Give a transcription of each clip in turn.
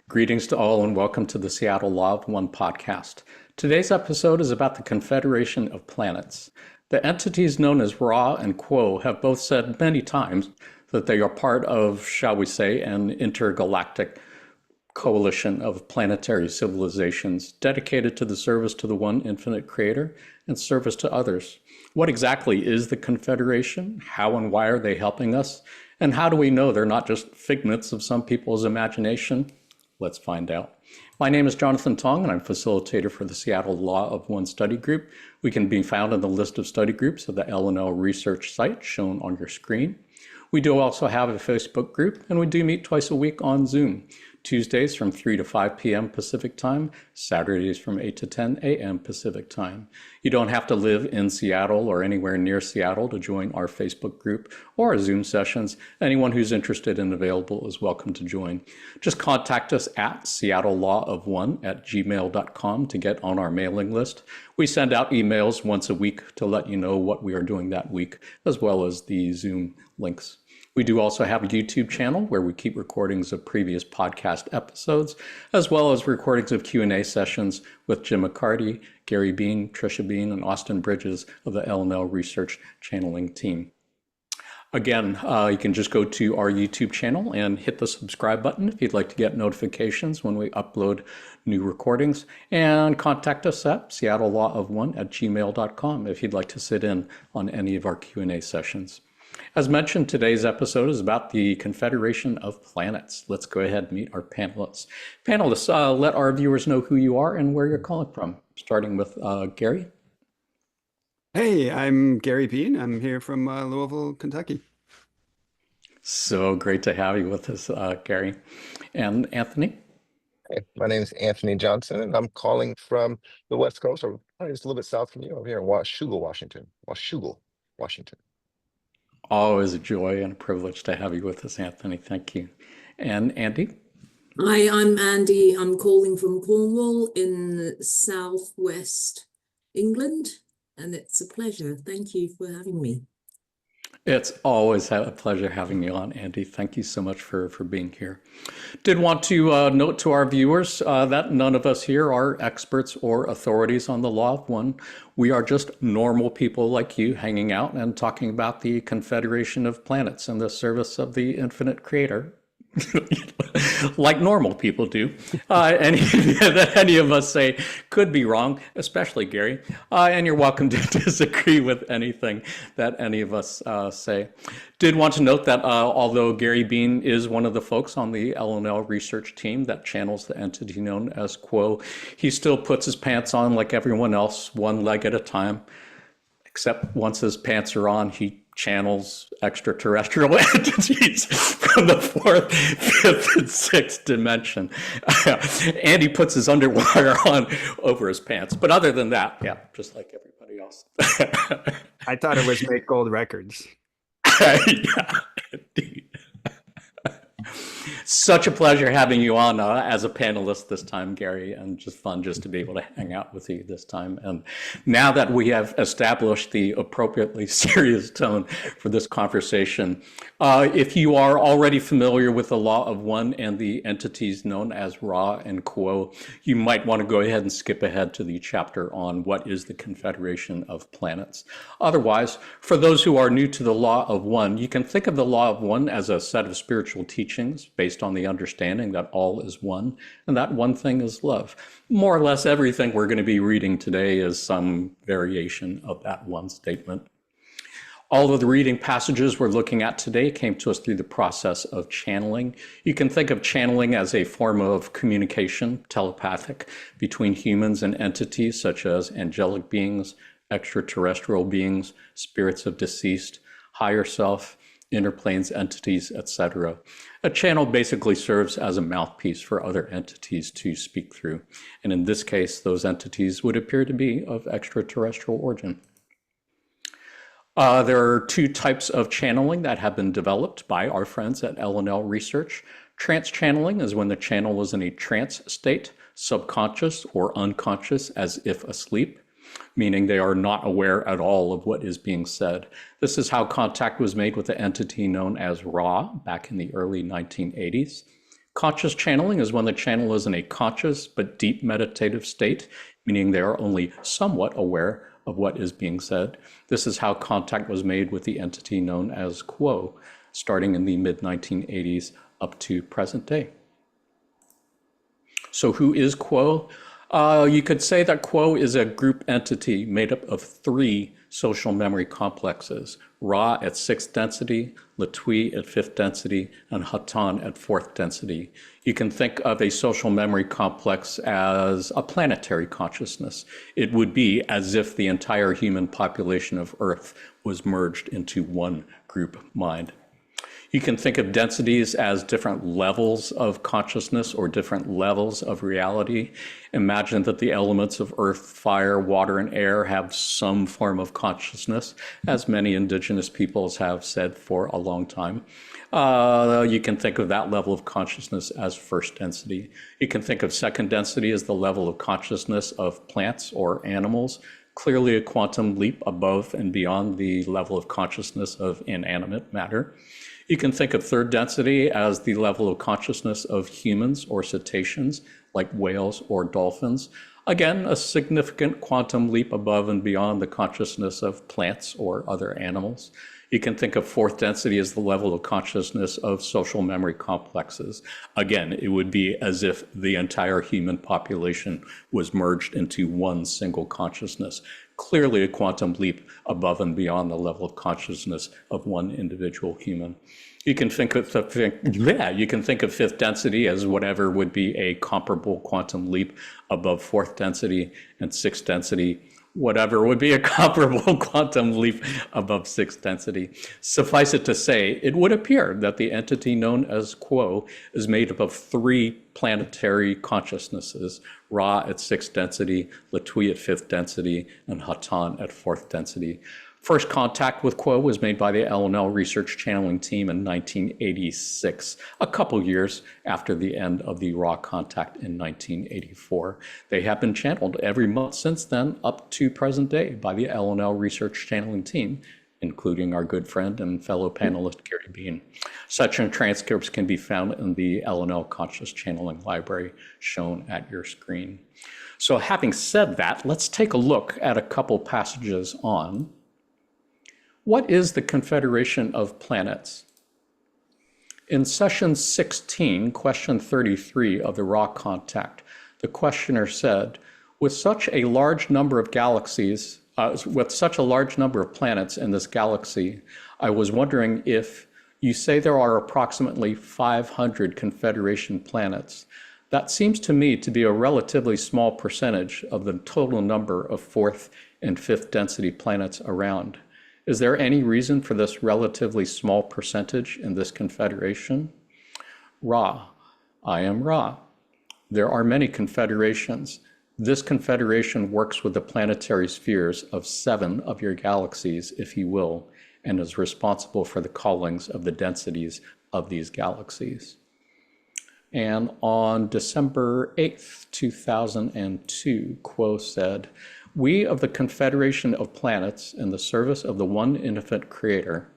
Greetings to all and welcome to the Seattle Law of One podcast. Today's episode is about the Confederation of Planets. The entities known as Ra and Quo have both said many times that they are part of, shall we say, an intergalactic coalition of planetary civilizations dedicated to the service to the one infinite creator and service to others. What exactly is the Confederation? How and why are they helping us? And how do we know they're not just figments of some people's imagination? Let's find out. My name is Jonathan Tong, and I'm facilitator for the Seattle Law of One study group. We can be found in the list of study groups of the L&L research site shown on your screen. We do also have a Facebook group, and we do meet twice a week on Zoom. Tuesdays from 3 to 5 p.m. Pacific time, Saturdays from 8 to 10 a.m. Pacific time. You don't have to live in Seattle or anywhere near Seattle to join our Facebook group or our Zoom sessions. Anyone who's interested and available is welcome to join. Just contact us at seattlelawofone@gmail.com to get on our mailing list. We send out emails once a week to let you know what we are doing that week, as well as the Zoom links. We do also have a YouTube channel where we keep recordings of previous podcast episodes, as well as recordings of Q&A sessions with Jim McCarty, Gary Bean, Trisha Bean, and Austin Bridges of the L&L Research Channeling team. Again, you can just go to our YouTube channel and hit the subscribe button if you'd like to get notifications when we upload new recordings, and contact us at seattlelawofone@gmail.com if you'd like to sit in on any of our Q&A sessions. As mentioned, today's episode is about the Confederation of Planets. Let's go ahead and meet our panelists. Panelists, let our viewers know who you are and where you're calling from, starting with Gary. Hey, I'm Gary Bean. I'm here from Louisville, Kentucky. So great to have you with us, Gary. And Anthony? Hey, my name is Anthony Johnson, and I'm calling from the West Coast, or probably just a little bit south from you, over here in Washougal, Washington. Washougal, Washington. Always a joy and a privilege to have you with us, Anthony. Thank you. And Andy? Hi, I'm Andy. I'm calling from Cornwall in southwest England, and it's a pleasure. Thank you for having me. It's always a pleasure having you on, Andy. Thank you so much for being here. Did want to note to our viewers that none of us here are experts or authorities on the Law of One. We are just normal people like you hanging out and talking about the Confederation of Planets and the service of the infinite creator. Like normal people do. Any that any of us say could be wrong, especially Gary. And you're welcome to disagree with anything that any of us say. Did want to note that although Gary Bean is one of the folks on the L&L research team that channels the entity known as Quo, he still puts his pants on like everyone else, one leg at a time. Except once his pants are on, he channels extraterrestrial entities from the fourth, fifth, and sixth dimension. And he puts his underwire on over his pants. But other than that, yeah, just like everybody else. I thought it was Make Gold Records. Yeah, indeed. Such a pleasure having you on as a panelist this time, Gary, and just fun just to be able to hang out with you this time. And now that we have established the appropriately serious tone for this conversation, if you are already familiar with the Law of One and the entities known as Ra and Quo, you might want to go ahead and skip ahead to the chapter on what is the Confederation of Planets. Otherwise, for those who are new to the Law of One, you can think of the Law of One as a set of spiritual teachings based on the understanding that all is one, and that one thing is love. More or less everything we're going to be reading today is some variation of that one statement. All of the reading passages we're looking at today came to us through the process of channeling. You can think of channeling as a form of communication, telepathic, between humans and entities such as angelic beings, extraterrestrial beings, spirits of deceased, higher self, inner planes entities, etc. A channel basically serves as a mouthpiece for other entities to speak through. And in this case, those entities would appear to be of extraterrestrial origin. There are two types of channeling that have been developed by our friends at L&L Research. Trance channeling is when the channel is in a trance state, subconscious or unconscious as if asleep. meaning they are not aware at all of what is being said. This is how contact was made with the entity known as Ra back in the early 1980s. Conscious channeling is when the channel is in a conscious but deep meditative state, meaning they are only somewhat aware of what is being said. This is how contact was made with the entity known as Quo, starting in the mid-1980s up to present day. So who is Quo? You could say that Quo is a group entity made up of 3 social memory complexes: Ra at 6th density, Latui at 5th density, and Hatan at 4th density. You can think of a social memory complex as a planetary consciousness. It would be as if the entire human population of Earth was merged into one group mind. You can think of densities as different levels of consciousness or different levels of reality. Imagine that the elements of earth, fire, water, and air have some form of consciousness, as many indigenous peoples have said for a long time. You can think of that level of consciousness as first density. You can think of second density as the level of consciousness of plants or animals, clearly a quantum leap above and beyond the level of consciousness of inanimate matter. You can think of third density as the level of consciousness of humans or cetaceans, like whales or dolphins. Again, a significant quantum leap above and beyond the consciousness of plants or other animals. You can think of fourth density as the level of consciousness of social memory complexes. Again, it would be as if the entire human population was merged into one single consciousness. Clearly a quantum leap above and beyond the level of consciousness of one individual human. You can think of fifth density as whatever would be a comparable quantum leap above fourth density, and sixth density, whatever would be a comparable quantum leap above sixth density. Suffice it to say, it would appear that the entity known as Quo is made up of 3 planetary consciousnesses: Ra at 6th density, Latui at 5th density, and Hatan at 4th density. First contact with Quo was made by the LNL research channeling team in 1986, a couple years after the end of the Ra contact in 1984. They have been channeled every month since then up to present day by the LNL research channeling team, including our good friend and fellow panelist Gary Bean. Such transcripts can be found in the LNL Conscious Channeling Library shown at your screen. So having said that, let's take a look at a couple passages on what is the Confederation of Planets. In session 16, question 33 of the Ra contact, the questioner said, with such a large number of galaxies, with such a large number of planets in this galaxy, I was wondering if you say there are approximately 500 Confederation planets. That seems to me to be a relatively small percentage of the total number of 4th and 5th density planets around. Is there any reason for this relatively small percentage in this confederation? Ra, I am Ra. There are many confederations. This confederation works with the planetary spheres of 7 of your galaxies, if you will, and is responsible for the callings of the densities of these galaxies. And on December 8th, 2002, Quo said, we of the Confederation of Planets in the service of the one infinite creator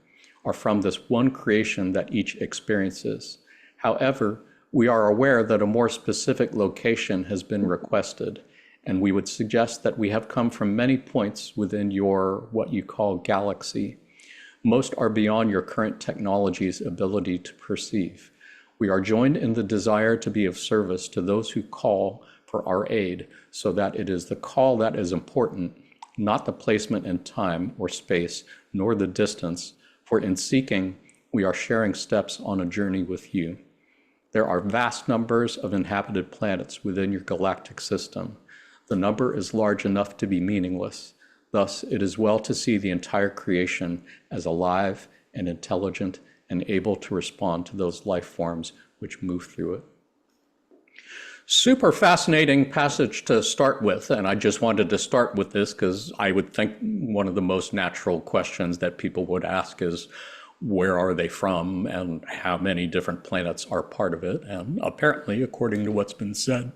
are from this one creation that each experiences. However, we are aware that a more specific location has been requested, and we would suggest that we have come from many points within your, what you call, galaxy. Most are beyond your current technology's ability to perceive. We are joined in the desire to be of service to those who call for our aid, so that it is the call that is important, not the placement in time or space, nor the distance, for in seeking, we are sharing steps on a journey with you. There are vast numbers of inhabited planets within your galactic system. The number is large enough to be meaningless. Thus, it is well to see the entire creation as alive and intelligent and able to respond to those life forms which move through it. Super fascinating passage to start with, and I just wanted to start with this because I would think one of the most natural questions that people would ask is, where are they from and how many different planets are part of it? And apparently, according to what's been said,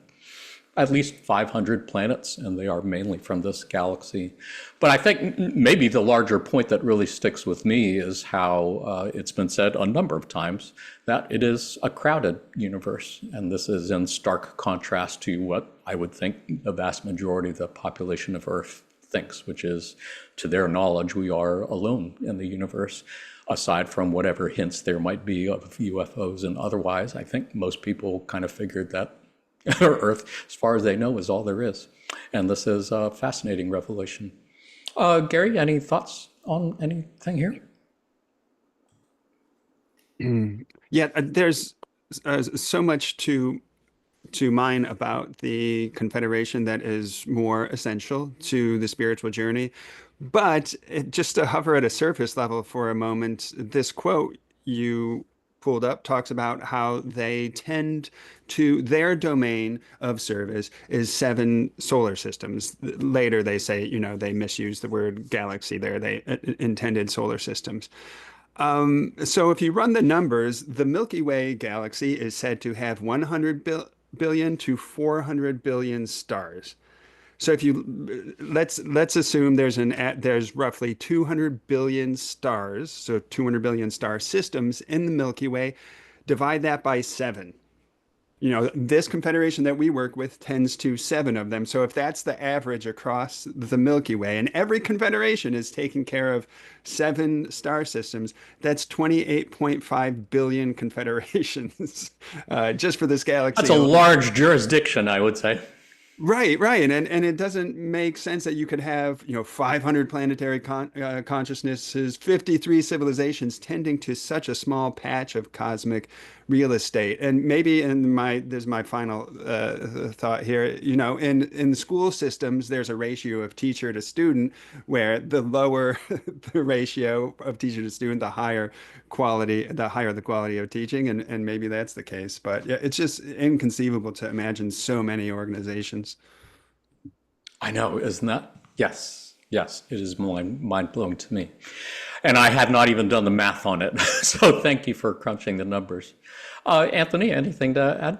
at least 500 planets, and they are mainly from this galaxy. But I think maybe the larger point that really sticks with me is how it's been said a number of times that it is a crowded universe. And this is in stark contrast to what I would think the vast majority of the population of Earth thinks, which is, to their knowledge, we are alone in the universe. Aside from whatever hints there might be of UFOs and otherwise, I think most people kind of figured that Earth, as far as they know, is all there is. And this is a fascinating revelation. Gary, any thoughts on anything here? Yeah, there's so much to mine about the Confederation that is more essential to the spiritual journey. But just to hover at a surface level for a moment, this quote you pulled up talks about how they tend to, their domain of service is 7 solar systems. Later they say, they misuse the word galaxy there. They intended solar systems. So if you run the numbers, the Milky Way galaxy is said to have 100 billion to 400 billion stars. So if you let's assume there's roughly 200 billion stars, so 200 billion star systems in the Milky Way. Divide that by 7. This confederation that we work with tends to 7 of them. So if that's the average across the Milky Way, and every confederation is taking care of 7 star systems, that's 28.5 billion confederations just for this galaxy. That's a large jurisdiction, I would say. Right. And it doesn't make sense that you could have, 500 planetary consciousnesses, 53 civilizations tending to such a small patch of cosmic real estate. And maybe there's my final thought here, in school systems, there's a ratio of teacher to student where the lower the ratio of teacher to student, the higher the quality of teaching. And maybe that's the case. But yeah, it's just inconceivable to imagine so many organizations. I know, isn't that? Yes, it is mind-blowing to me. And I had not even done the math on it. So thank you for crunching the numbers. Anthony, anything to add?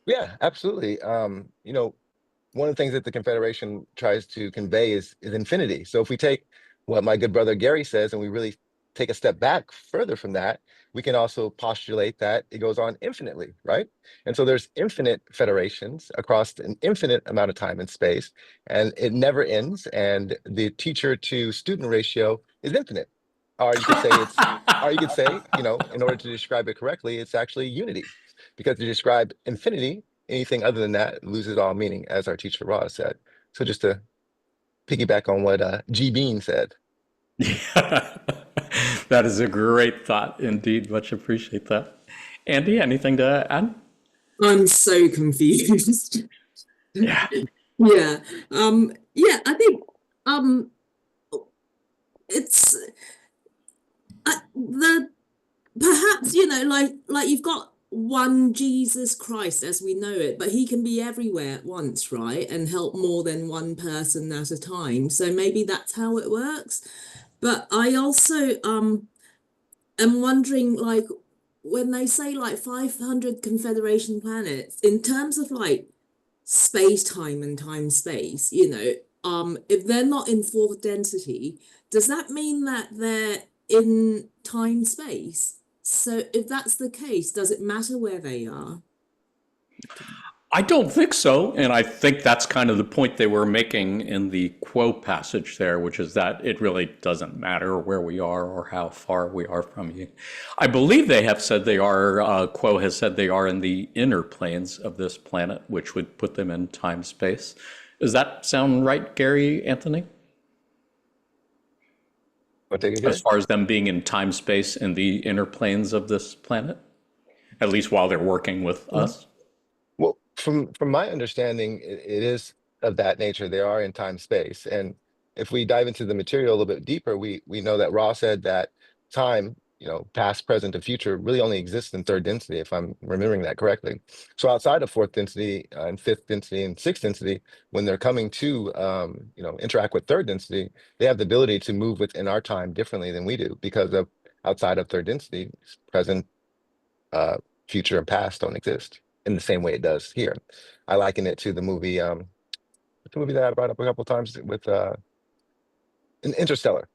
Yeah, absolutely. One of the things that the Confederation tries to convey is infinity. So if we take what my good brother Gary says, and we really take a step back further from that, we can also postulate that it goes on infinitely, right? And so there's infinite federations across an infinite amount of time and space, and it never ends. And the teacher to student ratio is infinite. Or you could say, in order to describe it correctly, it's actually unity. Because to describe infinity, anything other than that loses all meaning, as our teacher Ross said. So just to piggyback on what G. Bean said. Yeah. That is a great thought indeed. Much appreciate that. Andy, anything to add? I'm so confused. Yeah. Yeah. I think it's perhaps like you've got one Jesus Christ as we know it, but he can be everywhere at once, right? And help more than one person at a time. So maybe that's how it works. But I also am wondering, like, when they say like 500 Confederation planets, in terms of like space-time and time-space, if they're not in 4th density, does that mean that they're in time-space? So if that's the case, does it matter where they are? I don't think so. And I think that's kind of the point they were making in the quote passage there, which is that it really doesn't matter where we are or how far we are from you. I believe they have said they are, Quo has said they are in the inner planes of this planet, which would put them in time space. Does that sound right, Gary, Anthony? As far as them being in time space in the inner planes of this planet, at least while they're working with us? Well, from my understanding, it is of that nature. They are in time space. And if we dive into the material a little bit deeper, we know that Ra said that time, past, present, and future really only exists in 3rd density, if I'm remembering that correctly. So outside of 4th density and 5th density and 6th density, when they're coming to, interact with 3rd density, they have the ability to move within our time differently than we do because of outside of 3rd density, present, future, and past don't exist. in the same way it does here. I liken it to the movie, the movie that I brought up a couple of times with in Interstellar.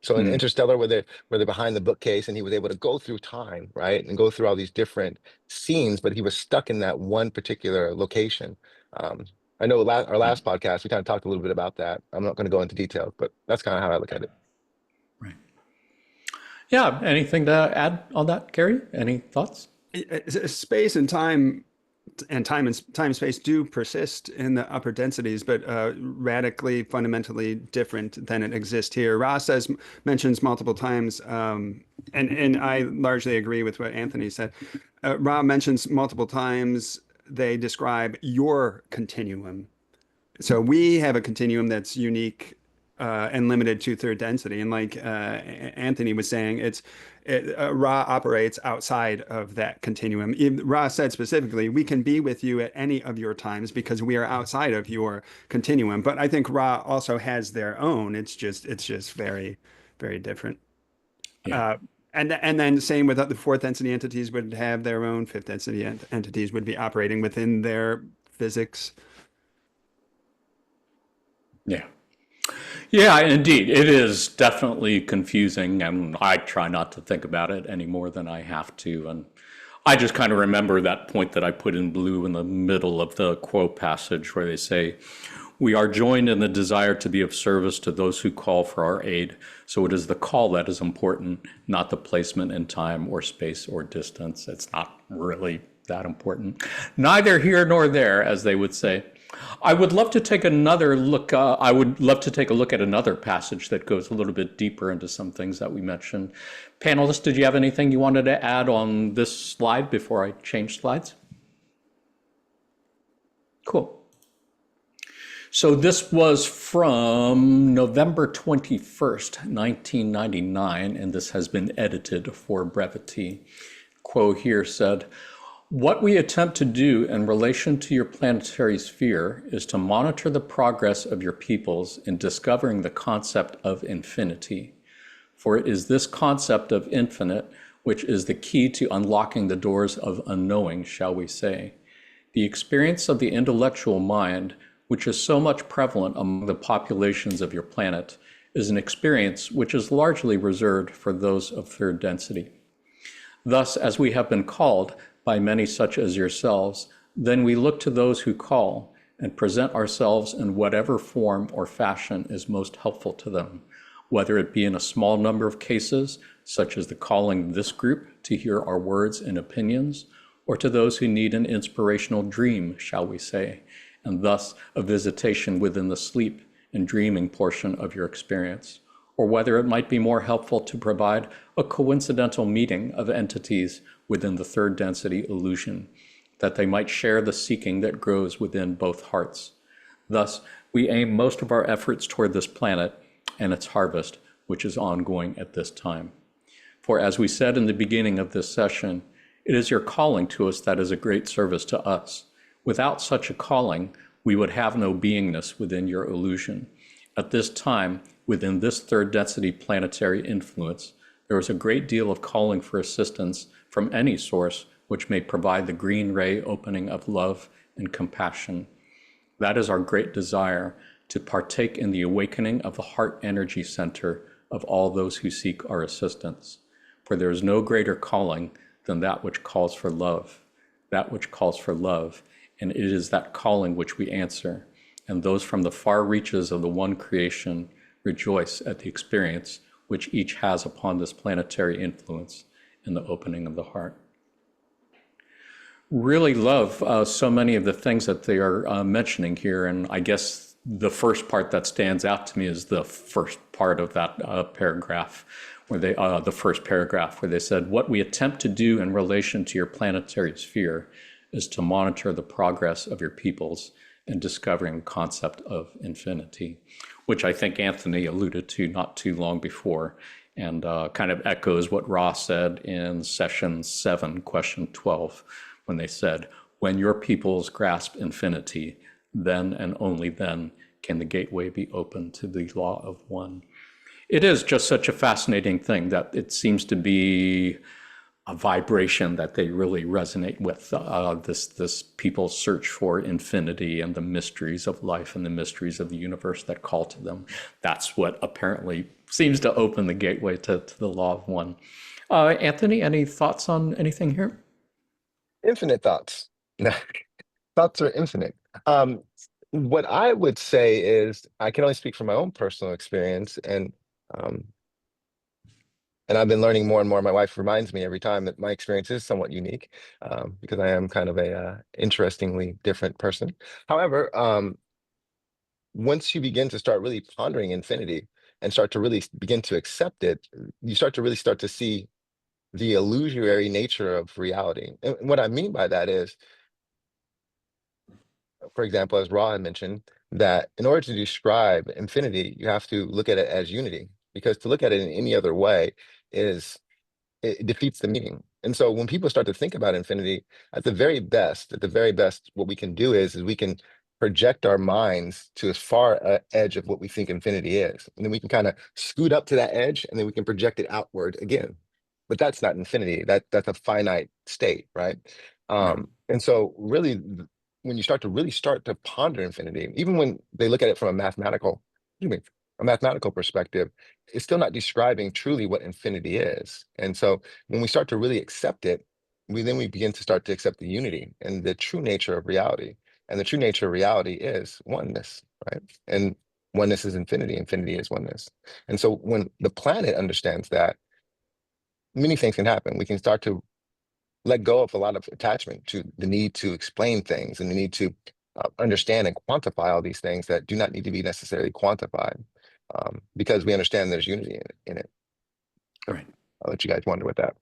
So in Mm. Interstellar, where they're behind the bookcase, and he was able to go through time, right, and go through all these different scenes, but he was stuck in that one particular location. Um, I know our Yeah. last podcast we kind of talked a little bit about that. I'm not going to go into details, but that's kind of how I look at it. Right. Yeah. Anything to add on that, Gary? Any thoughts? Space and time and space do persist in the upper densities, but radically, fundamentally different than it exists here. Ra mentions multiple times, and I largely agree with what Anthony said. Ra mentions multiple times. They describe your continuum. So we have a continuum that's unique and limited to third density. And like Anthony was saying, Ra operates outside of that continuum. Ra said specifically, we can be with you at any of your times because we are outside of your continuum. But I think Ra also has their own. It's just very, very different. Yeah. And then same with the fourth density entities would have their own, fifth density entities would be operating within their physics. Yeah. Yeah, indeed. It is definitely confusing, and I try not to think about it any more than I have to. And I just kind of remember that point that I put in blue in the middle of the quote passage where they say, "We are joined in the desire to be of service to those who call for our aid. So it is the call that is important, not the placement in time or space or distance." It's not really that important. Neither here nor there, as they would say. I would love to take another look. I would love to take a look at another passage that goes a little bit deeper into some things that we mentioned. Panelists, did you have anything you wanted to add on this slide before I change slides? Cool. So this was from November 21st, 1999, and this has been edited for brevity. Quote here said, "What we attempt to do in relation to your planetary sphere is to monitor the progress of your peoples in discovering the concept of infinity. For it is this concept of infinite which is the key to unlocking the doors of unknowing, shall we say. The experience of the intellectual mind, which is so much prevalent among the populations of your planet, is an experience which is largely reserved for those of third density. Thus, as we have been called by many such as yourselves, then we look to those who call and present ourselves in whatever form or fashion is most helpful to them, whether it be in a small number of cases, such as the calling this group to hear our words and opinions, or to those who need an inspirational dream, shall we say, and thus a visitation within the sleep and dreaming portion of your experience, or whether it might be more helpful to provide a coincidental meeting of entities within the third density illusion, that they might share the seeking that grows within both hearts. Thus, we aim most of our efforts toward this planet and its harvest, which is ongoing at this time. For as we said in the beginning of this session, it is your calling to us that is a great service to us. Without such a calling, we would have no beingness within your illusion. At this time, within this third density planetary influence, there is a great deal of calling for assistance from any source which may provide the green ray opening of love and compassion. That is our great desire, to partake in the awakening of the heart energy center of all those who seek our assistance. For there is no greater calling than that which calls for love, and it is that calling which we answer, and those from the far reaches of the one creation rejoice at the experience which each has upon this planetary influence in the opening of the heart." Really love so many of the things that they are mentioning here, and I guess the first part that stands out to me is the first part of that paragraph, where the first paragraph where they said, "What we attempt to do in relation to your planetary sphere is to monitor the progress of your peoples in discovering the concept of infinity," which I think Anthony alluded to not too long before, and kind of echoes what Ross said in session 7, question 12, when they said, "When your peoples grasp infinity, then and only then can the gateway be opened to the law of one." It is just such a fascinating thing that it seems to be a vibration that they really resonate with. This people's search for infinity and the mysteries of life and the mysteries of the universe that call to them. That's what apparently seems to open the gateway to the law of one. Anthony, any thoughts on anything here? Infinite thoughts. Thoughts are infinite. What I would say is I can only speak from my own personal experience, um, and I've been learning more and more. My wife reminds me every time that my experience is somewhat unique, because I am kind of a interestingly different person. However, once you begin to start really pondering infinity and start to really begin to accept it, you start to really start to see the illusory nature of reality. And what I mean by that is, for example, as Ra had mentioned, that in order to describe infinity, you have to look at it as unity, because to look at it in any other way is it defeats the meaning. And so when people start to think about infinity, at the very best, what we can do is we can project our minds to as far edge of what we think infinity is. And then we can kind of scoot up to that edge, and then we can project it outward again. But that's not infinity. That's a finite state, right? Right. And so really when you start to ponder infinity, even when they look at it from excuse me, a mathematical perspective, it's still not describing truly what infinity is. And so when we start to really accept it, we begin to start to accept the unity and the true nature of reality. And the true nature of reality is oneness, right? And oneness is infinity, infinity is oneness. And so when the planet understands that, many things can happen. We can start to let go of a lot of attachment to the need to explain things and the need to understand and quantify all these things that do not need to be necessarily quantified, because we understand there's unity in it. Right. I'll let you guys wonder with that.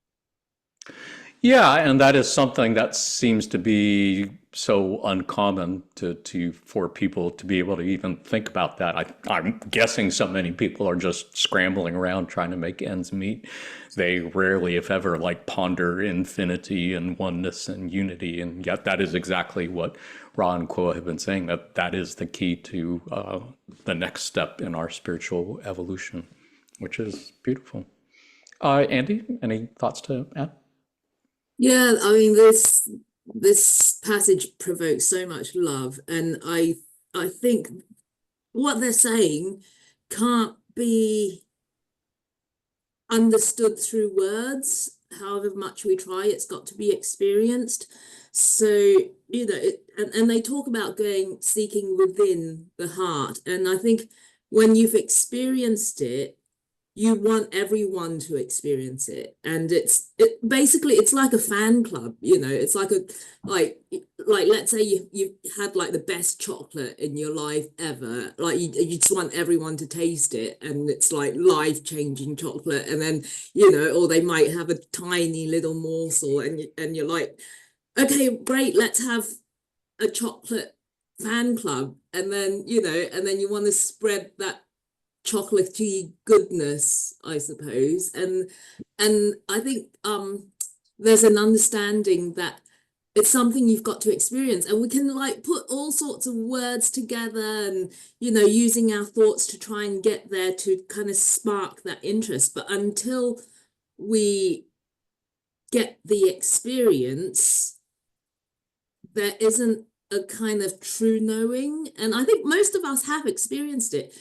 Yeah, and that is something that seems to be so uncommon for people to be able to even think about that. I'm guessing so many people are just scrambling around trying to make ends meet. They rarely, if ever, like ponder infinity and oneness and unity, and yet that is exactly what Ra and Kuo have been saying, that is the key to the next step in our spiritual evolution, which is beautiful. Andy, any thoughts to add? Yeah, I mean this passage provokes so much love, and I think what they're saying can't be understood through words. However much we try, it's got to be experienced. So, and they talk about seeking within the heart. And I think when you've experienced it, you want everyone to experience it. And basically it's like a fan club, it's like like let's say you had like the best chocolate in your life ever, like you just want everyone to taste it, and it's like life-changing chocolate, and then or they might have a tiny little morsel, and you're like, okay, great, let's have a chocolate fan club, and then you want to spread that chocolatey goodness, I suppose. And I think there's an understanding that it's something you've got to experience, and we can like put all sorts of words together, and using our thoughts to try and get there to kind of spark that interest. But until we get the experience, there isn't a kind of true knowing. And I think most of us have experienced it,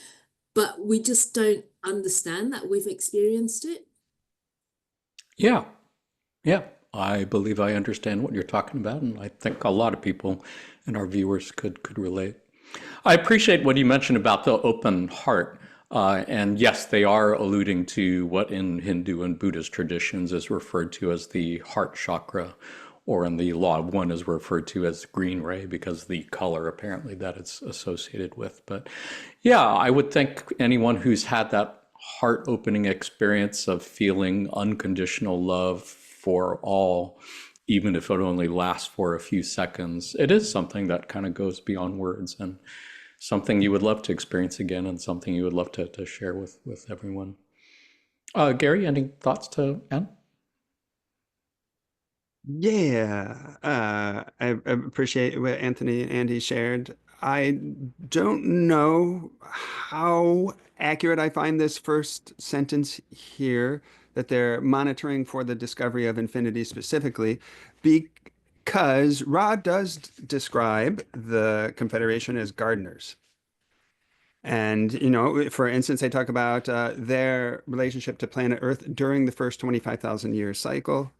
but we just don't understand that we've experienced it. Yeah, yeah. I believe I understand what you're talking about, and I think a lot of people and our viewers could relate. I appreciate what you mentioned about the open heart. And yes, they are alluding to what in Hindu and Buddhist traditions is referred to as the heart chakra, or in the Law of One is referred to as green ray because the color apparently that it's associated with. But yeah, I would think anyone who's had that heart opening experience of feeling unconditional love for all, even if it only lasts for a few seconds, it is something that kind of goes beyond words, and something you would love to experience again, and something you would love to share with everyone. Gary, any thoughts to add? Yeah, I appreciate what Anthony and Andy shared. I don't know how accurate I find this first sentence here, that they're monitoring for the discovery of infinity specifically, because Ra does describe the Confederation as gardeners. And, for instance, they talk about their relationship to planet Earth during the first 25,000 year cycle.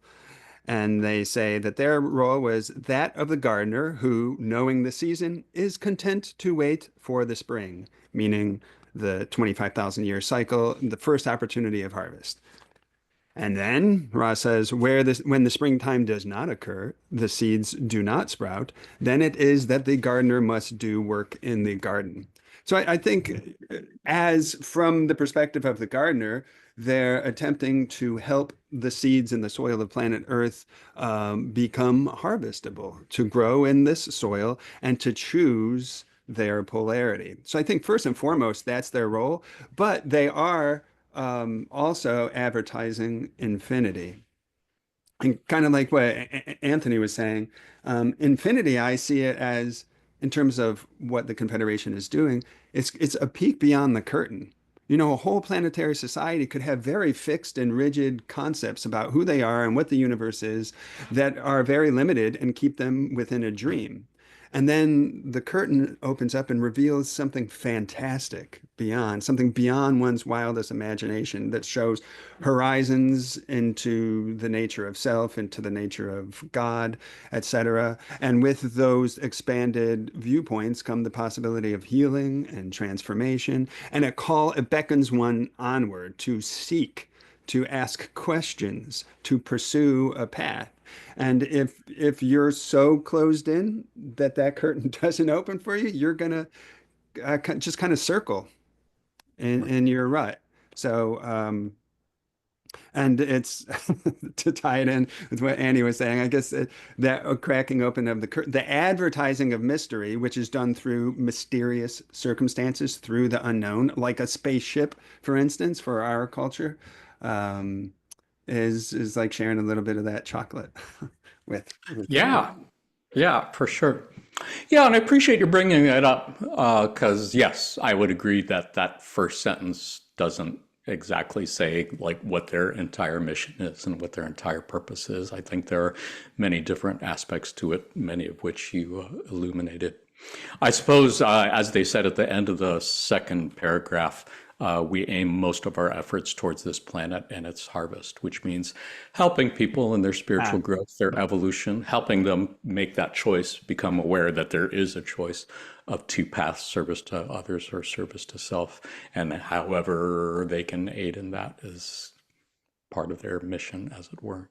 And they say that their role was that of the gardener who, knowing the season, is content to wait for the spring, meaning the 25,000 year cycle, the first opportunity of harvest. And then Ra says, when the springtime does not occur, the seeds do not sprout, then it is that the gardener must do work in the garden. So I think, as from the perspective of the gardener, they're attempting to help the seeds in the soil of planet Earth become harvestable, to grow in this soil and to choose their polarity. So I think first and foremost, that's their role, but they are also advertising infinity. And kind of like what Anthony was saying, infinity, I see it as, in terms of what the Confederation is doing, it's a peek beyond the curtain. A whole planetary society could have very fixed and rigid concepts about who they are and what the universe is that are very limited and keep them within a dream. And then the curtain opens up and reveals something fantastic beyond, something beyond one's wildest imagination, that shows horizons into the nature of self, into the nature of God, etc. And with those expanded viewpoints come the possibility of healing and transformation. And it beckons one onward to seek, to ask questions, to pursue a path. And if you're so closed in that curtain doesn't open for you, you're gonna just kind of circle in your rut. So, and it's to tie it in with what Annie was saying, I guess that cracking open of the advertising of mystery, which is done through mysterious circumstances, through the unknown, like a spaceship, for instance, for our culture, is like sharing a little bit of that chocolate with Yeah, yeah, for sure. Yeah, and I appreciate you bringing that up because, yes, I would agree that that first sentence doesn't exactly say like what their entire mission is and what their entire purpose is. I think there are many different aspects to it, many of which you illuminated. I suppose, as they said at the end of the second paragraph, we aim most of our efforts towards this planet and its harvest, which means helping people in their spiritual growth, their evolution, helping them make that choice, become aware that there is a choice of two paths, service to others or service to self, and however they can aid in that is part of their mission, as it were.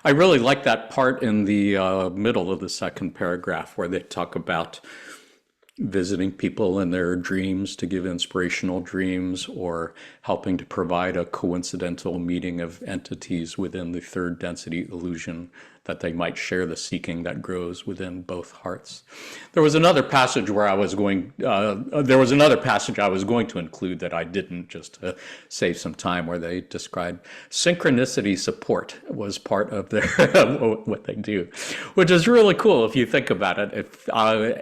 I really like that part in the middle of the second paragraph where they talk about visiting people in their dreams to give inspirational dreams, or helping to provide a coincidental meeting of entities within the third density illusion, that they might share the seeking that grows within both hearts. There was another passage I was going to include that I didn't, just to save some time, where they described synchronicity support was part of their what they do, which is really cool if you think about it. If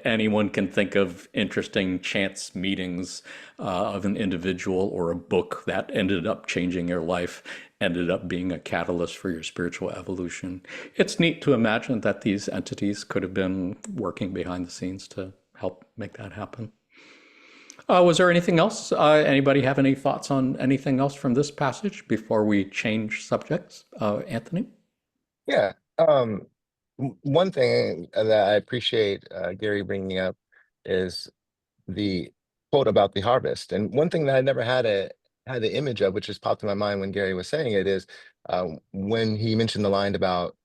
anyone can think of interesting chance meetings of an individual or a book that ended up changing your life, ended up being a catalyst for your spiritual evolution, it's neat to imagine that these entities could have been working behind the scenes to help make that happen. Was there anything else? Anybody have any thoughts on anything else from this passage before we change subjects? Anthony? Yeah. One thing that I appreciate Gary bringing up is the quote about the harvest. And one thing that I never had the image of, which just popped in my mind when Gary was saying it, is when he mentioned the line about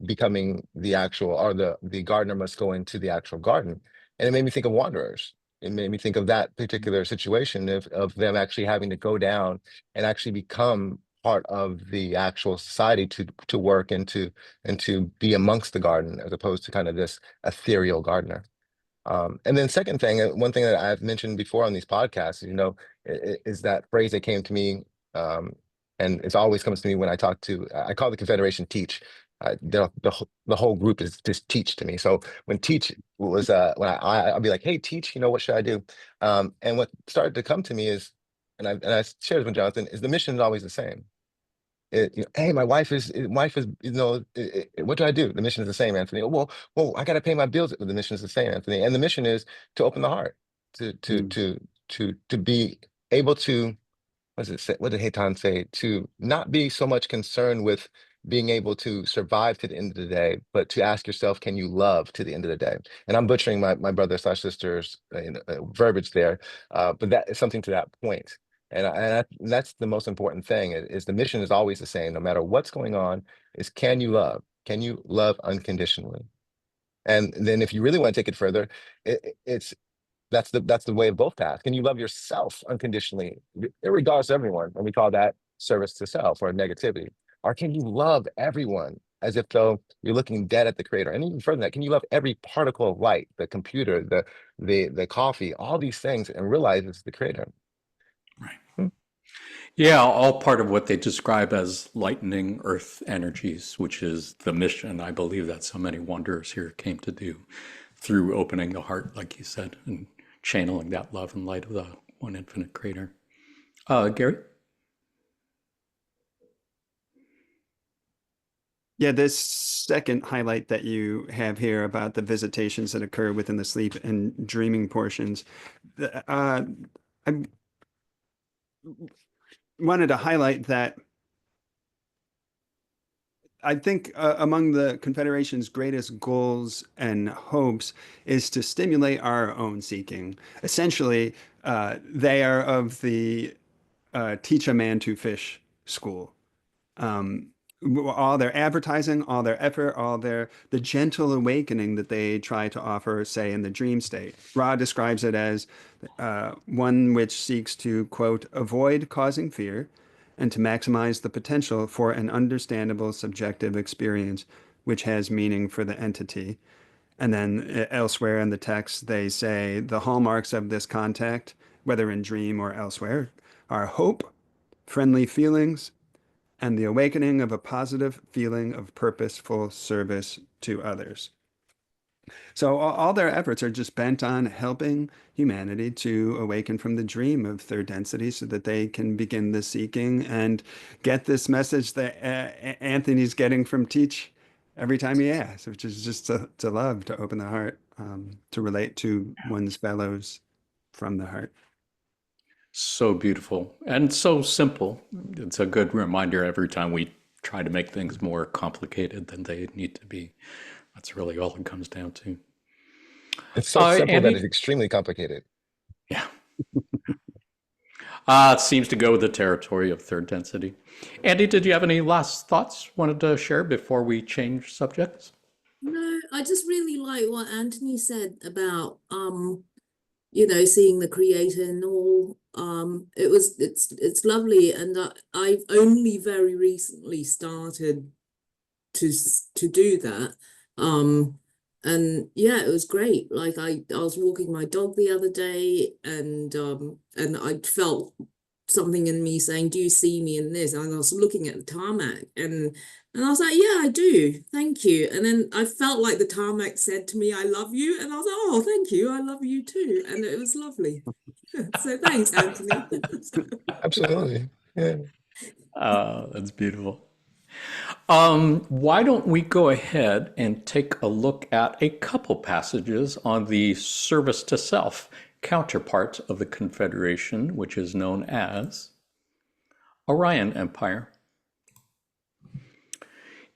becoming the actual, or the gardener must go into the actual garden. And it made me think of wanderers. It made me think of that particular situation of them actually having to go down and actually become part of the actual society to work and to be amongst the garden, as opposed to kind of this ethereal gardener. And then second thing, one thing that I've mentioned before on these podcasts, is that phrase that came to me, and it always comes to me when I call the Confederation teach. The whole group is just teach to me. So when teach was, when I'll be like, hey, teach, what should I do? And what started to come to me is, and I shared this with Jonathan, is the mission is always the same. Hey, my wife is, what do I do? The mission is the same, Anthony. Well, I got to pay my bills. The mission is the same, Anthony. And the mission is to open the heart, to to Mm. to to be able to, what does it say? What did Hayton say? To not be so much concerned with being able to survive to the end of the day, but to ask yourself, can you love to the end of the day? And I'm butchering my brother slash sister's verbiage there, but that is something to that point. And that's the most important thing is the mission is always the same, no matter what's going on, is can you love? Can you love unconditionally? And then if you really want to take it further, it's that's the way of both paths. Can you love yourself unconditionally, regardless of everyone? And we call that service to self or negativity. Or can you love everyone as if though you're looking dead at the creator? And even further than that, can you love every particle of light, the computer, the coffee, all these things, and realize it's the creator? Right. Hmm. Yeah, all part of what they describe as lightening earth energies, which is the mission, I believe, that so many wanderers here came to do through opening the heart, like you said, and channeling that love and light of the one infinite creator. Gary? Yeah, this second highlight that you have here about the visitations that occur within the sleep and dreaming portions, I wanted to highlight that I think among the Confederation's greatest goals and hopes is to stimulate our own seeking. Essentially, they are of the teach a man to fish school. Um, all their advertising, all their effort, the gentle awakening that they try to offer, say in the dream state. Ra describes it as one which seeks to, quote, avoid causing fear and to maximize the potential for an understandable subjective experience which has meaning for the entity. And then elsewhere in the text, they say the hallmarks of this contact, whether in dream or elsewhere, are hope, friendly feelings, and the awakening of a positive feeling of purposeful service to others. So all their efforts are just bent on helping humanity to awaken from the dream of third density so that they can begin the seeking and get this message that Anthony's getting from Teach every time he asks, which is just to love, to open the heart, to relate to one's fellows from the heart. So beautiful and so simple. It's a good reminder every time we try to make things more complicated than they need to be. That's really all it comes down to. It's so simple that Andy? it's extremely complicated. Yeah. It seems to go with the territory of third density. Andy, did you have any last thoughts wanted to share before we change subjects? No, I just really like what Anthony said about seeing the creator and all. It's lovely, and I've only very recently started to do that. And yeah, it was great. Like I was walking my dog the other day, and I felt something in me saying, "Do you see me in this?" And I was looking at the tarmac, and I was like, "Yeah, I do. Thank you." And then I felt like the tarmac said to me, "I love you," and I was like, "Oh, thank you. I love you too." And it was lovely. So thanks, Anthony. Absolutely. Yeah. That's beautiful. Why don't we go ahead and take a look at a couple passages on the service to self counterpart of the Confederation, which is known as Orion Empire.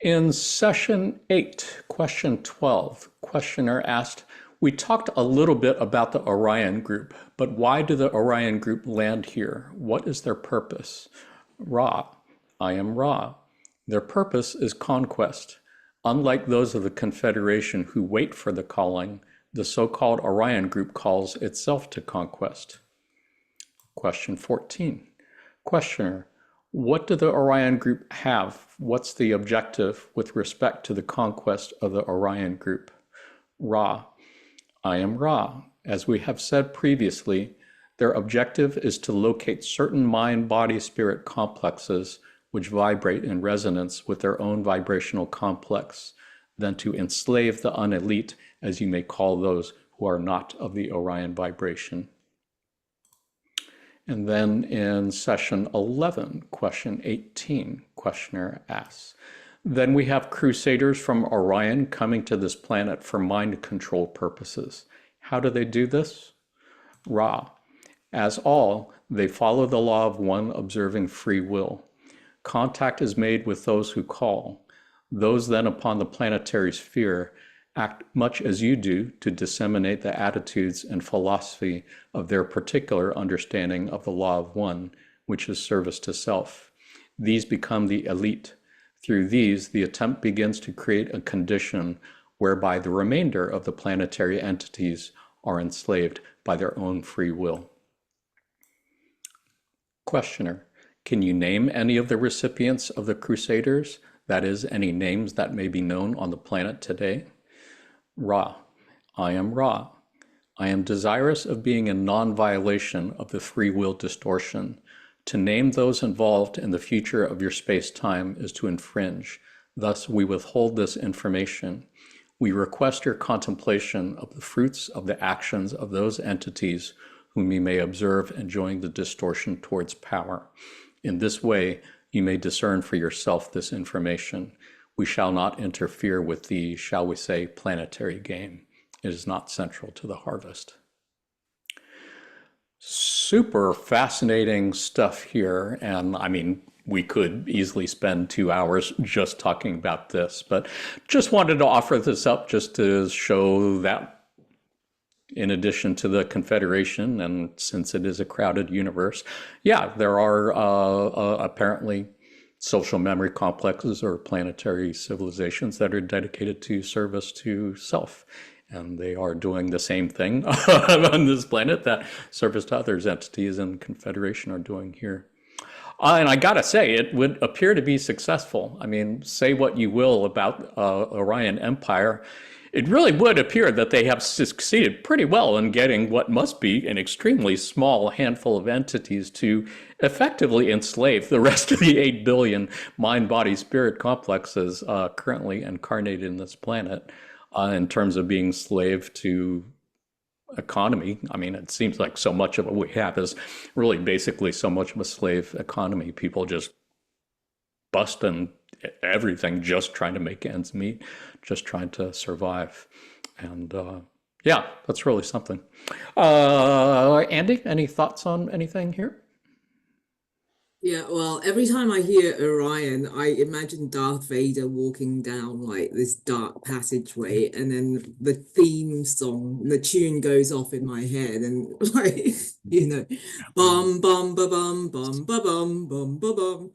In session 8, question 12, questioner asked, we talked a little bit about the Orion group, but why do the Orion group land here? What is their purpose? Ra, I am Ra. Their purpose is conquest. Unlike those of the Confederation who wait for the calling, the so-called Orion group calls itself to conquest. Question 14. Questioner, what do the Orion group have? What's the objective with respect to the conquest of the Orion group? Ra, I am Ra. As we have said previously, their objective is to locate certain mind-body-spirit complexes which vibrate in resonance with their own vibrational complex, then to enslave the unelite, as you may call those who are not of the Orion vibration. And then in session 11, question 18, questioner asks, then we have crusaders from Orion coming to this planet for mind control purposes. How do they do this? Ra. As all, they follow the law of one observing free will. Contact is made with those who call. Those then upon the planetary sphere act much as you do to disseminate the attitudes and philosophy of their particular understanding of the law of one, which is service to self. These become the elite. Through these, the attempt begins to create a condition whereby the remainder of the planetary entities are enslaved by their own free will. Questioner, can you name any of the recipients of the Crusaders? That is, any names that may be known on the planet today? Ra, I am Ra. I am desirous of being in non-violation of the free will distortion. To name those involved in the future of your space-time is to infringe. Thus, we withhold this information. We request your contemplation of the fruits of the actions of those entities whom you may observe enjoying the distortion towards power. In this way, you may discern for yourself this information. We shall not interfere with the, shall we say, planetary game. It is not central to the harvest. Super fascinating stuff here. And I mean, we could easily spend 2 hours just talking about this, but just wanted to offer this up just to show that in addition to the Confederation, and since it is a crowded universe, yeah, there are apparently social memory complexes or planetary civilizations that are dedicated to service to self. And they are doing the same thing on this planet that service to others, entities and Confederation are doing here. And I gotta say, it would appear to be successful. I mean, say what you will about Orion Empire, it really would appear that they have succeeded pretty well in getting what must be an extremely small handful of entities to effectively enslave the rest of the 8 billion mind, body, spirit complexes currently incarnated in this planet in terms of being slave to economy. I mean, it seems like so much of what we have is really basically so much of a slave economy. People just busting everything, just trying to make ends meet, just trying to survive. And yeah, that's really something. Andy, any thoughts on anything here? Yeah, well, every time I hear Orion, I imagine Darth Vader walking down like this dark passageway, and then the theme song, the tune goes off in my head, and like, bum bum ba bum bum ba bum bum ba bum.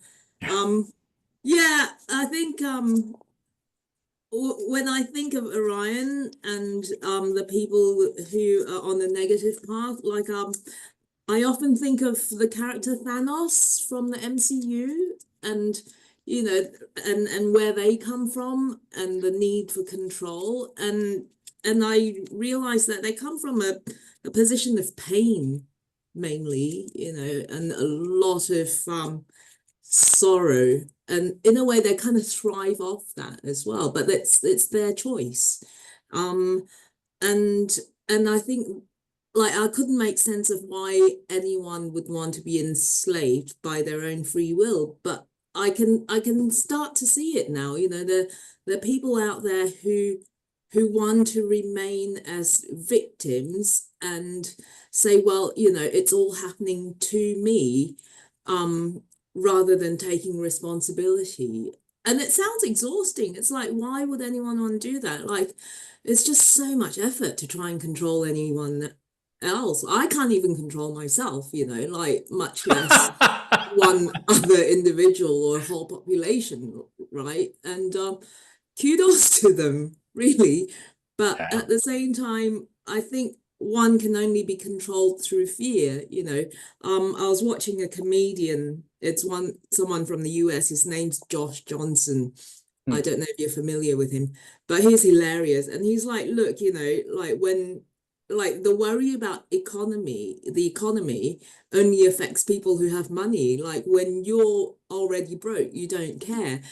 Yeah, I think when I think of Orion and the people who are on the negative path, like I often think of the character Thanos from the MCU and and where they come from and the need for control, and I realize that they come from a position of pain mainly, and a lot of sorrow, and in a way they kind of thrive off that as well, but it's their choice. And I think, like, I couldn't make sense of why anyone would want to be enslaved by their own free will, but I can start to see it now. There are people out there who want to remain as victims and say, well, it's all happening to me, rather than taking responsibility. And it sounds exhausting. It's like, why would anyone want to do that? Like, it's just so much effort to try and control anyone else. I can't even control myself, like, much less one other individual or a whole population, right? And kudos to them, really. But Yeah. at the same time, I think one can only be controlled through fear. I was watching a comedian. It's someone from the US. His name's Josh Johnson. I don't know if you're familiar with him, but he's hilarious. And he's like, look, like when, like, the worry about the economy only affects people who have money. Like, when you're already broke, you don't care.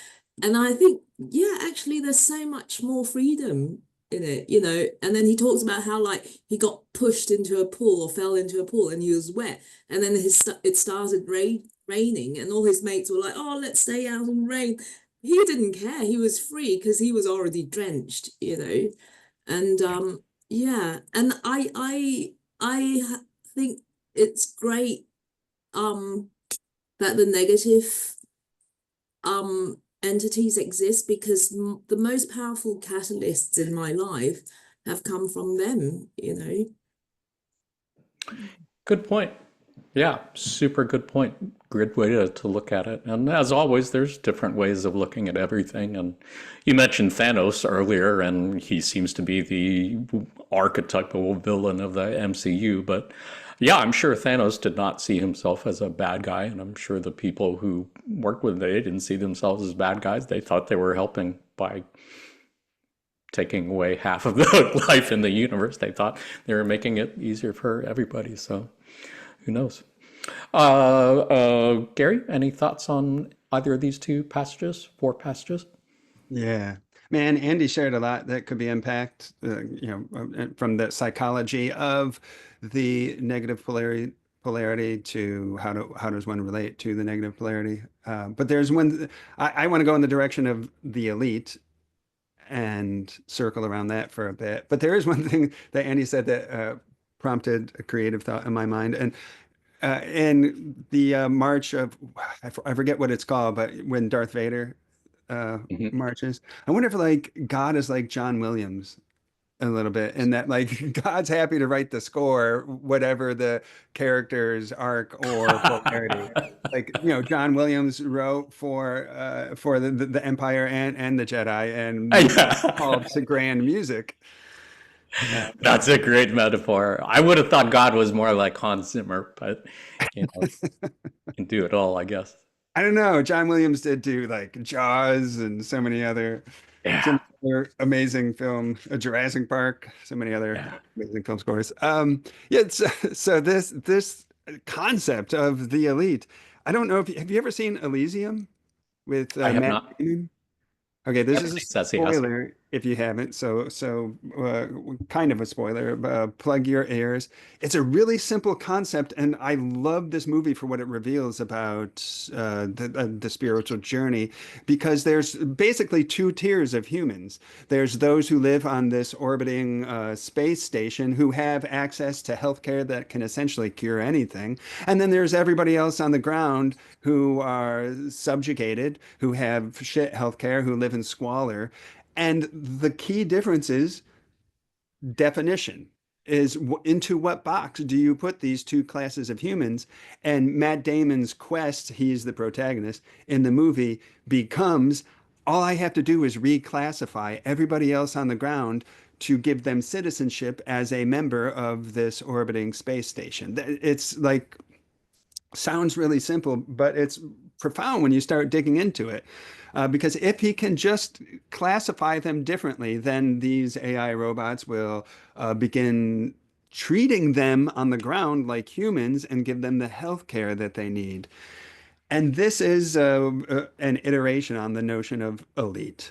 And I think, yeah, actually, there's so much more freedom in it, you know. And then he talks about how like he got pushed into a pool or fell into a pool and he was wet, and then it started raining, and all his mates were like, "Oh, let's stay out in rain." He didn't care. He was free because he was already drenched, you know. And yeah, and I think it's great that the negative entities exist, because the most powerful catalysts in my life have come from them, you know. Good point. Yeah, super good point. Good way to look at it. And as always, there's different ways of looking at everything. And you mentioned Thanos earlier, and he seems to be the archetypal villain of the MCU. But yeah, I'm sure Thanos did not see himself as a bad guy. And I'm sure the people who worked with him, they didn't see themselves as bad guys. They thought they were helping by taking away half of the life in the universe. They thought they were making it easier for everybody. So who knows? Gary, any thoughts on either of these four passages? Yeah, man, Andy shared a lot that could be unpacked, from the psychology of the negative polarity to how does one relate to the negative polarity. But there's one I want to go in the direction of the elite and circle around that for a bit. But there is one thing that Andy said that prompted a creative thought in my mind, and in the march of, I forget what it's called, but when Darth Vader Mhm. marches, I wonder if like God is like John Williams a little bit, and that like God's happy to write the score, whatever the character's arc or polarity. Like, John Williams wrote for the Empire and the Jedi, and Yeah. called to grand music. That's a great metaphor. I would have thought God was more like Hans Zimmer, but you know, can do it all, I guess. I don't know. John Williams did do like Jaws and so Yeah, many other amazing Jurassic Park, so many other yeah. amazing film scores. Yeah. So this concept of the elite. I don't know if have you ever seen Elysium with I have Matt not. Damon? Okay, this is a Everybody says he has. spoiler if you haven't. So kind of a spoiler. Plug your ears. It's a really simple concept, and I love this movie for what it reveals about the spiritual journey, because there's basically two tiers of humans. There's those who live on this orbiting space station who have access to healthcare that can essentially cure anything, and then there's everybody else on the ground who are subjugated, who have shit healthcare, who live in squalor. And the key difference is definition, is into what box do you put these two classes of humans? And Matt Damon's quest, he's the protagonist in the movie, becomes all I have to do is reclassify everybody else on the ground to give them citizenship as a member of this orbiting space station. It's like, sounds really simple, but it's profound when you start digging into it. Because if he can just classify them differently, then these AI robots will begin treating them on the ground like humans and give them the health care that they need. And this is an iteration on the notion of elite.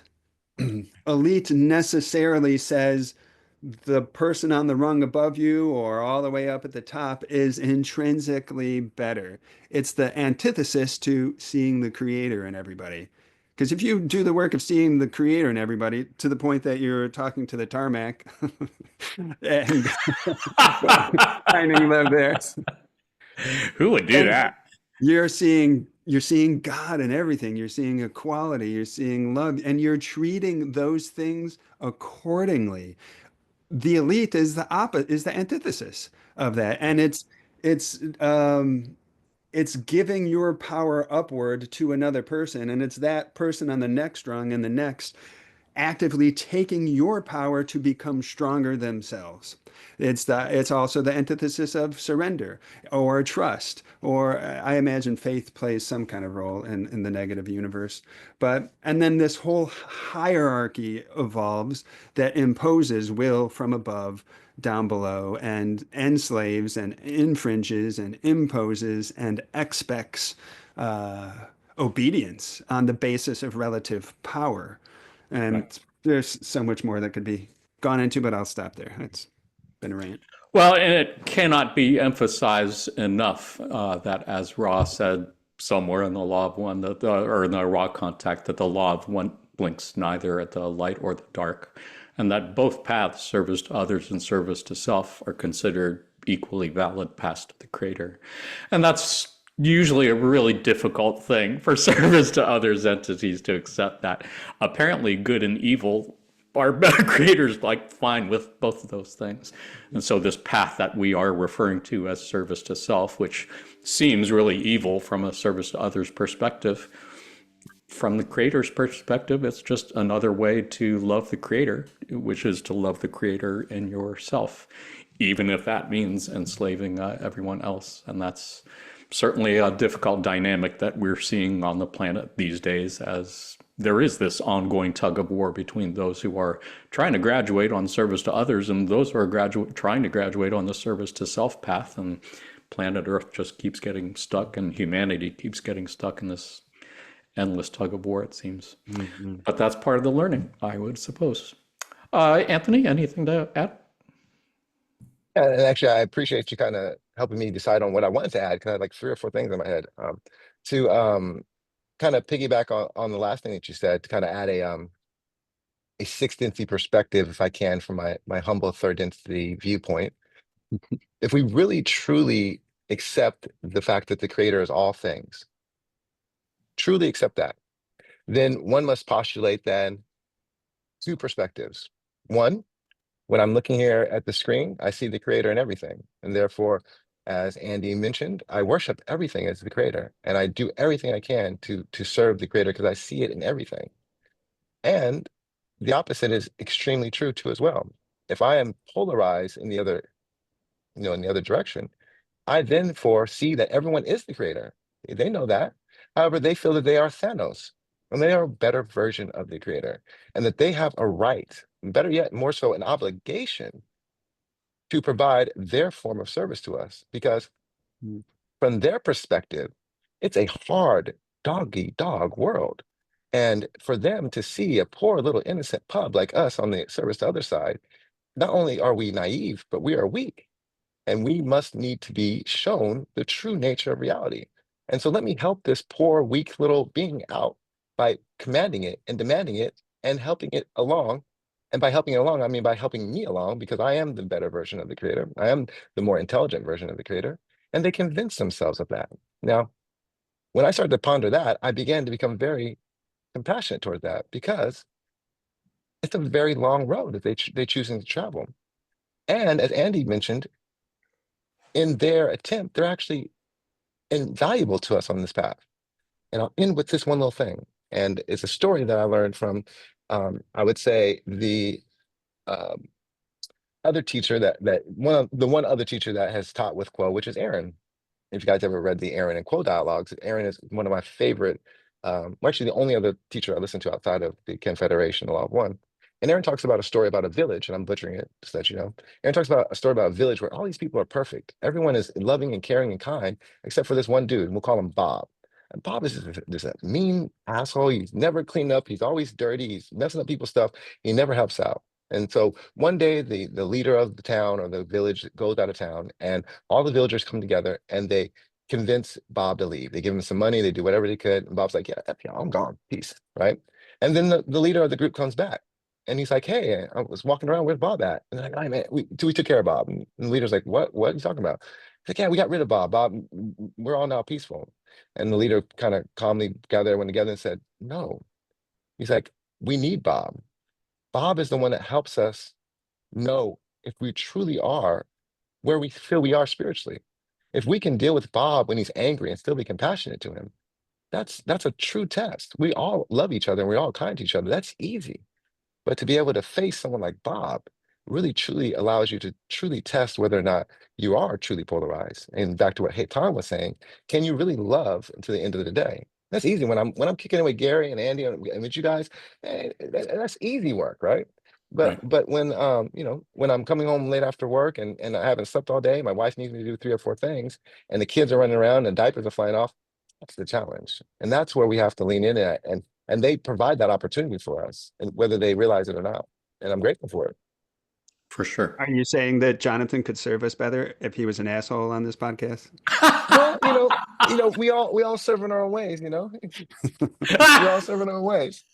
Elite necessarily says the person on the rung above you or all the way up at the top is intrinsically better. It's the antithesis to seeing the creator in everybody. Because if you do the work of seeing the creator in everybody to the point that you're talking to the tarmac and finding love there, Who would do then that? you're seeing God in everything. You're seeing equality, you're seeing love, and you're treating those things accordingly. The elite is the antithesis of that, and it's giving your power upward to another person, and it's that person on the next rung and the next actively taking your power to become stronger themselves. It's also the antithesis of surrender or trust, or I imagine faith plays some kind of role in the negative universe. And then this whole hierarchy evolves that imposes will from above down below and enslaves and infringes and imposes and expects uh, obedience on the basis of relative power. Right. And there's so much more that could be gone into, but I'll stop there. It's been a rant. Well, and it cannot be emphasized enough that, as Ra said somewhere in the Law of One, or in the Ra contact, that the Law of One blinks neither at the light or the dark, and that both paths, service to others and service to self, are considered equally valid paths to the Creator. And that's usually a really difficult thing for service to others entities to accept, that apparently good and evil our creators like fine with both of those things. And so this path that we are referring to as service to self, which seems really evil from a service to others perspective, from the creator's perspective, it's just another way to love the creator, which is to love the creator in yourself, even if that means enslaving everyone else. And that's certainly a difficult dynamic that we're seeing on the planet these days, as there is this ongoing tug of war between those who are trying to graduate on service to others and those who are trying to graduate on the service to self path. And planet Earth just keeps getting stuck, and humanity keeps getting stuck in this endless tug of war, it seems. Mm-hmm. But that's part of the learning, I would suppose. Anthony, anything to add? Yeah, and actually, I appreciate you kind of helping me decide on what I wanted to add, because I had like 3 or 4 things in my head. To kind of piggyback on the last thing that you said, to kind of add a 6th density perspective, if I can, from my humble 3rd density viewpoint. If we really truly accept the fact that the creator is all things, truly accept that, then one must postulate then 2 perspectives. One, when I'm looking here at the screen, I see the creator in everything. And therefore, as Andy mentioned, I worship everything as the creator, and I do everything I can to serve the creator because I see it in everything. And the opposite is extremely true too as well. If I am polarized in the other, in the other direction, I then foresee that everyone is the creator. They know that. However, they feel that they are Thanos, and they are a better version of the creator, and that they have a right, better yet, more so an obligation, to provide their form of service to us, because from their perspective, it's a hard dog world. And for them to see a poor little innocent pub like us on the service to other side, not only are we naive, but we are weak. And we must need to be shown the true nature of reality. And so let me help this poor, weak little being out by commanding it and demanding it and helping it along. And by helping it along, I mean by helping me along, because I am the better version of the creator. I am the more intelligent version of the creator. And they convince themselves of that. Now, when I started to ponder that, I began to become very compassionate toward that, because it's a very long road that they're choosing to travel. And as Andy mentioned, in their attempt, they're actually invaluable to us on this path. And I'll end with this one little thing. And it's a story that I learned from, I would say, the other teacher one other teacher that has taught with Quo, which is Aaron. If you guys ever read the Aaron and Quo dialogues, Aaron is one of my favorite, actually the only other teacher I listen to outside of the Confederation, the Law of One. And Aaron talks about a story about a village, and I'm butchering it, just to let you know. Aaron talks about a story about a village where all these people are perfect. Everyone is loving and caring and kind, except for this one dude, and we'll call him Bob. And Bob is just a mean asshole. He's never cleaned up. He's always dirty. He's messing up people's stuff. He never helps out. And so one day, the leader of the town or the village goes out of town, and all the villagers come together and they convince Bob to leave. They give him some money. They do whatever they could. And Bob's like, yeah, I'm gone. Peace. Right. And then the leader of the group comes back. And he's like, hey, I was walking around, where's Bob at? And they're like, hey, man, we took care of Bob. And the leader's like, what are you talking about? He's like, yeah, we got rid of Bob. We're all now peaceful. And the leader kind of calmly gathered everyone together and said, no. He's like, we need Bob. Bob is the one that helps us know if we truly are where we feel we are spiritually. If we can deal with Bob when he's angry and still be compassionate to him, that's a true test. We all love each other and we're all kind to each other. That's easy. But to be able to face someone like Bob really truly allows you to truly test whether or not you are truly polarized. And back to what Tom was saying, can you really love until the end of the day? That's easy. When I'm kicking it with Gary and Andy and with you guys, that's easy work, right? But Right. but when when I'm coming home late after work and I haven't slept all day, my wife needs me to do 3 or 4 things, and the kids are running around and diapers are flying off, that's the challenge. And that's where we have to lean in at, and they provide that opportunity for us, and whether they realize it or not. And I'm grateful for it. For sure. Are you saying that Jonathan could serve us better if he was an asshole on this podcast? Well, we all serve in our own ways, we all serve in our own ways.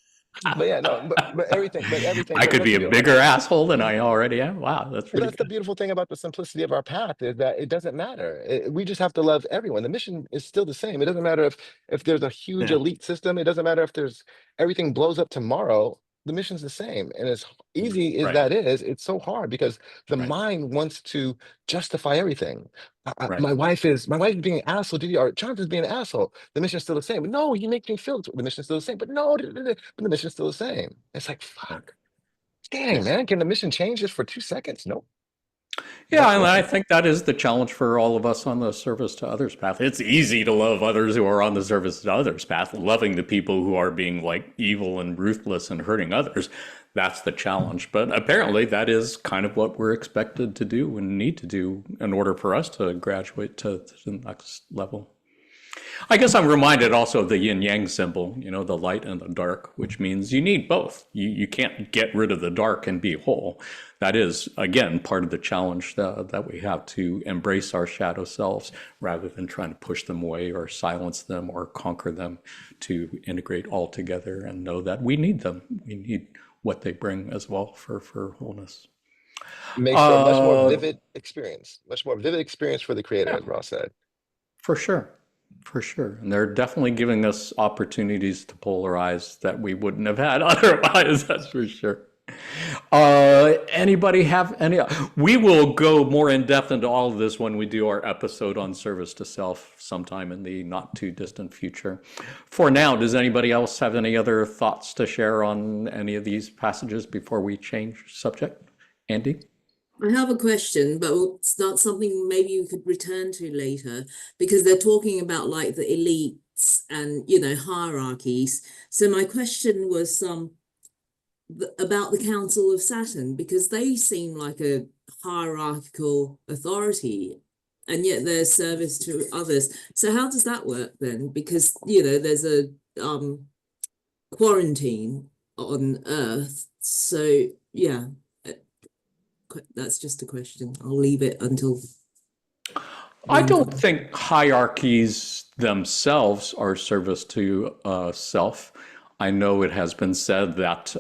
But yeah, no, but everything, I but could that's be the a beautiful. bigger asshole than I already am. Wow, that's Well, pretty that's the good. beautiful thing about the simplicity of our path is that it doesn't matter. We just have to love everyone. The mission is still the same. It doesn't matter if there's a huge Yeah, elite system. It doesn't matter if there's everything blows up tomorrow. The mission's the same. And as easy as Right, that is, it's so hard because the right, mind wants to justify everything. right. My wife is being an asshole to you, or Jonathan's being an asshole. The mission's still the same. No, you make me feel the mission's still the same. But no, but the mission's still the same. It's like, Right. fuck. Dang, Yeah. man, can the mission change just for 2 seconds? Nope. Yeah, Not and going I to. think that is the challenge for all of us on the service to others path. It's easy to love others who are on the service to others path. Loving the people who are being like evil and ruthless and hurting others, that's the challenge. But apparently that is kind of what we're expected to do and need to do in order for us to graduate to the next level. I guess I'm reminded also of the yin yang symbol, the light and the dark, which means you need both. You can't get rid of the dark and be whole. That is, again, part of the challenge that we have to embrace our shadow selves rather than trying to push them away or silence them or conquer them, to integrate all together and know that we need them. We need what they bring as well for wholeness. Makes for a Uh, much more vivid experience for the creator, yeah. as Ross said. For sure. For sure. And they're definitely giving us opportunities to polarize that we wouldn't have had otherwise, that's for sure. Anybody have any? We will go more in depth into all of this when we do our episode on service to self sometime in the not too distant future. For now, does anybody else have any other thoughts to share on any of these passages before we change subject? Andy? I have a question, but it's not something maybe you could return to later, because they're talking about like the elites and hierarchies. So my question was about the Council of Saturn, because they seem like a hierarchical authority, and yet they're service to others. So how does that work then? Because there's a quarantine on Earth. So yeah. That's just a question. I'll leave it until I don't think hierarchies themselves are service to self. I know it has been said that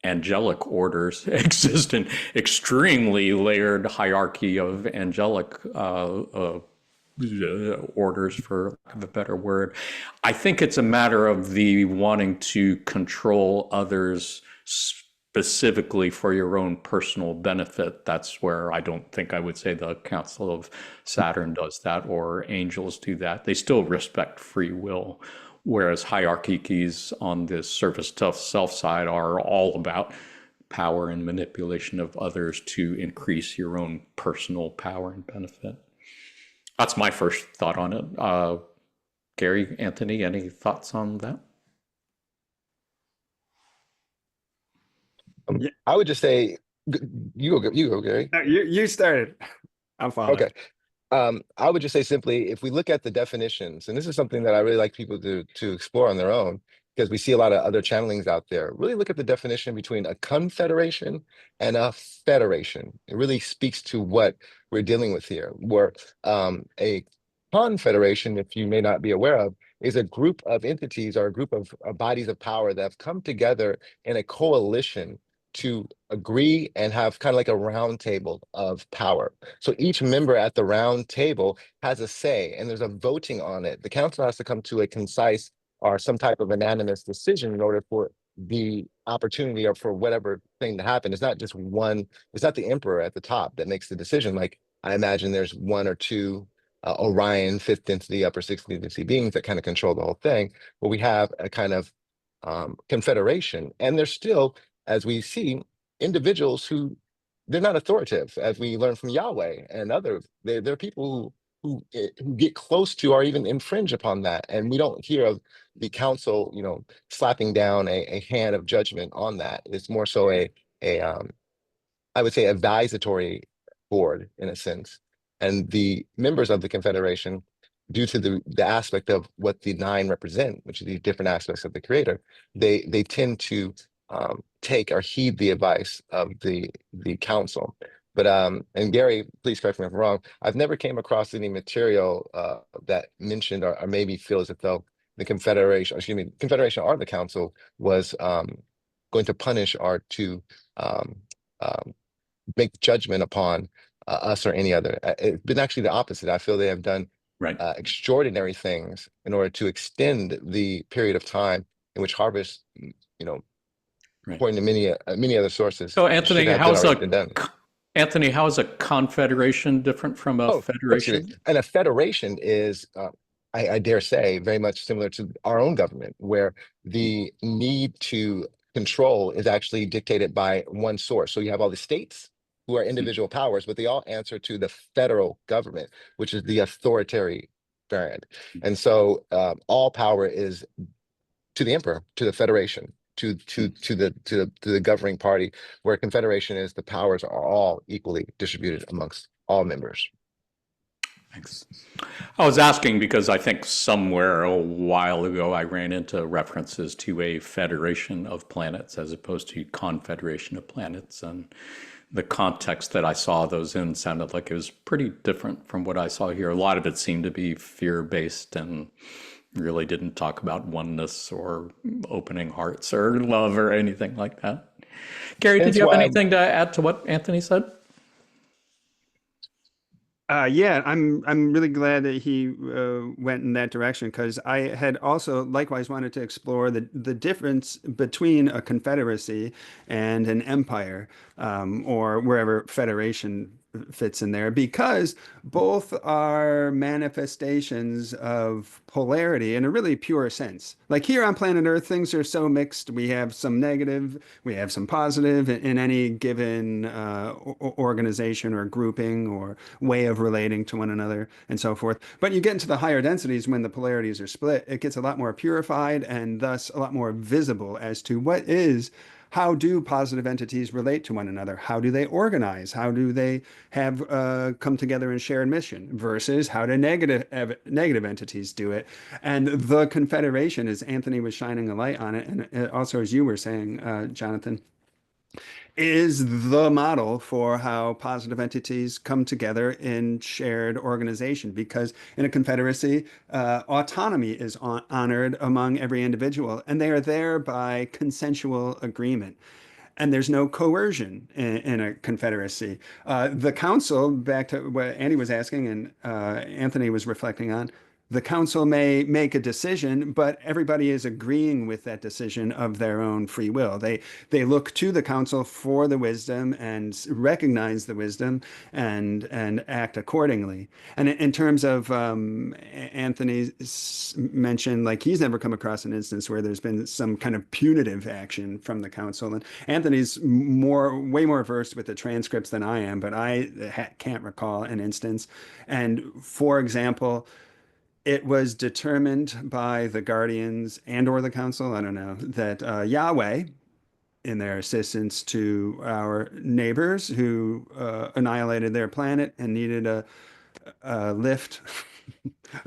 angelic orders exist in extremely layered hierarchy of angelic orders, for lack of a better word. I think it's a matter of the wanting to control others specifically for your own personal benefit. That's where I don't think I would say the Council of Saturn does that or angels do that. They still respect free will, whereas hierarchies on the service to self side are all about power and manipulation of others to increase your own personal power and benefit. That's my first thought on it. Gary, Anthony, any thoughts on that? yeah. I would just say, you go, Gary. No, you started. I'm following. Okay. I would just say simply, if we look at the definitions, and this is something that I really like people to explore on their own, because we see a lot of other channelings out there. Really look at the definition between a confederation and a federation. It really speaks to what we're dealing with here. Where a confederation, if you may not be aware of, is a group of entities or a group of bodies of power that have come together in a coalition to agree and have kind of like a round table of power. So each member at the round table has a say and there's a voting on it. The council has to come to a concise or some type of unanimous decision in order for the opportunity or for whatever thing to happen. It's not just one, it's not the emperor at the top that makes the decision. Like I imagine there's one or two Orion, fifth density, upper sixth density beings that kind of control the whole thing. But we have a kind of confederation, and there's still, as we see, individuals who they're not authoritative, as we learn from Yahweh and others. They're people who get close to or even infringe upon that, and we don't hear of the council, slapping down a hand of judgment on that. It's more so I would say advisory board in a sense, and the members of the Confederation, due to the aspect of what the nine represent, which are these different aspects of the creator, they tend to take or heed the advice of the council. But and Gary, please correct me if I'm wrong. I've never came across any material that mentioned or maybe feels as though the Confederation, excuse me, Confederation or the council was going to punish or to um, um, make judgment upon us or any other. It's been actually the opposite. I feel they have done Right. extraordinary things in order to extend the period of time in which harvest, Right. according to many other sources, So should Anthony, have been already been done. How is a confederation different from a Oh, excuse me. federation? And a federation is, I dare say, very much similar to our own government, where the need to control is actually dictated by one source. So you have all the states who are individual powers, but they all answer to the federal government, which is the authoritarian variant. And so all power is to the emperor, to the federation, to the governing party, where confederation is the powers are all equally distributed amongst all members. Thanks. I was asking because I think somewhere a while ago I ran into references to a federation of planets as opposed to confederation of planets, and the context that I saw those in sounded like it was pretty different from what I saw here. A lot of it seemed to be fear-based and really didn't talk about oneness or opening hearts or love or anything like that. Gary, did Hence you have why anything to add to what Anthony said? Yeah, I'm really glad that he went in that direction, because I had also likewise wanted to explore the difference between a confederacy and an empire, or wherever federation fits in there, because both are manifestations of polarity in a really pure sense. Like here on planet Earth, things are so mixed. We have some negative, we have some positive in any given organization or grouping or way of relating to one another and so forth. But you get into the higher densities when the polarities are split, it gets a lot more purified and thus a lot more visible as to how do positive entities relate to one another? How do they organize? How do they have come together in shared mission versus how do negative entities do it? And the Confederation, as Anthony was shining a light on it, and also as you were saying, Jonathan, is the model for how positive entities come together in shared organization. Because in a confederacy, autonomy is honored among every individual, and they are there by consensual agreement. And there's no coercion in a confederacy. The council, back to what Andy was asking and Anthony was reflecting on, the council may make a decision, but everybody is agreeing with that decision of their own free will. They look to the council for the wisdom and recognize the wisdom and act accordingly. And in terms of Anthony mentioned, like he's never come across an instance where there's been some kind of punitive action from the council. And Anthony's way more versed with the transcripts than I am, but I can't recall an instance. And for example, it was determined by the guardians and or the council, I don't know, that Yahweh, in their assistance to our neighbors who annihilated their planet and needed a lift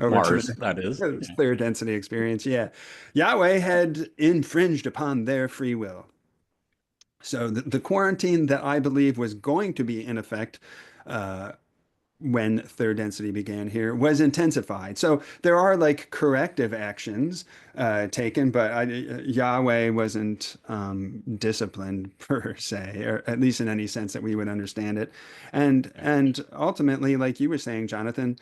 over to Mars, the that is. third density experience. Yeah. Yahweh had infringed upon their free will. So the quarantine that I believe was going to be in effect when third density began here was intensified. So there are like corrective actions taken, but Yahweh wasn't disciplined per se, or at least in any sense that we would understand it. And ultimately, like you were saying, Jonathan,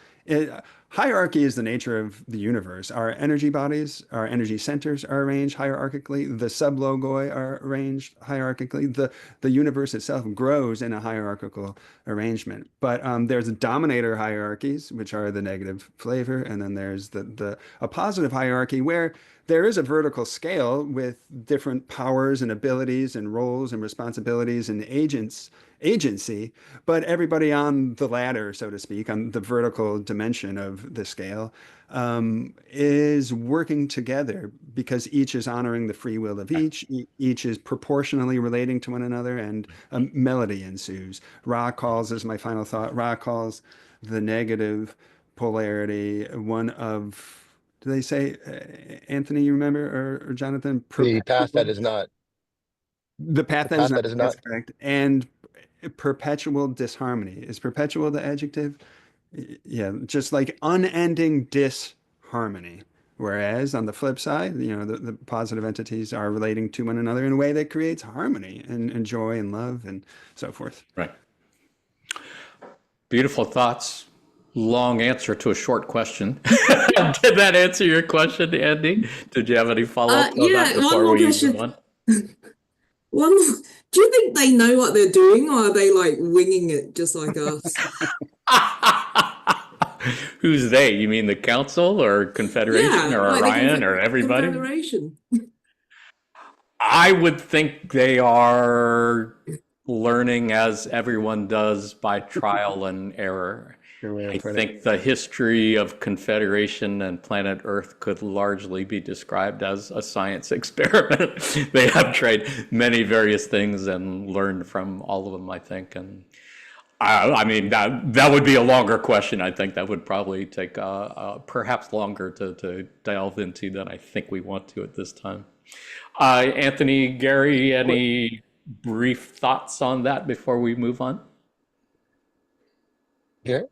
hierarchy is the nature of the universe. Our energy bodies, our energy centers are arranged hierarchically. The sublogoi are arranged hierarchically. The universe itself grows in a hierarchical arrangement. But there's dominator hierarchies, which are the negative flavor, and then there's a positive hierarchy where there is a vertical scale with different powers and abilities and roles and responsibilities and agency, but everybody on the ladder, so to speak, on the vertical dimension of the scale, is working together because each is honoring the free will of each. Each is proportionally relating to one another, and a melody ensues. Ra calls, as my final thought, Ra calls the negative polarity one of, do they say, Anthony, you remember, or Jonathan? the path that is not The path that is path not, that is that's not. correct. And perpetual disharmony. Is perpetual the adjective? Yeah, just like unending disharmony. Whereas on the flip side, the positive entities are relating to one another in a way that creates harmony and joy and love and so forth. Right. Beautiful thoughts. Long answer to a short question. Did that answer your question, Andy? Did you have any follow-ups on that Yeah, one before more we move question. on? One more. Do you think they know what they're doing, or are they like winging it just like us? Who's they? You mean the council or Confederation Yeah, or like the Orion or everybody? Confederation. I would think they are learning as everyone does by trial and error. Good way I of putting it. think the history of Confederation and planet Earth could largely be described as a science experiment. They have tried many various things and learned from all of them, I think. And I mean, that would be a longer question. I think that would probably take perhaps longer to delve into than I think we want to at this time. Anthony, Gary, any brief thoughts on that before we move on? Here,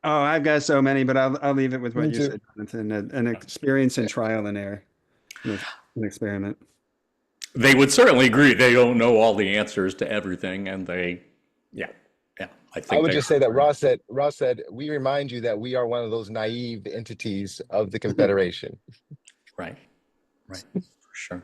Oh, I've got so many, but I'll leave it with what me you too. said, Jonathan. An experience in trial and error, an experiment. They would certainly agree they don't know all the answers to everything, and yeah, I I think would they just say that Ross said, we remind you that we are one of those naive entities of the Confederation. right, for sure.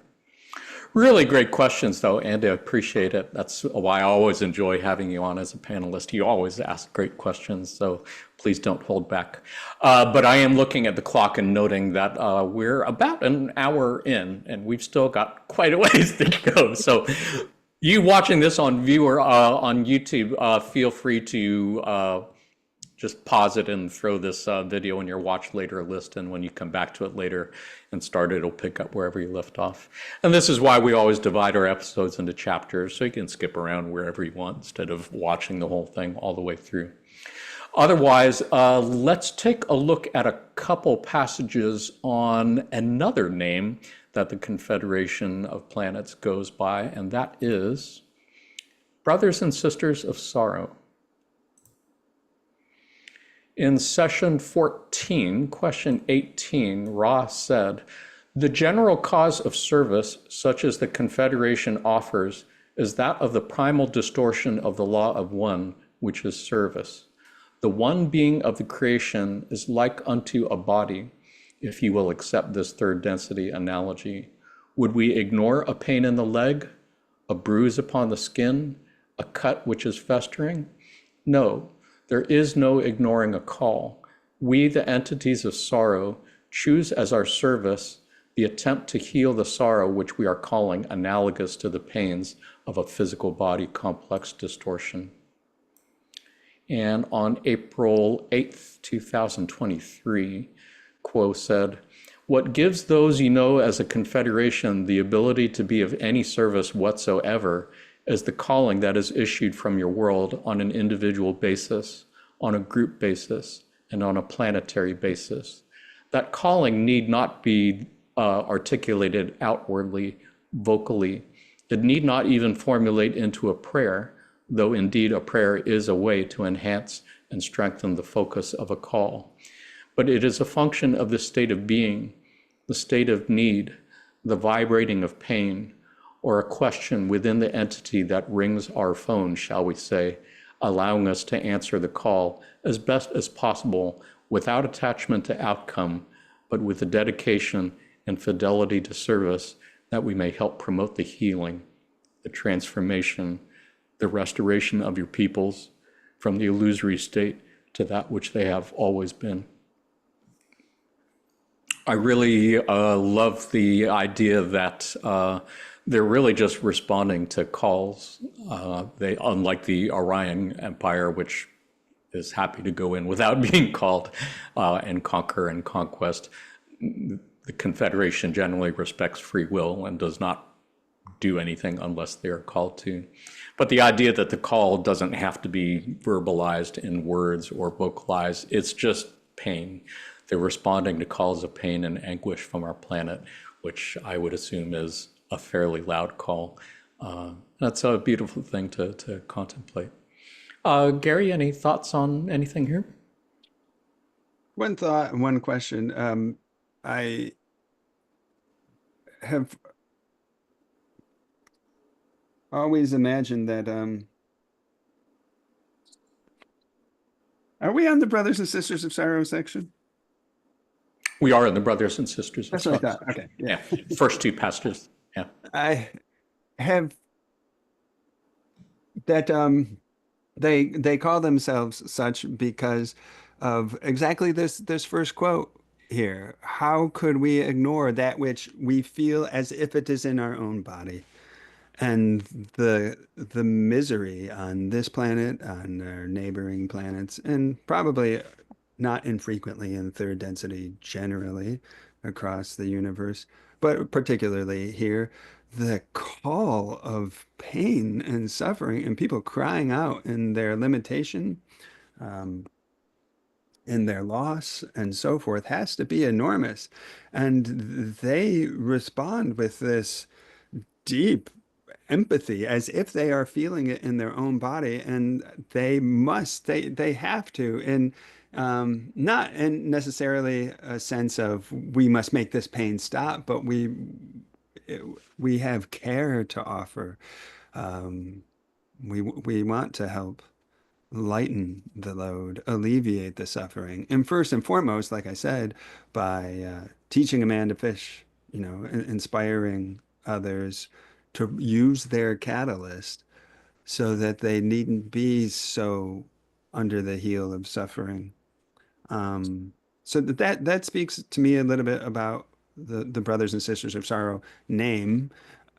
Really great questions, though, Andy. I appreciate it. That's why I always enjoy having you on as a panelist. You always ask great questions, so please don't hold back. But I am looking at the clock and noting that we're about an hour in, and we've still got quite a ways to go. So you watching this on YouTube, feel free to just pause it and throw this video in your watch later list, and when you come back to it later and start, it'll pick up wherever you left off. And this is why we always divide our episodes into chapters, so you can skip around wherever you want instead of watching the whole thing all the way through. Otherwise, let's take a look at a couple passages on another name that the Confederation of Planets goes by, and that is Brothers and Sisters of Sorrow. In session 14, question 18, Ross said, "The general cause of service, such as the Confederation offers, is that of the primal distortion of the law of one, which is service. The one being of the creation is like unto a body, if you will accept this third density analogy. Would we ignore a pain in the leg, a bruise upon the skin, a cut which is festering? No. There is no ignoring a call. We, the entities of sorrow, choose as our service the attempt to heal the sorrow which we are calling analogous to the pains of a physical body complex distortion." And on April 8th, 2023, Quo said, "What gives those you know as a confederation the ability to be of any service whatsoever is the calling that is issued from your world on an individual basis, on a group basis, and on a planetary basis. That calling need not be articulated outwardly, vocally. It need not even formulate into a prayer, though indeed a prayer is a way to enhance and strengthen the focus of a call. But it is a function of the state of being, the state of need, the vibrating of pain, or a question within the entity that rings our phone, shall we say, allowing us to answer the call as best as possible without attachment to outcome, but with the dedication and fidelity to service that we may help promote the healing, the transformation, the restoration of your peoples from the illusory state to that which they have always been." I really love the idea that they're really just responding to calls. They, unlike the Orion Empire, which is happy to go in without being called and conquer and conquest, the Confederation generally respects free will and does not do anything unless they are called to. But the idea that the call doesn't have to be verbalized in words or vocalized, it's just pain. They're responding to calls of pain and anguish from our planet, which I would assume is a fairly loud call. That's a beautiful thing to contemplate. Gary, any thoughts on anything here? One thought, one question. I have always imagined that are we on the Brothers and Sisters of Sorrow section? We are in the Brothers and Sisters of That's what I Sorrow. thought. Okay. Yeah, first two pastors. Yeah. I have that they call themselves such because of exactly this first quote here. How could we ignore that which we feel as if it is in our own body? And the misery on this planet, on our neighboring planets, and probably not infrequently in third density generally across the universe, but particularly here, the call of pain and suffering and people crying out in their limitation, um, in their loss and so forth has to be enormous. And they respond with this deep empathy as if they are feeling it in their own body, and they have to, and not in necessarily a sense of we must make this pain stop, but we have care to offer. We want to help lighten the load, alleviate the suffering, and first and foremost, like I said, by teaching a man to fish, inspiring others to use their catalyst so that they needn't be so under the heel of suffering. So that speaks to me a little bit about the Brothers and Sisters of Sorrow name.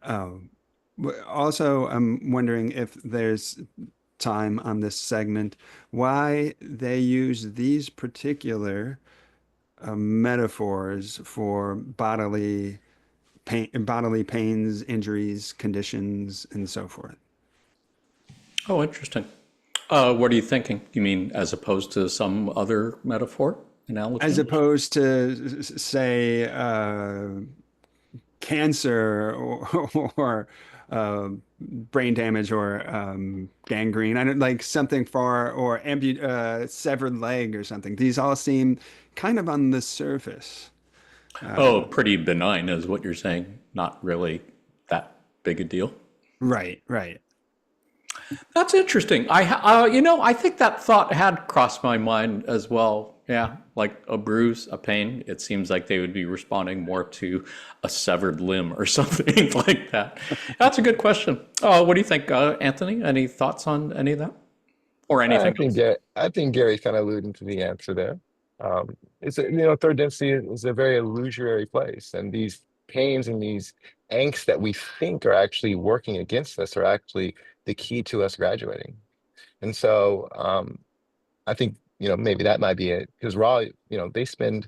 Also, I'm wondering if there's time on this segment why they use these particular metaphors for bodily pains, injuries, conditions, and so forth. Oh, interesting. What are you thinking? You mean as opposed to some other metaphor, analogy? As opposed to, say, cancer or brain damage or gangrene. I don't like something far or severed leg or something. These all seem kind of on the surface. Oh, pretty benign is what you're saying. Not really that big a deal. Right, right. That's interesting. I think that thought had crossed my mind as well. Yeah, like a bruise, a pain. It seems like they would be responding more to a severed limb or something like that. That's a good question. What do you think, Anthony? Any thoughts on any of that, or anything else? I think Gary's kind of alluding to the answer there. Third density is a very illusory place, and these pains and these angst that we think are actually working against us are actually the key to us graduating. And so I think maybe that might be it, because Raw, they spend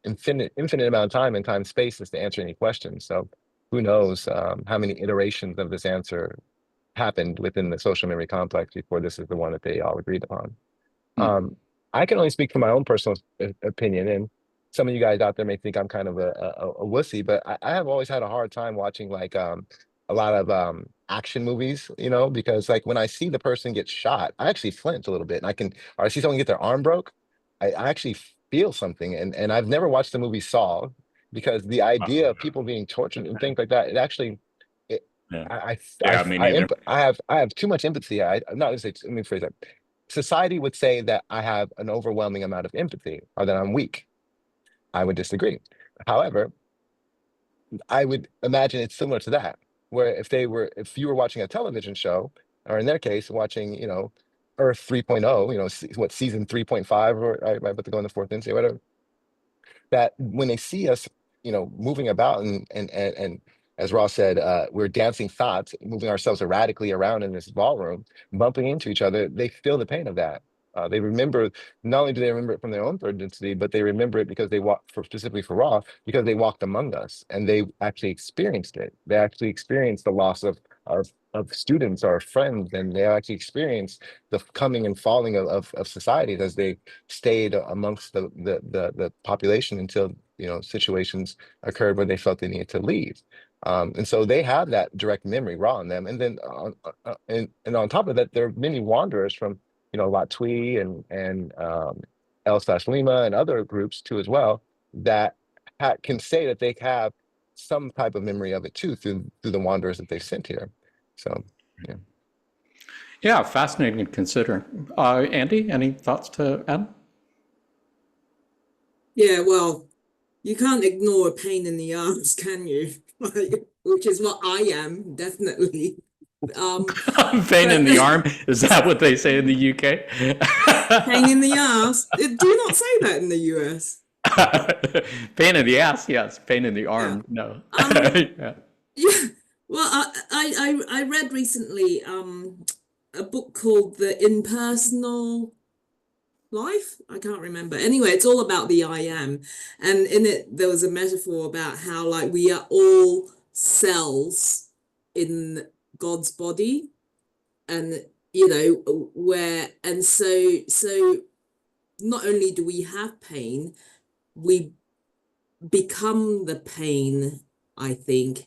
infinite amount of time in time spaces to answer any questions. So who knows how many iterations of this answer happened within the social memory complex before this is the one that they all agreed upon. I can only speak from my own personal opinion, and some of you guys out there may think I'm kind of a wussy, but I have always had a hard time watching like a lot of action movies, because like when I see the person get shot, I actually flinch a little bit, and or I see someone get their arm broke, I actually feel something, and I've never watched the movie Saw, because the idea of people being tortured and things like that, it actually, it, Yeah. I, Yeah, me neither. I have too much empathy. I'm not gonna say, let me phrase that. Society would say that I have an overwhelming amount of empathy or that I'm weak. I would disagree. However, I would imagine it's similar to that, where if you were watching a television show, or in their case, watching, Earth 3.0, season 3.5, or I'm about to go in the fourth instance, whatever, that when they see us, moving about and as Ross said, we're dancing thoughts, moving ourselves erratically around in this ballroom, bumping into each other, they feel the pain of that. They remember, not only do they remember it from their own third density, but they remember it because they walked, specifically for Ra, because they walked among us and they actually experienced it. They actually experienced the loss of students or friends, and they actually experienced the coming and falling of societies as they stayed amongst the population until situations occurred where they felt they needed to leave. And so they have that direct memory raw in them. And then and on top of that, there are many wanderers from, Latwi and El/Lima and other groups too as well that can say that they have some type of memory of it too through the wanderers that they sent here. So yeah. Yeah, fascinating to consider. Andy, any thoughts to add? Yeah, well, you can't ignore a pain in the arse, can you? Like, which is what I am, definitely. Pain in the But arm? Is that what they say in the UK? pain in the arse. Do not say that in the US. Pain in the ass, yes. Pain in the Yeah. arm, no. Yeah. Well, I read recently a book called The Impersonal Life. I can't remember. Anyway, it's all about the I am. And in it, there was a metaphor about how like we are all cells in God's body. And so not only do we have pain, we become the pain, I think.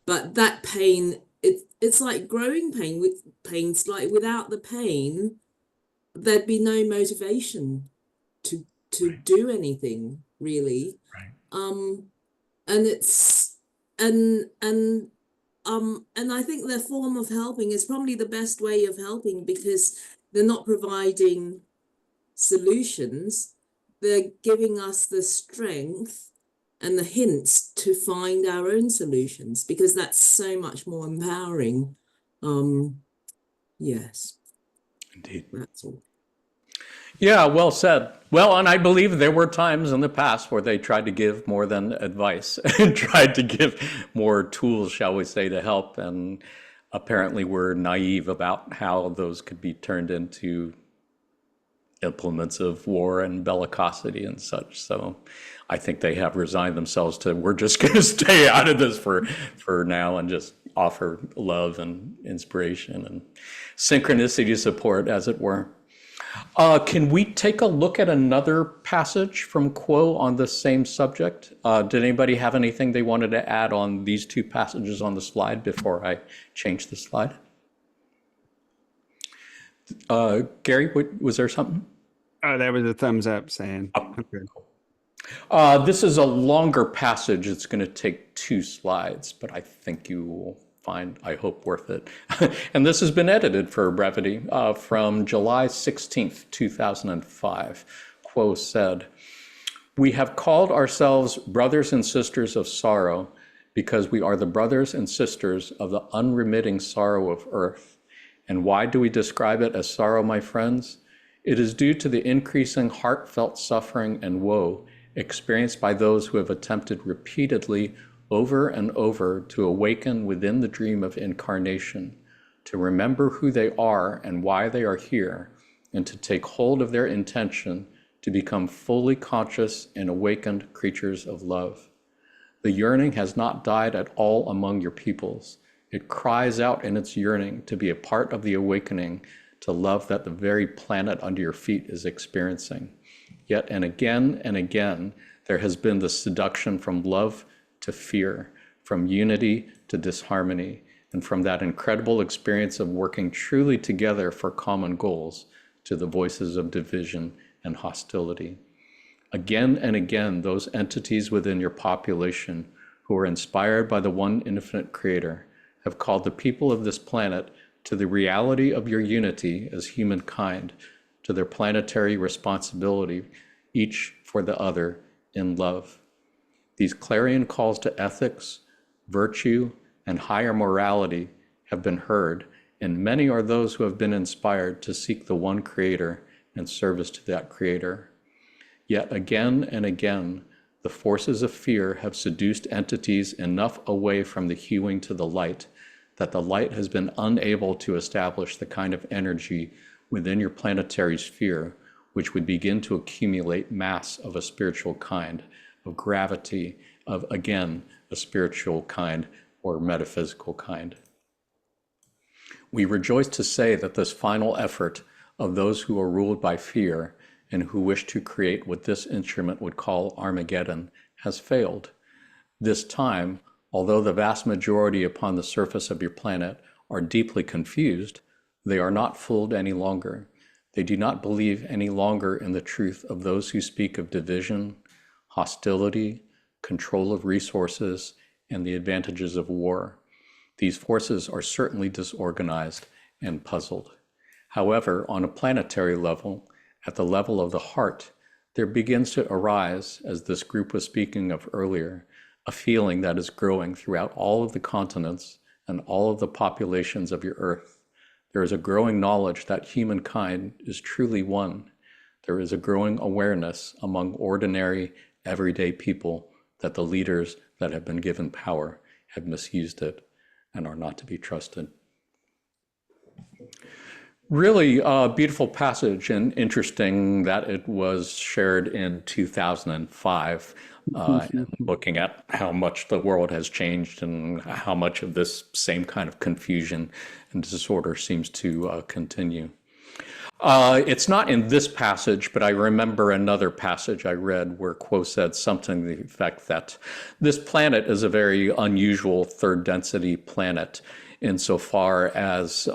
But that pain, it's like growing pain. With pains, like without the pain, there'd be no motivation to do anything really. Right. And it's and I think their form of helping is probably the best way of helping, because they're not providing solutions, they're giving us the strength and the hints to find our own solutions, because that's so much more empowering. Yes, Indeed. that's all. Yeah, well said. Well, and I believe there were times in the past where they tried to give more than advice and tried to give more tools, shall we say, to help, and apparently were naive about how those could be turned into implements of war and bellicosity and such. So I think they have resigned themselves to, we're just going to stay out of this for now and just offer love and inspiration and synchronicity support, as it were. Can we take a look at another passage from Quo on the same subject? Did anybody have anything they wanted to add on these two passages on the slide before I change the slide? Gary, was there something? Oh, that was a thumbs up saying. Okay. This is a longer passage. It's going to take 2 slides, but I think you will find, I hope, worth it. And this has been edited for brevity from July 16th, 2005. Quo said, "We have called ourselves brothers and sisters of sorrow because we are the brothers and sisters of the unremitting sorrow of earth. And why do we describe it as sorrow, my friends? It is due to the increasing heartfelt suffering and woe experienced by those who have attempted repeatedly over and over to awaken within the dream of incarnation, to remember who they are and why they are here, and to take hold of their intention to become fully conscious and awakened creatures of love. The yearning has not died at all among your peoples. It cries out in its yearning to be a part of the awakening to love that the very planet under your feet is experiencing. Yet and again, there has been the seduction from love to fear, from unity to disharmony, and from that incredible experience of working truly together for common goals to the voices of division and hostility. Again and again, those entities within your population who are inspired by the one infinite creator have called the people of this planet to the reality of your unity as humankind, to their planetary responsibility, each for the other in love. These clarion calls to ethics, virtue, and higher morality have been heard, and many are those who have been inspired to seek the one creator and service to that creator. Yet again and again, the forces of fear have seduced entities enough away from the hewing to the light that the light has been unable to establish the kind of energy within your planetary sphere which would begin to accumulate mass of a spiritual kind, of gravity, of, again, a spiritual kind or metaphysical kind. We rejoice to say that this final effort of those who are ruled by fear and who wish to create what this instrument would call Armageddon has failed. This time, Although the vast majority upon the surface of your planet are deeply confused, they are not fooled any longer. They do not believe any longer in the truth of those who speak of division, hostility, control of resources, and the advantages of war. These forces are certainly disorganized and puzzled. However, on a planetary level, at the level of the heart, there begins to arise, as this group was speaking of earlier, a feeling that is growing throughout all of the continents and all of the populations of your Earth. There is a growing knowledge that humankind is truly one. There is a growing awareness among ordinary, everyday people that the leaders that have been given power have misused it and are not to be trusted. Really beautiful passage, and interesting that it was shared in 2005, and looking at how much the world has changed and how much of this same kind of confusion and disorder seems to continue. It's not in this passage, but I remember another passage I read where Quo said something to the effect that this planet is a very unusual third density planet insofar as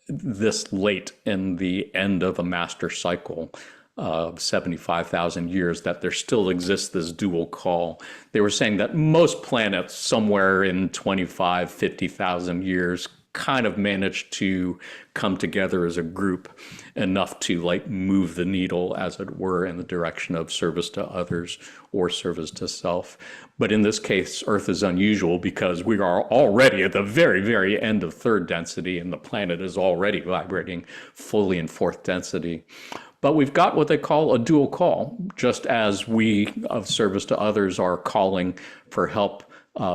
this late in the end of a master cycle of 75,000 years, that there still exists this dual call. They were saying that most planets somewhere in 25, 50,000 years kind of managed to come together as a group enough to like move the needle, as it were, in the direction of service to others or service to self. But in this case, Earth is unusual because we are already at the very, very end of third density, and the planet is already vibrating fully in fourth density. But we've got what they call a dual call, just as we of service to others are calling for help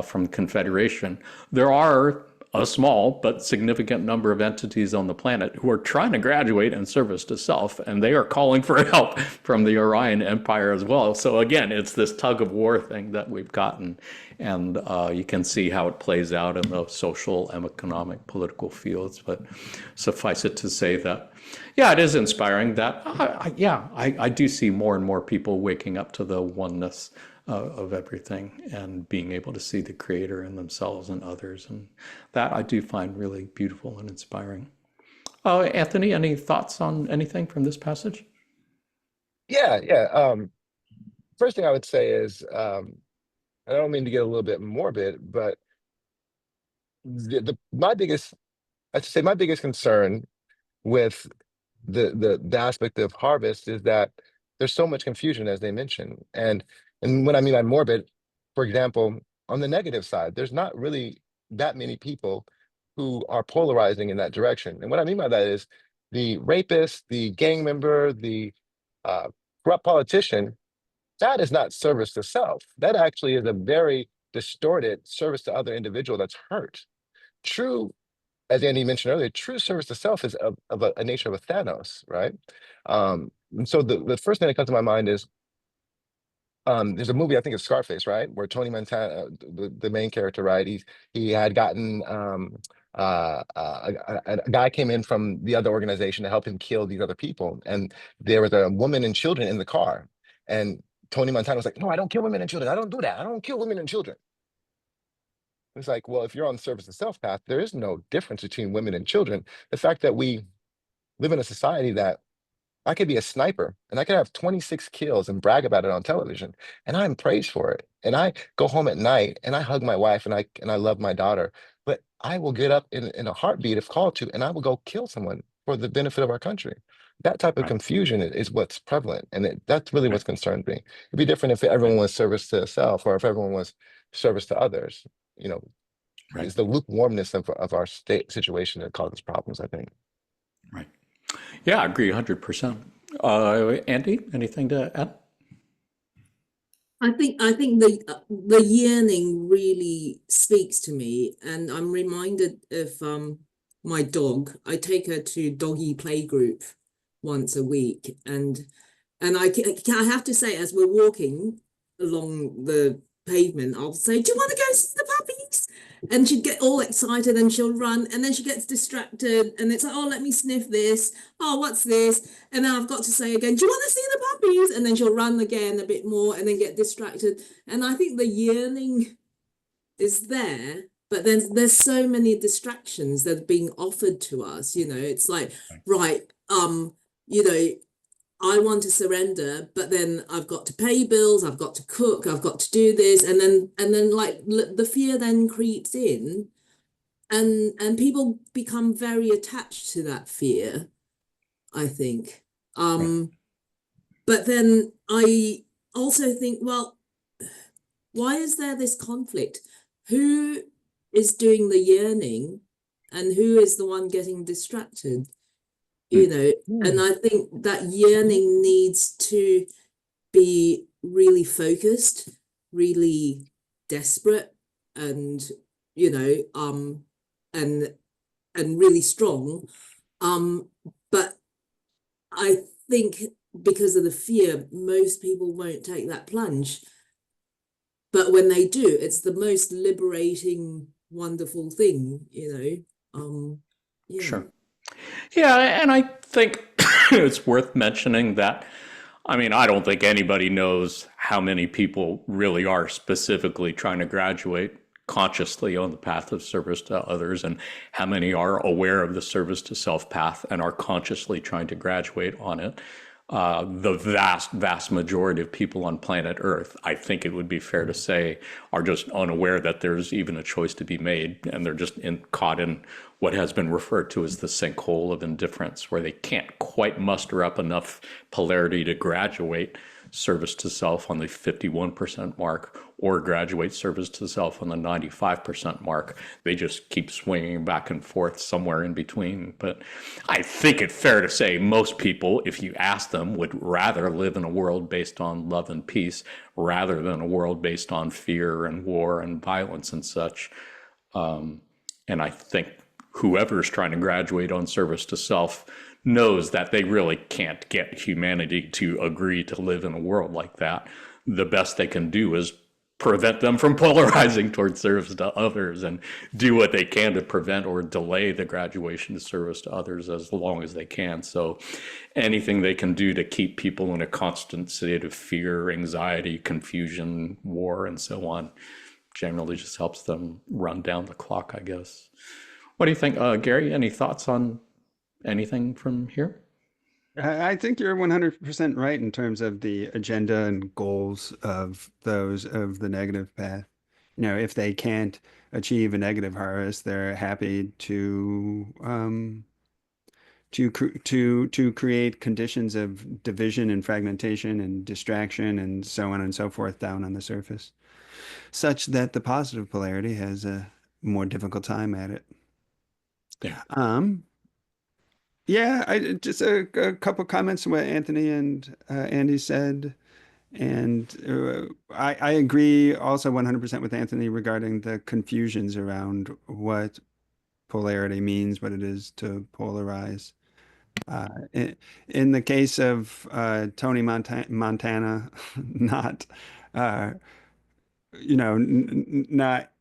from Confederation. There are a small but significant number of entities on the planet who are trying to graduate in service to self, and they are calling for help from the Orion Empire as well. So again, it's this tug of war thing that we've gotten, and you can see how it plays out in the social and economic political fields. But suffice it to say that, yeah, it is inspiring that, I do see more and more people waking up to the oneness of everything and being able to see the creator in themselves and others. And that I do find really beautiful and inspiring. Anthony, any thoughts on anything from this passage? Yeah. First thing I would say is, I don't mean to get a little bit morbid, but my biggest concern with the aspect of harvest is that there's so much confusion, as they mentioned. And what I mean by morbid, for example, on the negative side, there's not really that many people who are polarizing in that direction. And what I mean by that is the rapist, the gang member, the corrupt politician, that is not service to self. That actually is a very distorted service to other individual that's hurt. True, as Andy mentioned earlier, true service to self is of a nature of a Thanos, right? And so the first thing that comes to my mind is, there's a movie, I think it's Scarface, right? Where Tony Montana, the main character, right? He had gotten a guy came in from the other organization to help him kill these other people, and there was a woman and children in the car, and Tony Montana was like, "No, I don't kill women and children. I don't do that. I don't kill women and children." It's like, well, if you're on the service to self path, there is no difference between women and children. The fact that we live in a society that I could be a sniper and I could have 26 kills and brag about it on television, and I'm praised for it. And I go home at night and I hug my wife and I love my daughter, but I will get up in a heartbeat if called to, and I will go kill someone for the benefit of our country. That type of Right. confusion is what's prevalent, and that's really Right. what's concerned me. It'd be different if everyone was service to self, or if everyone was service to others. You know, Right. it's the lukewarmness of our state situation that causes problems, I think. Right. Yeah, I agree 100%. Andy, anything to add? I think the yearning really speaks to me, and I'm reminded of my dog. I take her to doggy playgroup once a week, and I have to say, as we're walking along the pavement, I'll say, "Do you want to go see the puppies?" And she'd get all excited and she'll run, and then she gets distracted, and it's like, "Oh, let me sniff this. Oh, what's this?" And then I've got to say again, "Do you want to see the puppies?" And then she'll run again a bit more and then get distracted. And I think the yearning is there, but then there's so many distractions that are being offered to us. It's like, right, you know, I want to surrender, but then I've got to pay bills, I've got to cook, I've got to do this, and then like the fear then creeps in, and people become very attached to that fear, I think. But then I also think, well, why is there this conflict? Who is doing the yearning and who is the one getting distracted? And I think that yearning needs to be really focused, really desperate, and you know, and really strong. But I think because of the fear, most people won't take that plunge. But when they do, it's the most liberating, wonderful thing. Yeah. Sure. Yeah, and I think it's worth mentioning that, I mean, I don't think anybody knows how many people really are specifically trying to graduate consciously on the path of service to others, and how many are aware of the service to self path and are consciously trying to graduate on it. The vast majority of people on planet Earth, I think it would be fair to say, are just unaware that there's even a choice to be made, and they're just caught in what has been referred to as the sinkhole of indifference, where they can't quite muster up enough polarity to graduate service to self on the 51% mark or graduate service to self on the 95% mark. They just keep swinging back and forth somewhere in between. But I think it's fair to say most people, if you ask them, would rather live in a world based on love and peace rather than a world based on fear and war and violence and such. And I think whoever's trying to graduate on service to self knows that they really can't get humanity to agree to live in a world like that. The best they can do is prevent them from polarizing towards service to others, and do what they can to prevent or delay the graduation to service to others as long as they can. So anything they can do to keep people in a constant state of fear, anxiety, confusion, war, and so on generally just helps them run down the clock, I guess. What do you think, Gary? Any thoughts on anything from here? I think you're 100% right in terms of the agenda and goals of those of the negative path. If they can't achieve a negative harvest, they're happy to create conditions of division and fragmentation and distraction and so on and so forth down on the surface, such that the positive polarity has a more difficult time at it. Yeah. Yeah, I just a couple comments on what Anthony and Andy said. And I agree also 100% with Anthony regarding the confusions around what polarity means, what it is to polarize. In the case of Tony Montana, not, uh, not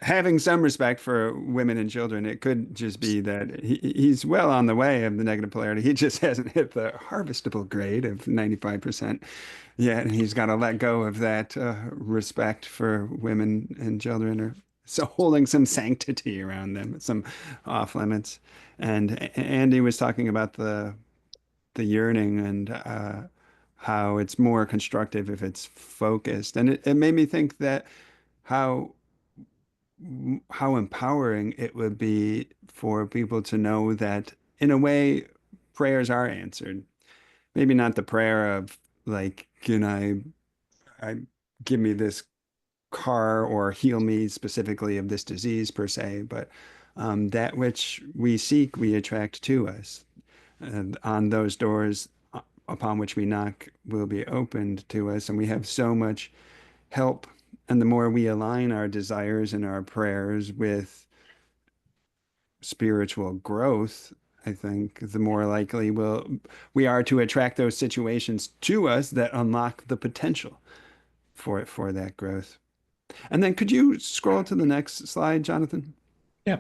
having some respect for women and children, it could just be that he's well on the way of the negative polarity. He just hasn't hit the harvestable grade of 95% yet, and he's got to let go of that respect for women and children, or so holding some sanctity around them, some off limits. And Andy was talking about the yearning and how it's more constructive if it's focused, and it made me think that how how empowering it would be for people to know that in a way prayers are answered. Maybe not the prayer of like, I give me this car or heal me specifically of this disease per se, but that which we seek, we attract to us. And on those doors upon which we knock will be opened to us. And we have so much help. And the more we align our desires and our prayers with spiritual growth, I think the more likely we are to attract those situations to us that unlock the potential for that growth. And then could you scroll to the next slide, Jonathan? Yeah.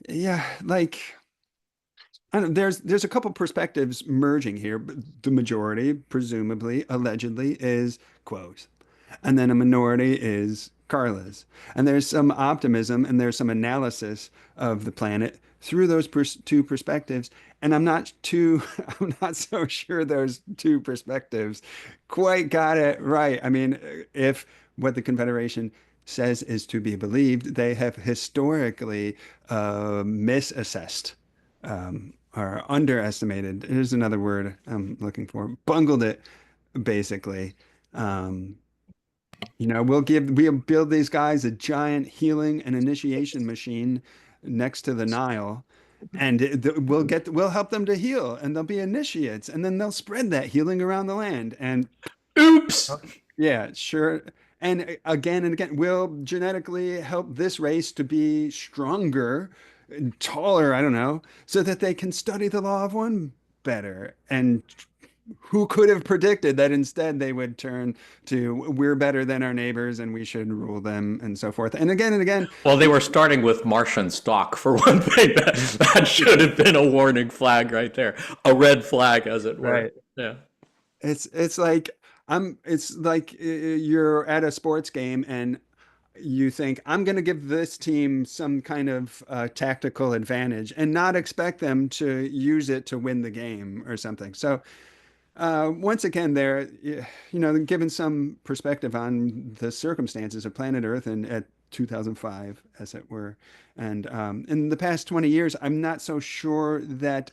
Yeah, like I don't, there's a couple perspectives merging here, but the majority, presumably, allegedly, is Quo's, and then a minority is Carla's. And there's some optimism and there's some analysis of the planet through those two perspectives. And I'm not so sure those two perspectives quite got it right. I mean, if what the Confederation says is to be believed, they have historically misassessed or underestimated. Here's another word I'm looking for. Bungled it, basically. Um, we'll build these guys a giant healing and initiation machine next to the Nile, and we'll help them to heal, and they'll be initiates, and then they'll spread that healing around the land. And Oops. yeah, sure. And again, we'll genetically help this race to be stronger, and taller, I don't know, so that they can study the law of one better. And who could have predicted that instead they would turn to we're better than our neighbors and we should rule them and so forth. And again, Well, they were starting with Martian stock for one thing. That should have been a warning flag right there, a red flag, as it were. right. Yeah. It's like you're at a sports game and you think I'm going to give this team some kind of tactical advantage and not expect them to use it to win the game or something. So once again, given some perspective on the circumstances of planet Earth and at 2005, as it were, and in the past 20 years, I'm not so sure that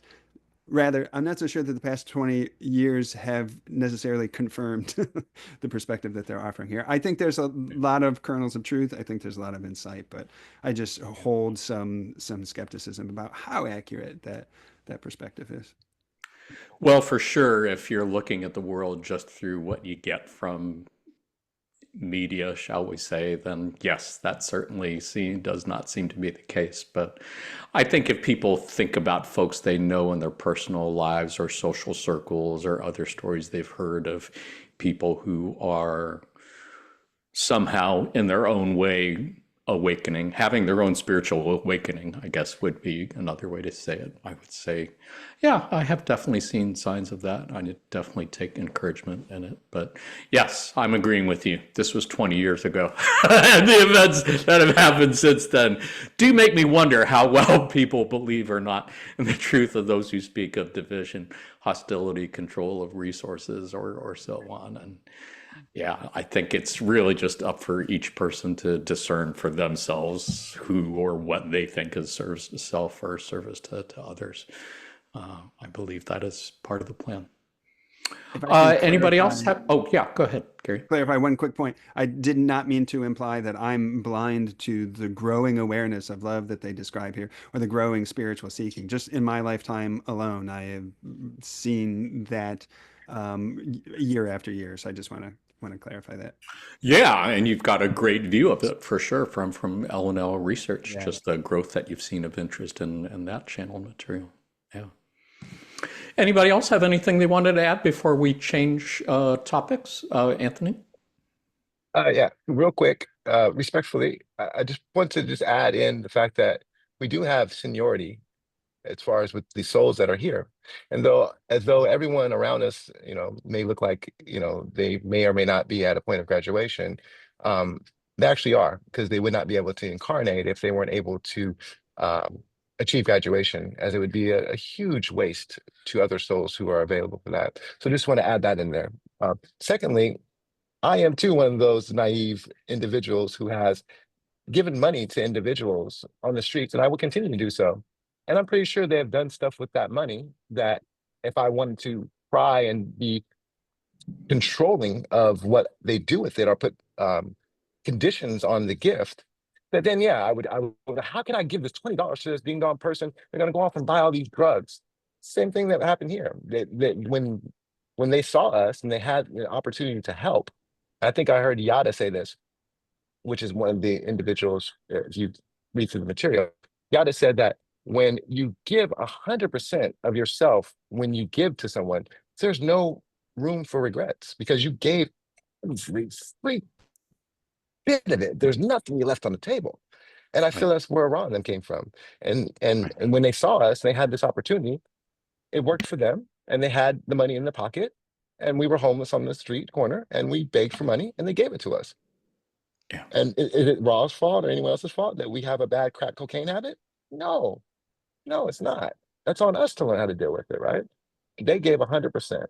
the past 20 years have necessarily confirmed the perspective that they're offering here. I think there's a lot of kernels of truth. I think there's a lot of insight, but I just hold some skepticism about how accurate that perspective is. Well, for sure, if you're looking at the world just through what you get from media, shall we say, then yes, that certainly does not seem to be the case. But I think if people think about folks they know in their personal lives or social circles or other stories they've heard of people who are somehow in their own way awakening, having their own spiritual awakening, I guess would be another way to say it. I would say, yeah, I have definitely seen signs of that. I definitely take encouragement in it. But yes, I'm agreeing with you. This was 20 years ago. And the events that have happened since then do make me wonder how well people believe or not in the truth of those who speak of division, hostility, control of resources, or so on. And yeah, I think it's really just up for each person to discern for themselves who or what they think is service to self or service to others. I believe that is part of the plan. Anybody else have? Oh, yeah, go ahead, Gary. Clarify one quick point. I did not mean to imply that I'm blind to the growing awareness of love that they describe here, or the growing spiritual seeking. Just in my lifetime alone, I have seen that year after year. So I just want to clarify that. Yeah, and you've got a great view of it for sure from L&L research, just the growth that you've seen of interest in that channel material. Yeah. Anybody else have anything they wanted to add before we change topics? Anthony? Yeah, real quick, respectfully, I just want to just add in the fact that we do have seniority as far as with the souls that are here. And as though everyone around us, may look like, they may or may not be at a point of graduation, they actually are, because they would not be able to incarnate if they weren't able to achieve graduation, as it would be a huge waste to other souls who are available for that. So just want to add that in there. Secondly, I am too one of those naive individuals who has given money to individuals on the streets, and I will continue to do so. And I'm pretty sure they have done stuff with that money that if I wanted to try and be controlling of what they do with it or put conditions on the gift, that then, yeah, I would, how can I give this $20 to this ding dong person? They're going to go off and buy all these drugs. Same thing that happened here. When they saw us and they had the opportunity to help, I think I heard Yada say this, which is one of the individuals, if you read through the material, Yada said that when you give 100% of yourself, when you give to someone, there's no room for regrets because you gave every bit of it. There's nothing you left on the table. And I feel that's where Orion came from. And when they saw us, they had this opportunity. it worked for them, and they had the money in their pocket, and we were homeless on the street corner, and we begged for money, and they gave it to us. Yeah. And is it Raw's fault or anyone else's fault that we have a bad crack cocaine habit? No, no, it's not. That's on us to learn how to deal with it, right? They gave 100%.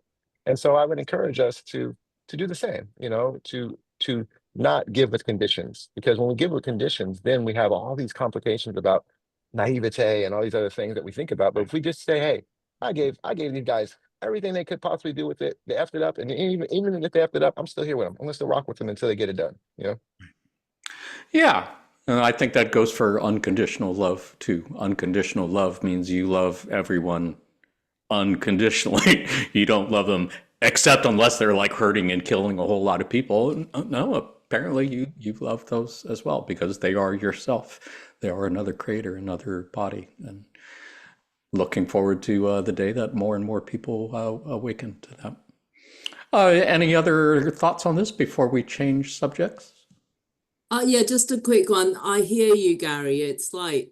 And so I would encourage us to do the same, to not give with conditions, because when we give with conditions, then we have all these complications about naivete and all these other things that we think about. But if we just say, hey, I gave these guys everything they could possibly do with it, they effed it up, and even if they effed it up, I'm still here with them. I'm gonna still rock with them until they get it done. Yeah. And I think that goes for unconditional love too. Unconditional love means you love everyone unconditionally. You don't love them except unless they're like hurting and killing a whole lot of people. No, apparently you love those as well because they are yourself. They are another creator, another body. And looking forward to the day that more and more people awaken to that. Any other thoughts on this before we change subjects? Yeah, just a quick one. I hear you, Gary. It's like,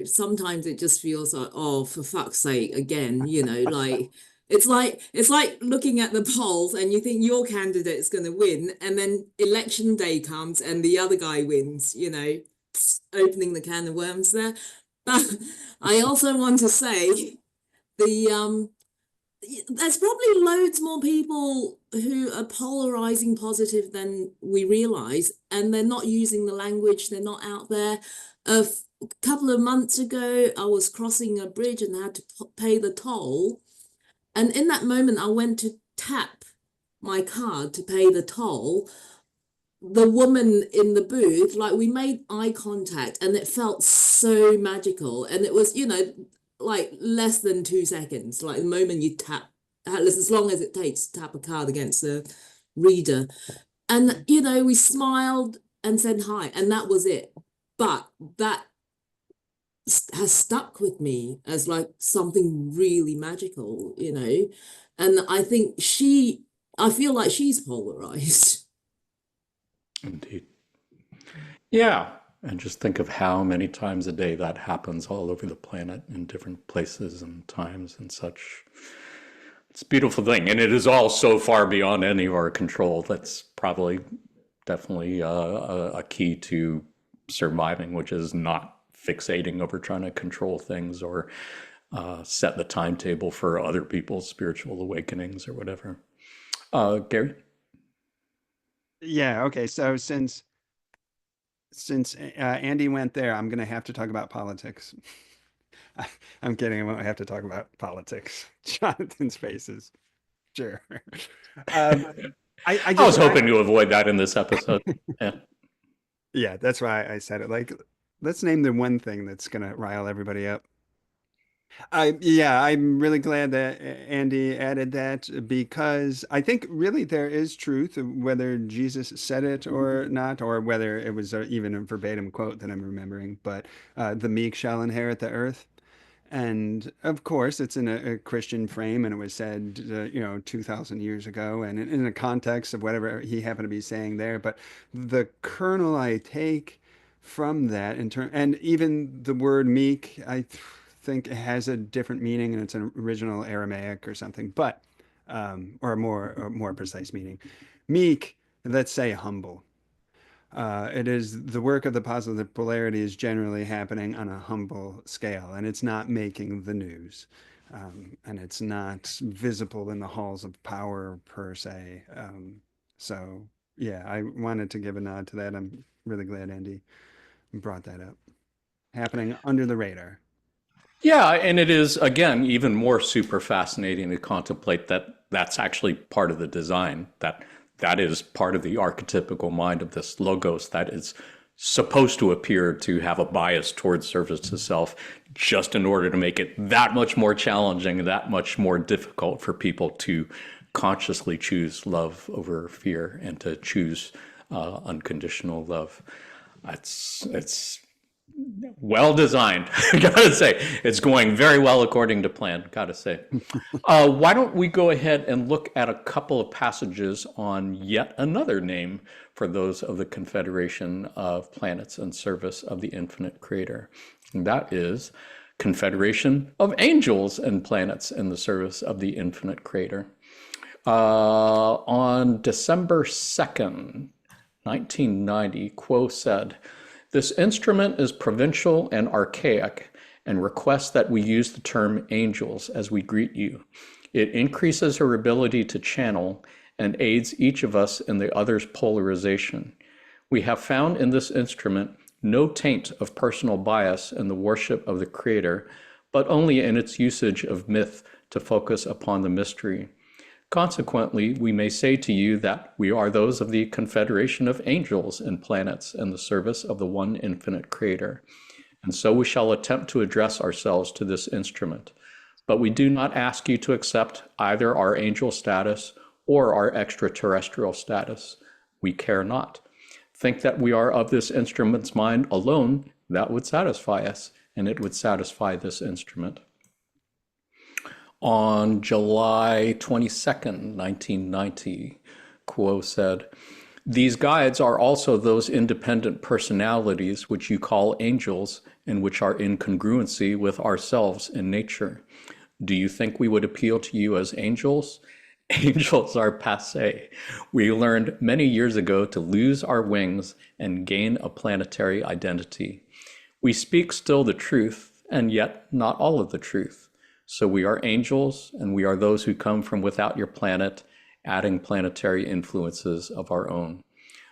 sometimes it just feels like, oh, for fuck's sake, again, like it's like looking at the polls and you think your candidate's going to win, and then election day comes and the other guy wins, opening the can of worms there. But I also want to say the there's probably loads more people who are polarizing positive than we realize, and they're not using the language, they're not out there. A couple of months ago, I was crossing a bridge and had to pay the toll. And in that moment, I went to tap my card to pay the toll. The woman in the booth, like, we made eye contact and it felt so magical. And it was, like less than 2 seconds, like the moment you tap, as long as it takes to tap a card against the reader. And, we smiled and said hi, and that was it. But that has stuck with me as like something really magical, and I think I feel like she's polarized. Indeed. Yeah. And just think of how many times a day that happens all over the planet in different places and times and such. It's a beautiful thing. And it is all so far beyond any of our control. That's probably definitely a key to surviving, which is not fixating over trying to control things or set the timetable for other people's spiritual awakenings or whatever. Gary? Yeah. Okay. So since Andy went there, I'm going to have to talk about politics. I'm kidding. I won't have to talk about politics. Jonathan's faces. Sure. I was hoping to avoid that in this episode. Yeah. Yeah, that's why I said it. Like, let's name the one thing that's going to rile everybody up. Yeah, I'm really glad that Andy added that, because I think really there is truth, whether Jesus said it or not, or whether it was even a verbatim quote that I'm remembering. But the meek shall inherit the earth. And of course, it's in a Christian frame, and it was said, 2,000 years ago, and in the context of whatever he happened to be saying there. But the kernel I take from that, and even the word meek, think it has a different meaning, and it's an original Aramaic or something, but or a more precise meaning. Meek, let's say humble. It is the work of the positive polarity is generally happening on a humble scale, and it's not making the news, and it's not visible in the halls of power per se. So yeah, I wanted to give a nod to that. I'm really glad Andy brought that up. Happening under the radar. Yeah, and it is, again, even more super fascinating to contemplate that that's actually part of the design, that is part of the archetypical mind of this logos that is supposed to appear to have a bias towards service to self, just in order to make it that much more challenging, that much more difficult for people to consciously choose love over fear and to choose unconditional love. It's well designed. Gotta say, it's going very well according to plan. Gotta say. Why don't we go ahead and look at a couple of passages on yet another name for those of the Confederation of Planets in Service of the Infinite Creator. And that is Confederation of angels and planets in the service of the infinite creator. On December 2nd, 1990, Quo said, "This instrument is provincial and archaic and requests that we use the term angels as we greet you. It increases her ability to channel and aids each of us in the other's polarization. We have found in this instrument no taint of personal bias in the worship of the Creator, but only in its usage of myth to focus upon the mystery. Consequently, we may say to you that we are those of the Confederation of angels and planets in the service of the one infinite Creator. And so we shall attempt to address ourselves to this instrument. But we do not ask you to accept either our angel status or our extraterrestrial status. We care not. Think that we are of this instrument's mind alone, that would satisfy us, and it would satisfy this instrument." On July 22nd, 1990, Quo said, "These guides are also those independent personalities which you call angels and which are in congruency with ourselves in nature. Do you think we would appeal to you as angels? Angels are passé. We learned many years ago to lose our wings and gain a planetary identity. We speak still the truth, and yet not all of the truth. So we are angels, and we are those who come from without your planet, adding planetary influences of our own.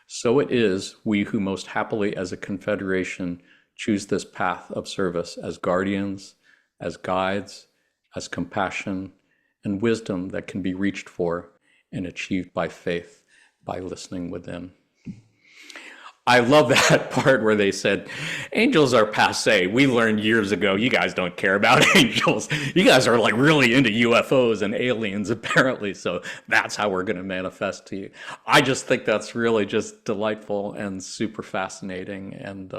So it is we who most happily as a confederation choose this path of service as guardians, as guides, as compassion, and wisdom that can be reached for and achieved by faith, by listening within." I love that part where they said, angels are passé. We learned years ago, you guys don't care about angels. You guys are like really into UFOs and aliens, apparently. So that's how we're going to manifest to you. I just think that's really just delightful and super fascinating. And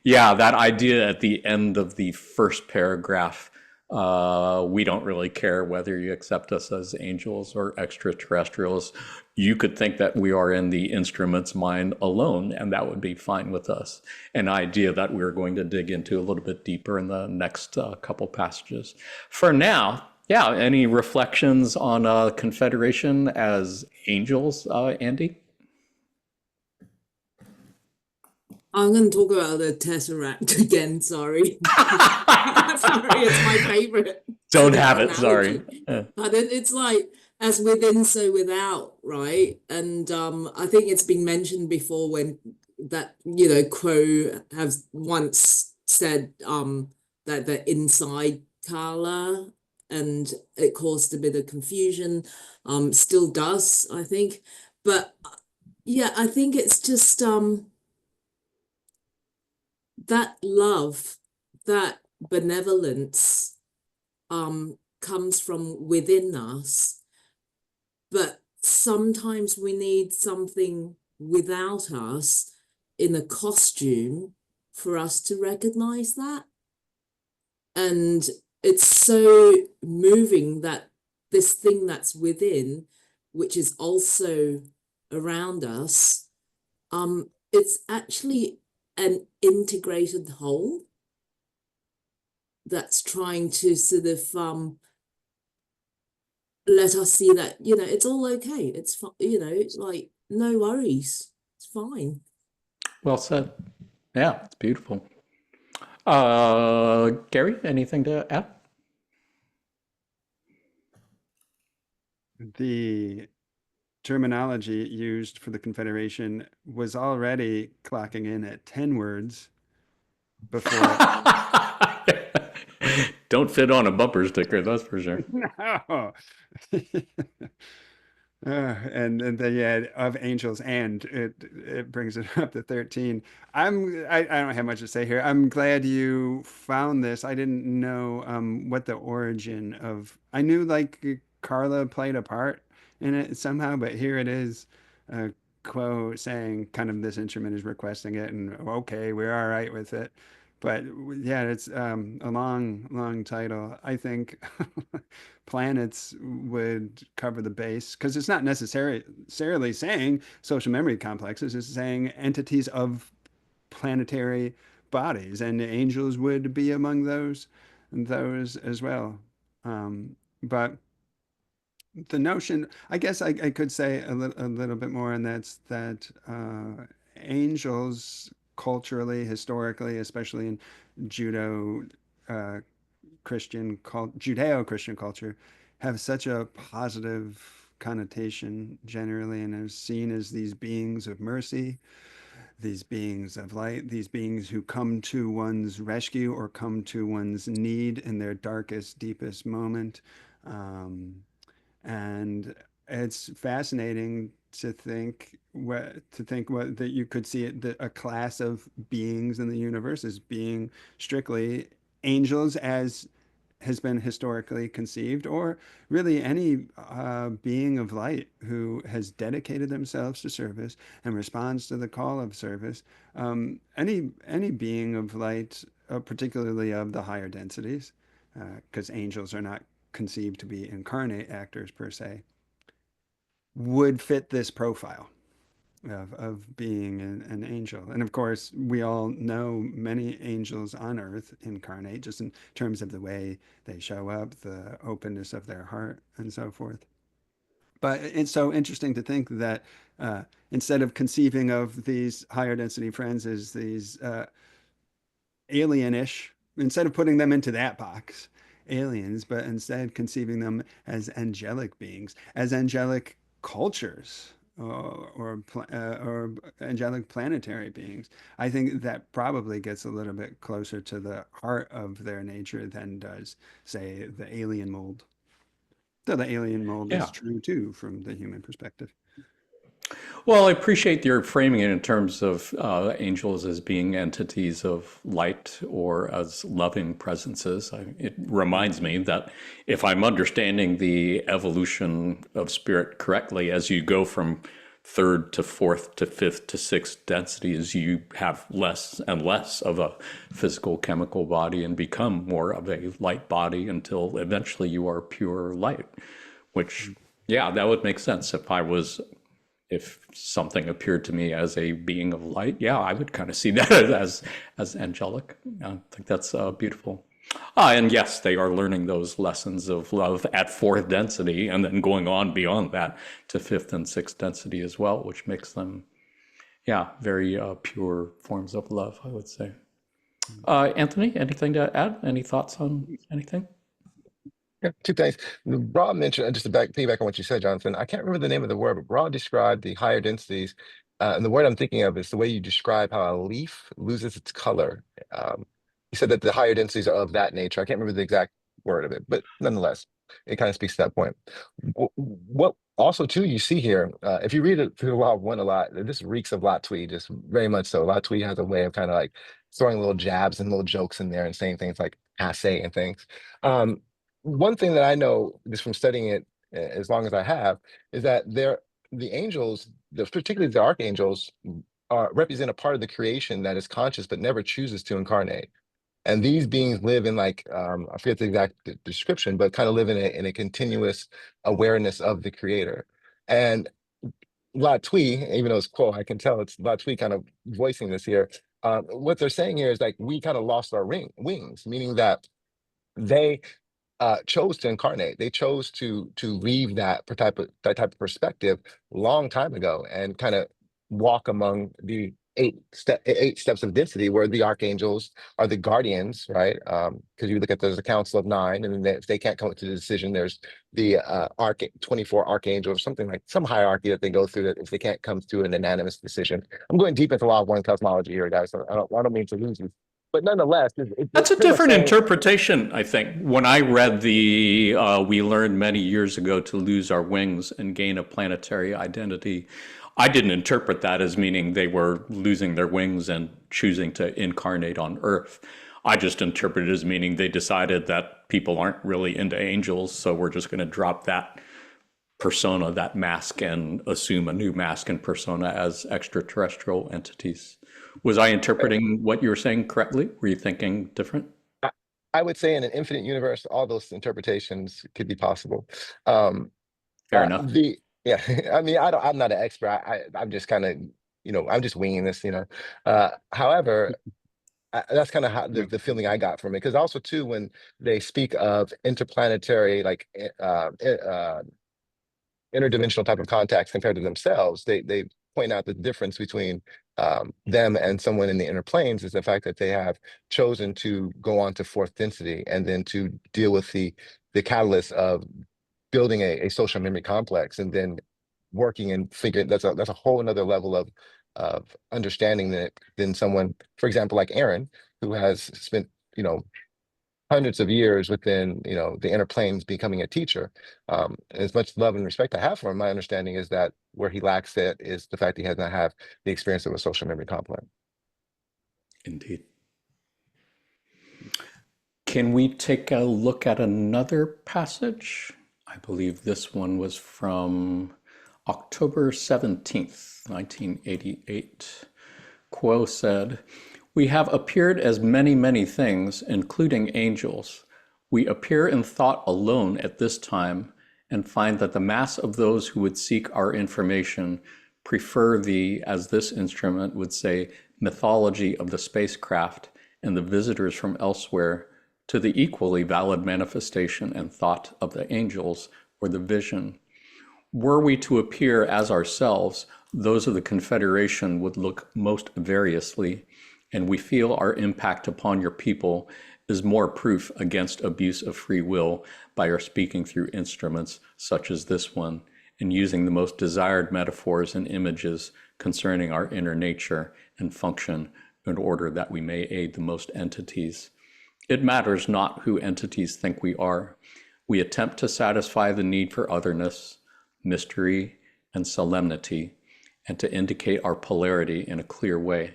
yeah, that idea at the end of the first paragraph, we don't really care whether you accept us as angels or extraterrestrials. You could think that we are in the instrument's mind alone, and that would be fine with us. An idea that we're going to dig into a little bit deeper in the next couple passages. For now, yeah, any reflections on Confederation as angels, Andy? I'm going to talk about the Tesseract again, sorry. Sorry, it's my favorite. Don't have it, sorry. But it's like, as within, so without, right? And I think it's been mentioned before when that, Crow has once said that they're inside Carla, and it caused a bit of confusion. Still does, I think. But yeah, I think it's just that love, that benevolence comes from within us, but sometimes we need something without us in a costume for us to recognize that. And it's so moving that this thing that's within, which is also around us, it's actually an integrated whole that's trying to sort of let us see that, it's all okay. It's fine, it's like, no worries. It's fine. Well said. Yeah, it's beautiful. Gary, anything to add? The terminology used for the Confederation was already clocking in at 10 words before. Don't fit on a bumper sticker, that's for sure. No. And yeah, of angels, and it brings it up to 13. I don't have much to say here. I'm glad you found this. I didn't know what the origin of. I knew like Carla played a part in it somehow, but here it is, Quo saying kind of this instrument is requesting it, and okay, we're all right with it. But yeah, it's a long title. I think planets would cover the base because it's not necessarily saying social memory complexes. It's saying entities of planetary bodies, and the angels would be among those as well. But the notion, I guess I could say a little bit more, and that's that angels culturally, historically, especially in Judo uh, Judeo-Christian culture, have such a positive connotation generally, and are seen as these beings of mercy, these beings of light, these beings who come to one's rescue or come to one's need in their darkest, deepest moment. Um, and it's fascinating to think what that you could see a class of beings in the universe as being strictly angels, as has been historically conceived, or really any being of light who has dedicated themselves to service and responds to the call of service. Any being of light, particularly of the higher densities, because angels are not conceived to be incarnate actors per se, would fit this profile of being an angel. And of course, we all know many angels on earth incarnate, just in terms of the way they show up, the openness of their heart, and so forth. But it's so interesting to think that instead of conceiving of these higher density friends as these alienish, instead of putting them into that box, aliens, but instead conceiving them as angelic beings, as angelic cultures, or angelic planetary beings. I think that probably gets a little bit closer to the heart of their nature than does, say, the alien mold. Though the alien mold is Yeah. true too from the human perspective. Well, I appreciate your framing it in terms of angels as being entities of light or as loving presences. It reminds me that if I'm understanding the evolution of spirit correctly, as you go from third to fourth to fifth to sixth densities, you have less and less of a physical chemical body and become more of a light body until eventually you are pure light, which, yeah, that would make sense if something appeared to me as a being of light. Yeah, I would kind of see that as angelic. I think that's beautiful. And yes, they are learning those lessons of love at fourth density and then going on beyond that to fifth and sixth density as well, which makes them, yeah, very pure forms of love, I would say. Anthony, anything to add? Any thoughts on anything? Yeah, two things. Rob mentioned, just to piggyback on what you said, Jonathan, I can't remember the name of the word, but Rob described the higher densities. And the word I'm thinking of is the way you describe how a leaf loses its color. He said that the higher densities are of that nature. I can't remember the exact word of it, but nonetheless, it kind of speaks to that point. What also, too, you see here, if you read it through Law of One a lot, this reeks of Lot Tweed, just very much so. Lot Tweed has a way of kind of like throwing little jabs and little jokes in there and saying things like assay and things. One thing that I know just from studying it as long as I have is that the angels, particularly the archangels, represent a part of the creation that is conscious but never chooses to incarnate. And these beings live in like I forget the exact description, but kind of live in a continuous awareness of the creator. And Latwii, even though it's quote, I can tell it's Latwii kind of voicing this here. What they're saying here is like we kind of lost our wings, meaning that they chose to incarnate. They chose to leave that type of perspective long time ago and kind of walk among the eight steps of density, where the archangels are the guardians, right? Because you look at there's a council of nine, and then if they can't come to the decision, there's the 24 archangels, something like some hierarchy that they go through that if they can't come to an unanimous decision. I'm going deep into Law of One cosmology here, guys. So I don't mean to lose you. But nonetheless, That's a pretty much different saying, interpretation, I think. When I read we learned many years ago to lose our wings and gain a planetary identity, I didn't interpret that as meaning they were losing their wings and choosing to incarnate on Earth. I just interpreted it as meaning they decided that people aren't really into angels, so we're just going to drop that persona, that mask, and assume a new mask and persona as extraterrestrial entities. Was I interpreting what you were saying correctly? Were you thinking different? I would say in an infinite universe, all those interpretations could be possible. Fair enough. Yeah, I mean, I'm not an expert. I'm just kind of, I'm just winging this, However, that's kind of how the feeling I got from it. Because also too, when they speak of interplanetary, like interdimensional type of contacts compared to themselves, they point out the difference between them and someone in the inner planes is the fact that they have chosen to go on to fourth density and then to deal with the catalyst of building a social memory complex and then working and figuring that's a whole another level of understanding that than someone, for example, like Aaron, who has spent, hundreds of years within, the inner planes becoming a teacher. As much love and respect I have for him, my understanding is that where he lacks it is the fact he has not have the experience of a social memory complex. Indeed. Can we take a look at another passage? I believe this one was from October 17th, 1988. Quo said, "We have appeared as many, many things, including angels. We appear in thought alone at this time and find that the mass of those who would seek our information prefer the, as this instrument would say, mythology of the spacecraft and the visitors from elsewhere to the equally valid manifestation and thought of the angels or the vision. Were we to appear as ourselves, those of the Confederation would look most variously, and we feel our impact upon your people is more proof against abuse of free will by our speaking through instruments such as this one and using the most desired metaphors and images concerning our inner nature and function in order that we may aid the most entities. It matters not who entities think we are. We attempt to satisfy the need for otherness, mystery, and solemnity, and to indicate our polarity in a clear way.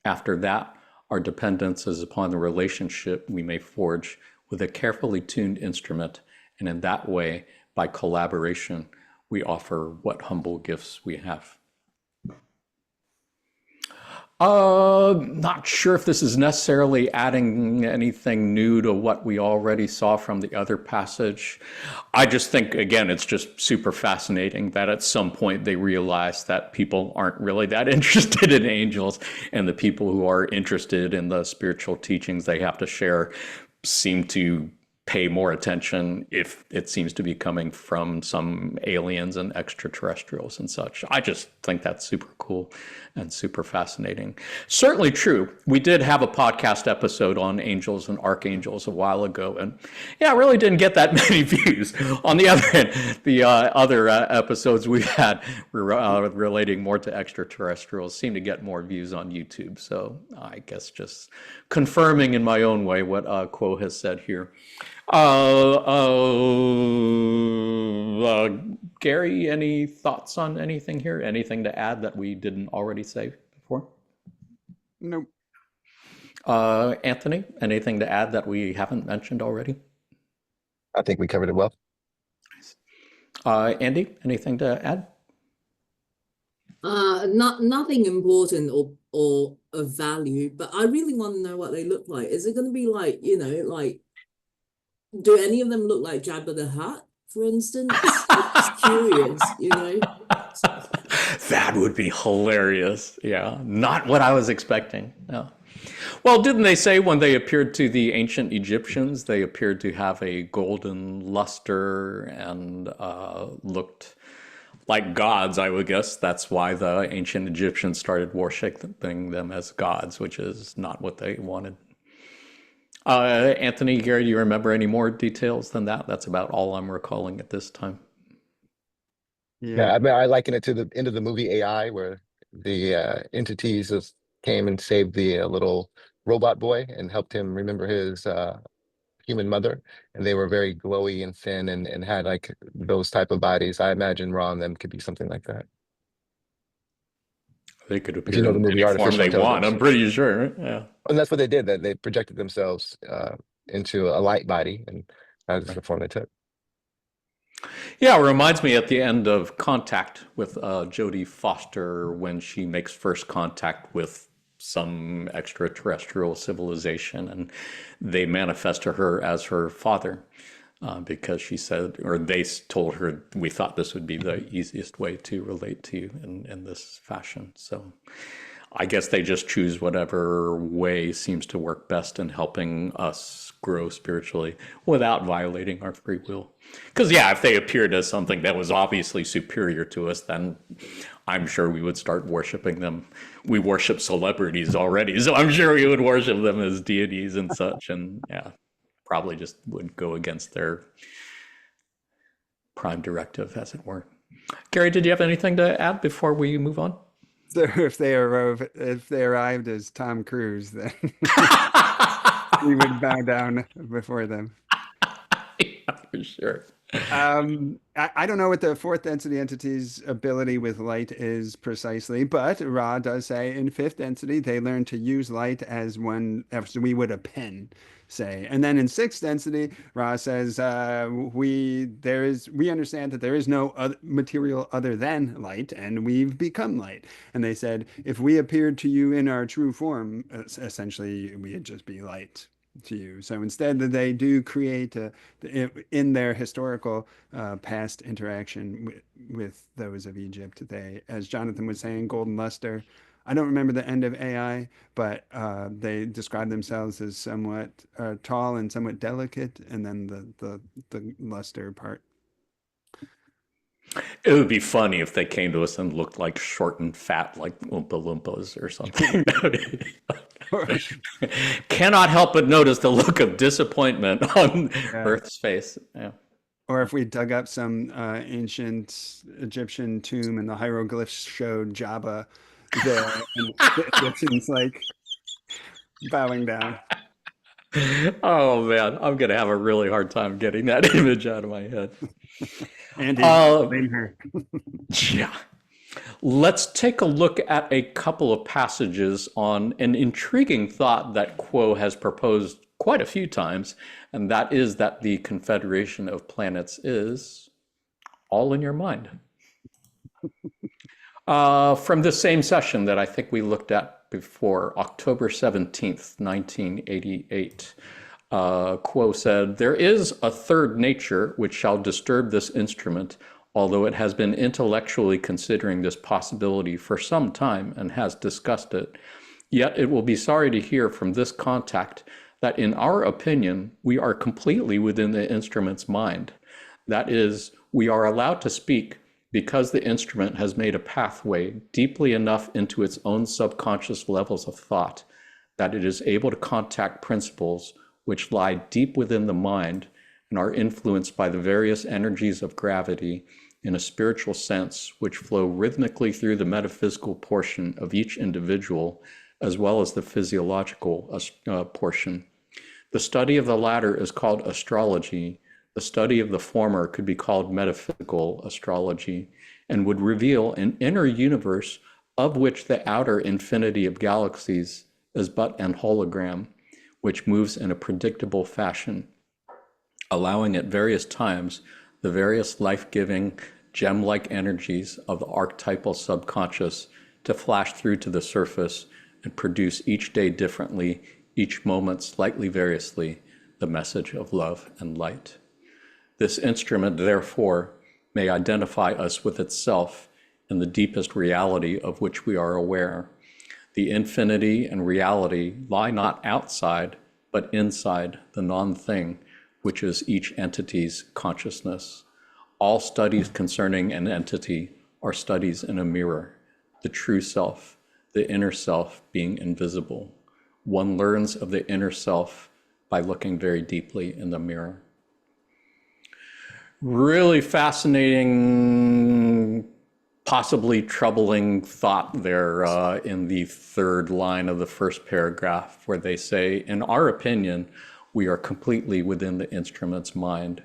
After that, our dependence is upon the relationship we may forge with a carefully tuned instrument, and in that way, by collaboration, we offer what humble gifts we have." Not sure if this is necessarily adding anything new to what we already saw from the other passage. I just think, again, it's just super fascinating that at some point they realized that people aren't really that interested in angels, and the people who are interested in the spiritual teachings they have to share seem to pay more attention if it seems to be coming from some aliens and extraterrestrials and such. I just think that's super cool and super fascinating. Certainly true. We did have a podcast episode on angels and archangels a while ago, and yeah, I really didn't get that many views. On the other hand, the other episodes we had relating more to extraterrestrials seem to get more views on YouTube. So I guess just confirming in my own way what Quo has said here. Gary, any thoughts on anything here? Anything to add that we didn't already say before? Nope. Anthony, anything to add that we haven't mentioned already? I think we covered it well. Andy, anything to add? Nothing important or of value, but I really want to know what they look like. Is it going to be like, like, do any of them look like Jabba the Hutt, for instance? I'm just curious, That would be hilarious. Yeah, not what I was expecting. No. Well, didn't they say when they appeared to the ancient Egyptians, they appeared to have a golden luster and looked like gods, I would guess. That's why the ancient Egyptians started worshiping them as gods, which is not what they wanted. Anthony, Gary, do you remember any more details than that? That's about all I'm recalling at this time. Yeah, I mean, I liken it to the end of the movie AI, where the entities just came and saved the little robot boy and helped him remember his human mother, and they were very glowy and thin and had like those type of bodies. I imagine Ra and them could be something like that. They could If appear you know the in movie any form Artificial they want, Intelligence. I'm pretty sure. Yeah. And that's what they did, that they projected themselves into a light body, and that's the form they took. Yeah, it reminds me at the end of Contact with Jodie Foster when she makes first contact with some extraterrestrial civilization, and they manifest to her as her father because she said, or they told her, we thought this would be the easiest way to relate to you in this fashion. So I guess they just choose whatever way seems to work best in helping us grow spiritually without violating our free will. Because, yeah, if they appeared as something that was obviously superior to us, then I'm sure we would start worshiping them. We worship celebrities already, so I'm sure we would worship them as deities and such. And, yeah, probably just would go against their prime directive, as it were. Gary, did you have anything to add before we move on? So if they arrived as Tom Cruise, then we would bow down before them. Yeah, for sure. I don't know what the fourth density entity's ability with light is precisely, but Ra does say in fifth density they learn to use light as we would a pen, say. And then in sixth density, Ra says we understand that there is no other material other than light, and we've become light. And they said if we appeared to you in our true form, essentially we'd just be light to you. So instead, that they do create in their historical past interaction with those of Egypt, they, as Jonathan was saying, golden luster. I don't remember the end of AI, but they describe themselves as somewhat tall and somewhat delicate, and then the luster part. It would be funny if they came to us and looked like short and fat, like Oompa Loompas or something. Cannot help but notice the look of disappointment on Earth's face. Yeah. Or if we dug up some ancient Egyptian tomb and the hieroglyphs showed Jabba there, and the Egyptians like bowing down. Oh man, I'm gonna have a really hard time getting that image out of my head. Andy, blame her. Yeah. Let's take a look at a couple of passages on an intriguing thought that Quo has proposed quite a few times, and that is that the Confederation of Planets is all in your mind. From the same session that I think we looked at before, October 17th, 1988, Quo said, "There is a third nature which shall disturb this instrument, although it has been intellectually considering this possibility for some time and has discussed it. Yet it will be sorry to hear from this contact that in our opinion, we are completely within the instrument's mind. That is, we are allowed to speak because the instrument has made a pathway deeply enough into its own subconscious levels of thought that it is able to contact principles which lie deep within the mind and are influenced by the various energies of gravity in a spiritual sense, which flow rhythmically through the metaphysical portion of each individual, as well as the physiological portion. The study of the latter is called astrology. The study of the former could be called metaphysical astrology, and would reveal an inner universe of which the outer infinity of galaxies is but an hologram, which moves in a predictable fashion, allowing at various times the various life-giving, gem-like energies of the archetypal subconscious to flash through to the surface and produce each day differently, each moment slightly variously, the message of love and light. This instrument, therefore, may identify us with itself in the deepest reality of which we are aware. The infinity and reality lie not outside, but inside the non-thing, which is each entity's consciousness. All studies concerning an entity are studies in a mirror, the true self, the inner self being invisible. One learns of the inner self by looking very deeply in the mirror." Really fascinating, possibly troubling thought there in the third line of the first paragraph, where they say, in our opinion, we are completely within the instrument's mind,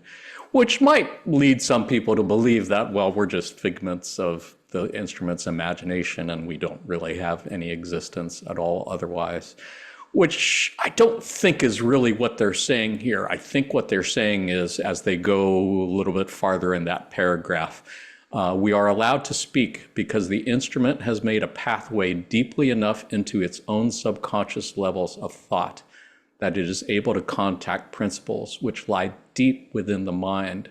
which might lead some people to believe that, well, we're just figments of the instrument's imagination and we don't really have any existence at all otherwise, which I don't think is really what they're saying here. I think what they're saying is, as they go a little bit farther in that paragraph, we are allowed to speak because the instrument has made a pathway deeply enough into its own subconscious levels of thought that it is able to contact principles which lie deep within the mind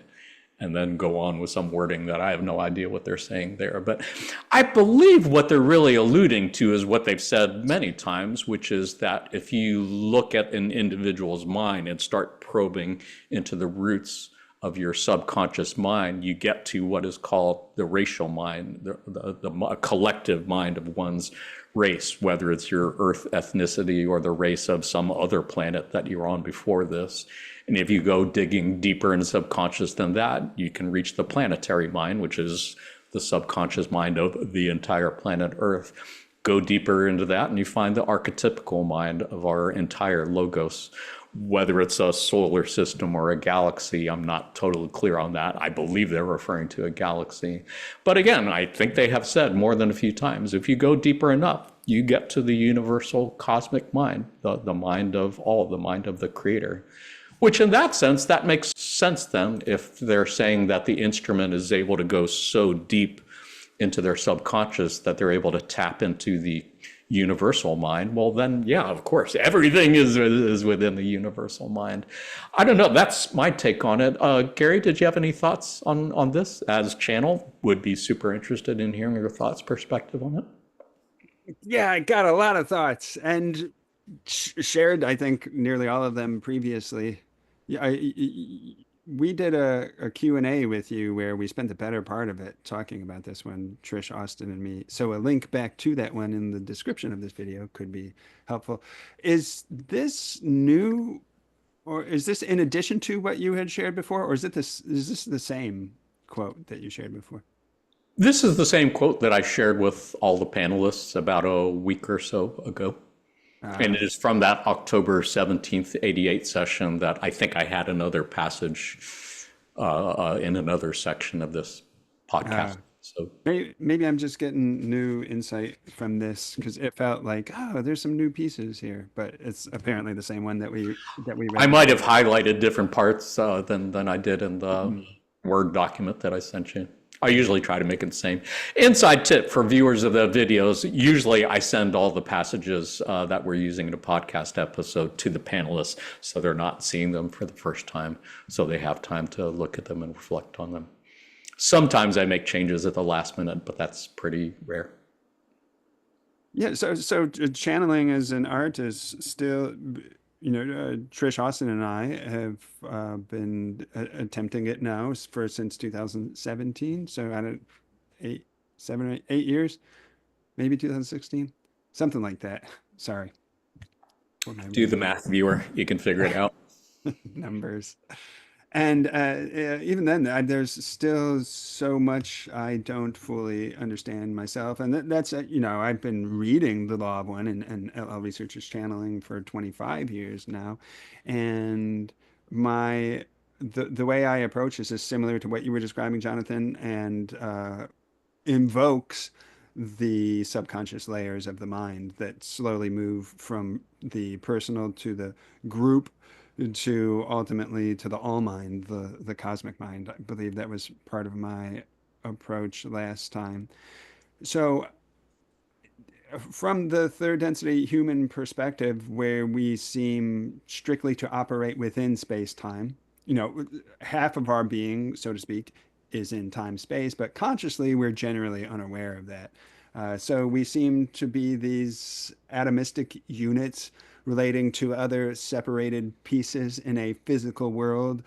and then go on with some wording that I have no idea what they're saying there. But I believe what they're really alluding to is what they've said many times, which is that if you look at an individual's mind and start probing into the roots of your subconscious mind, you get to what is called the racial mind, the collective mind of one's race, whether it's your Earth ethnicity or the race of some other planet that you're on before this. And if you go digging deeper in subconscious than that, you can reach the planetary mind, which is the subconscious mind of the entire planet Earth. Go deeper into that and you find the archetypical mind of our entire logos. Whether it's a solar system or a galaxy, I'm not totally clear on that. I believe they're referring to a galaxy. But again, I think they have said more than a few times, if you go deeper enough, you get to the universal cosmic mind, the mind of all, the mind of the creator. Which in that sense, that makes sense then, if they're saying that the instrument is able to go so deep into their subconscious that they're able to tap into the universal mind. Well, then, yeah, of course, everything is within the universal mind. I don't know. That's my take on it. Gary, did you have any thoughts on this? As channel, would be super interested in hearing your thoughts, perspective on it. Yeah, I got a lot of thoughts and shared, I think, nearly all of them previously. Yeah, we did a Q&A with you where we spent the better part of it talking about this one, Trish, Austin, and me. So a link back to that one in the description of this video could be helpful. Is this new, or is this in addition to what you had shared before, or is this the same quote that you shared before? This is the same quote that I shared with all the panelists about a week or so ago. And it is from that October 17th, 88 session that I think I had another passage in another section of this podcast. So maybe I'm just getting new insight from this because it felt like, oh, there's some new pieces here, but it's apparently the same one that we read. I might have highlighted different parts than I did in the Word document that I sent you. I usually try to make it the same. Inside tip for viewers of the videos, usually I send all the passages that we're using in a podcast episode to the panelists, so they're not seeing them for the first time, so they have time to look at them and reflect on them. Sometimes I make changes at the last minute, but that's pretty rare. Yeah, so channeling as an art is still, Trish, Austin, and I have been attempting it now since 2017. So I don't 7 or 8 years, maybe 2016, something like that. Sorry. Do the math, viewer. You can figure it out. Numbers. And even then, there's still so much I don't fully understand myself. And that's, I've been reading The Law of One and LL Researchers channeling for 25 years now. And the way I approach this is similar to what you were describing, Jonathan, and invokes the subconscious layers of the mind that slowly move from the personal to the group to ultimately to the all mind, the cosmic mind. I believe that was part of my approach last time. So from the third density human perspective, where we seem strictly to operate within space-time, half of our being, so to speak, is in time-space, but consciously we're generally unaware of that. So we seem to be these atomistic units relating to other separated pieces in a physical world,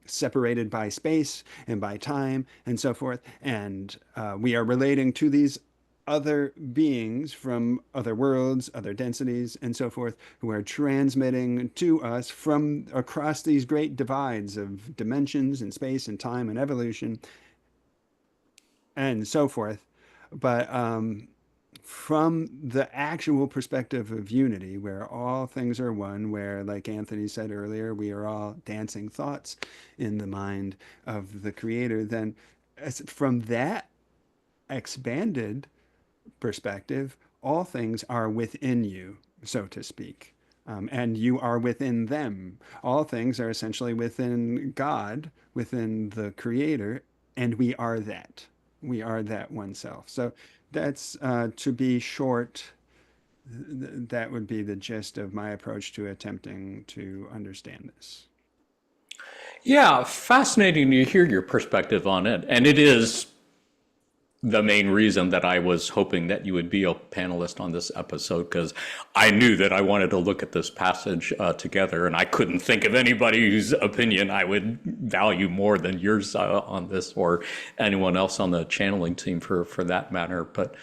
separated by space and by time and so forth. And we are relating to these other beings from other worlds, other densities, and so forth, who are transmitting to us from across these great divides of dimensions and space and time and evolution and so forth. But from the actual perspective of unity, where all things are one, where, like Anthony said earlier, we are all dancing thoughts in the mind of the creator, then from that expanded perspective, all things are within you, so to speak. And you are within them. All things are essentially within God, within the creator, and we are that. We are that oneself. So that's, to be short, that would be the gist of my approach to attempting to understand this. Yeah, fascinating to hear your perspective on it. And it is the main reason that I was hoping that you would be a panelist on this episode, because I knew that I wanted to look at this passage together, and I couldn't think of anybody whose opinion I would value more than yours on this, or anyone else on the channeling team for that matter. But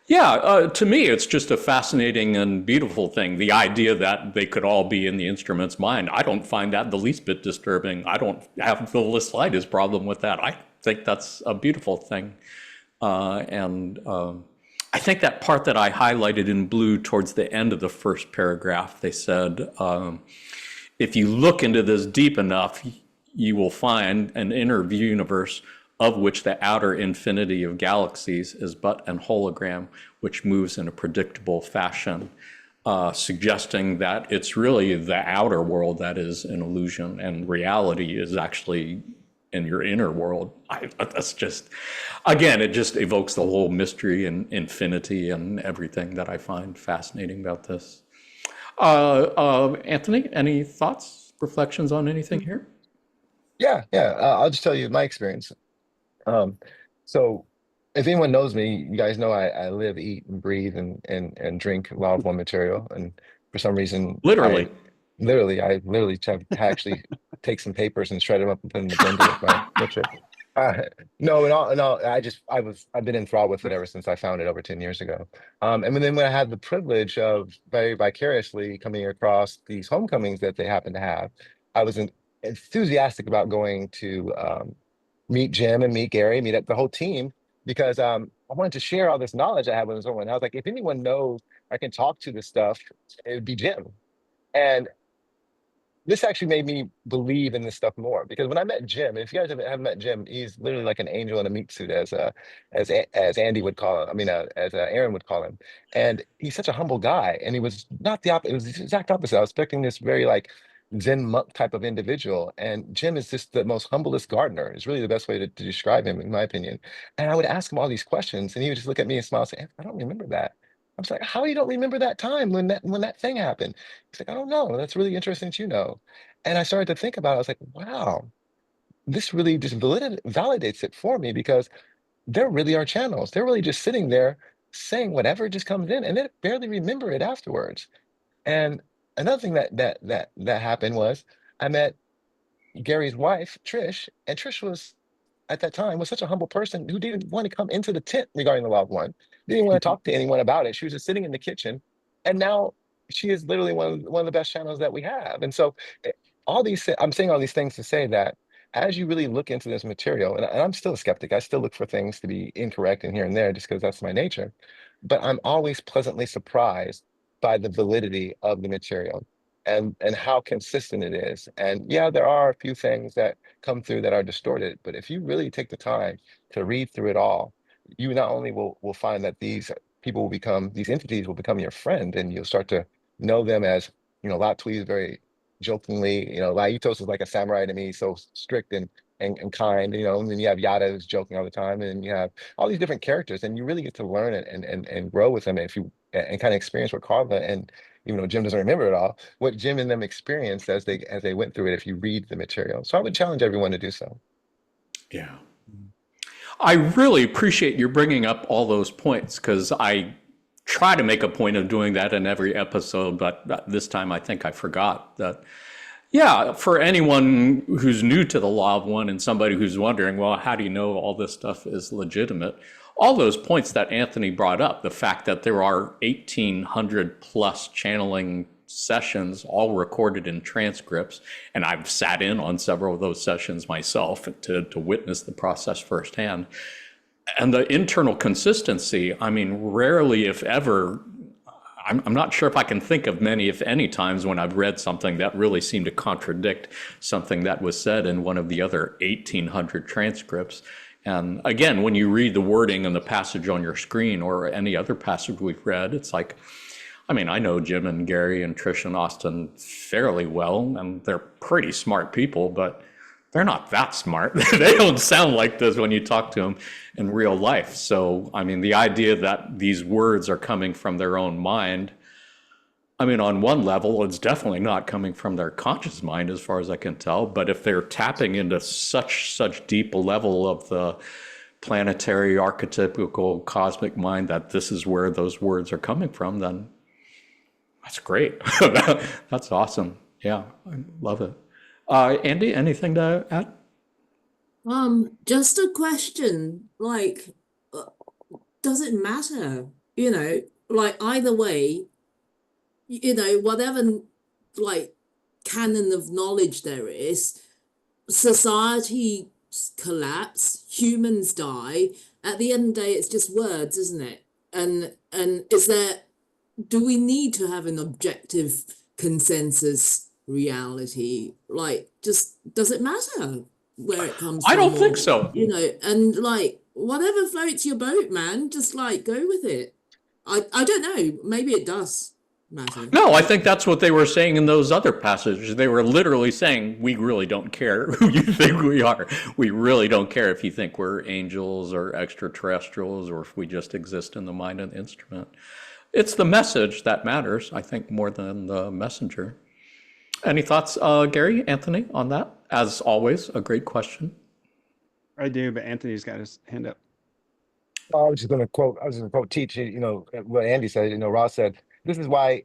yeah, to me, it's just a fascinating and beautiful thing. The idea that they could all be in the instrument's mind, I don't find that the least bit disturbing. I don't have the slightest problem with that. I think that's a beautiful thing. And I think that part that I highlighted in blue towards the end of the first paragraph, they said, if you look into this deep enough, you will find an inner universe of which the outer infinity of galaxies is but an hologram which moves in a predictable fashion, suggesting that it's really the outer world that is an illusion and reality is actually in your inner world. That's just, again, it just evokes the whole mystery and infinity and everything that I find fascinating about this. Anthony, any thoughts, reflections on anything here? Yeah, yeah. I'll just tell you my experience. So if anyone knows me, you guys know I live, eat, and breathe and drink Law of One material. And for some reason, Literally. I literally have to actually take some papers and shred them up and put them in the blender with my milkshake. No, I've been enthralled with it ever since I found it over 10 years ago. And then when I had the privilege of very vicariously coming across these homecomings that they happen to have, I was enthusiastic about going to meet Jim and meet Gary, meet up the whole team, because I wanted to share all this knowledge I had with someone. I was like, if anyone knows I can talk to this stuff, it would be Jim. And this actually made me believe in this stuff more, because when I met Jim, if you guys haven't met Jim, he's literally like an angel in a meat suit, as Andy would call him. I mean, as Aaron would call him. And he's such a humble guy. And he was not the opposite. It was the exact opposite. I was expecting this very like Zen monk type of individual. And Jim is just the most humblest gardener. Is really the best way to describe him, in my opinion. And I would ask him all these questions, and he would just look at me and smile and say, I don't remember that. I was like, how you don't remember that time when that thing happened? He's like, I don't know. That's really interesting that you know. And I started to think about it. I was like, wow, this really just validates it for me, because there really are channels. They're really just sitting there saying whatever just comes in, and they barely remember it afterwards. And another thing that happened was I met Gary's wife, Trish, and Trish was at that time was such a humble person who didn't want to come into the tent regarding the loved one, didn't want to talk to anyone about it. She was just sitting in the kitchen, and now she is literally one of the best channels that we have. And so, I'm saying all these things to say that as you really look into this material, and I'm still a skeptic, I still look for things to be incorrect and here and there just because that's my nature, but I'm always pleasantly surprised by the validity of the material and how consistent it is. And yeah, there are a few things that come through that are distorted, but if you really take the time to read through it all, you not only will find that these entities will become your friend, and you'll start to know them as, Latwi is very jokingly, Laitos is like a samurai to me, so strict and kind, and then you have Yada who's joking all the time, and you have all these different characters, and you really get to learn it and grow with them. And kind of experience what Carla, and even though Jim doesn't remember it all, what Jim and them experienced as they went through it, if you read the material. So I would challenge everyone to do so. Yeah. I really appreciate you bringing up all those points, because I try to make a point of doing that in every episode, but this time I think I forgot that. Yeah, for anyone who's new to the Law of One and somebody who's wondering, well, how do you know all this stuff is legitimate? All those points that Anthony brought up, the fact that there are 1,800 plus channeling sessions, all recorded in transcripts, and I've sat in on several of those sessions myself to witness the process firsthand. And the internal consistency, I mean, rarely, if ever, I'm not sure if I can think of many, if any, times when I've read something that really seemed to contradict something that was said in one of the other 1,800 transcripts. And again, when you read the wording in the passage on your screen or any other passage we've read, it's like, I mean, I know Jim and Gary and Trish and Austin fairly well, and they're pretty smart people, but they're not that smart. They don't sound like this when you talk to them in real life. So, I mean, the idea that these words are coming from their own mind, I mean, on one level, it's definitely not coming from their conscious mind, as far as I can tell. But if they're tapping into such deep a level of the planetary, archetypical, cosmic mind that this is where those words are coming from, then that's great. That's awesome. Yeah, I love it. Andy, anything to add? Just a question, like, does it matter? You know, like either way, whatever like canon of knowledge there is, society collapse, humans die. At the end of the day, it's just words, isn't it? And do we need to have an objective consensus reality? Like, just does it matter where it comes I from? don't think so. And like whatever floats your boat, man, just like go with it. I don't know. Maybe it does matter. No, I think that's what they were saying in those other passages. They were literally saying, we really don't care who you think we are. We really don't care if you think we're angels or extraterrestrials or if we just exist in the mind of the instrument. It's the message that matters, I think, more than the messenger. Any thoughts, Gary, Anthony, on that? As always, a great question. I do, but Anthony's got his hand up. I was just going to quote teach, what Andy said, Ross said, this is why,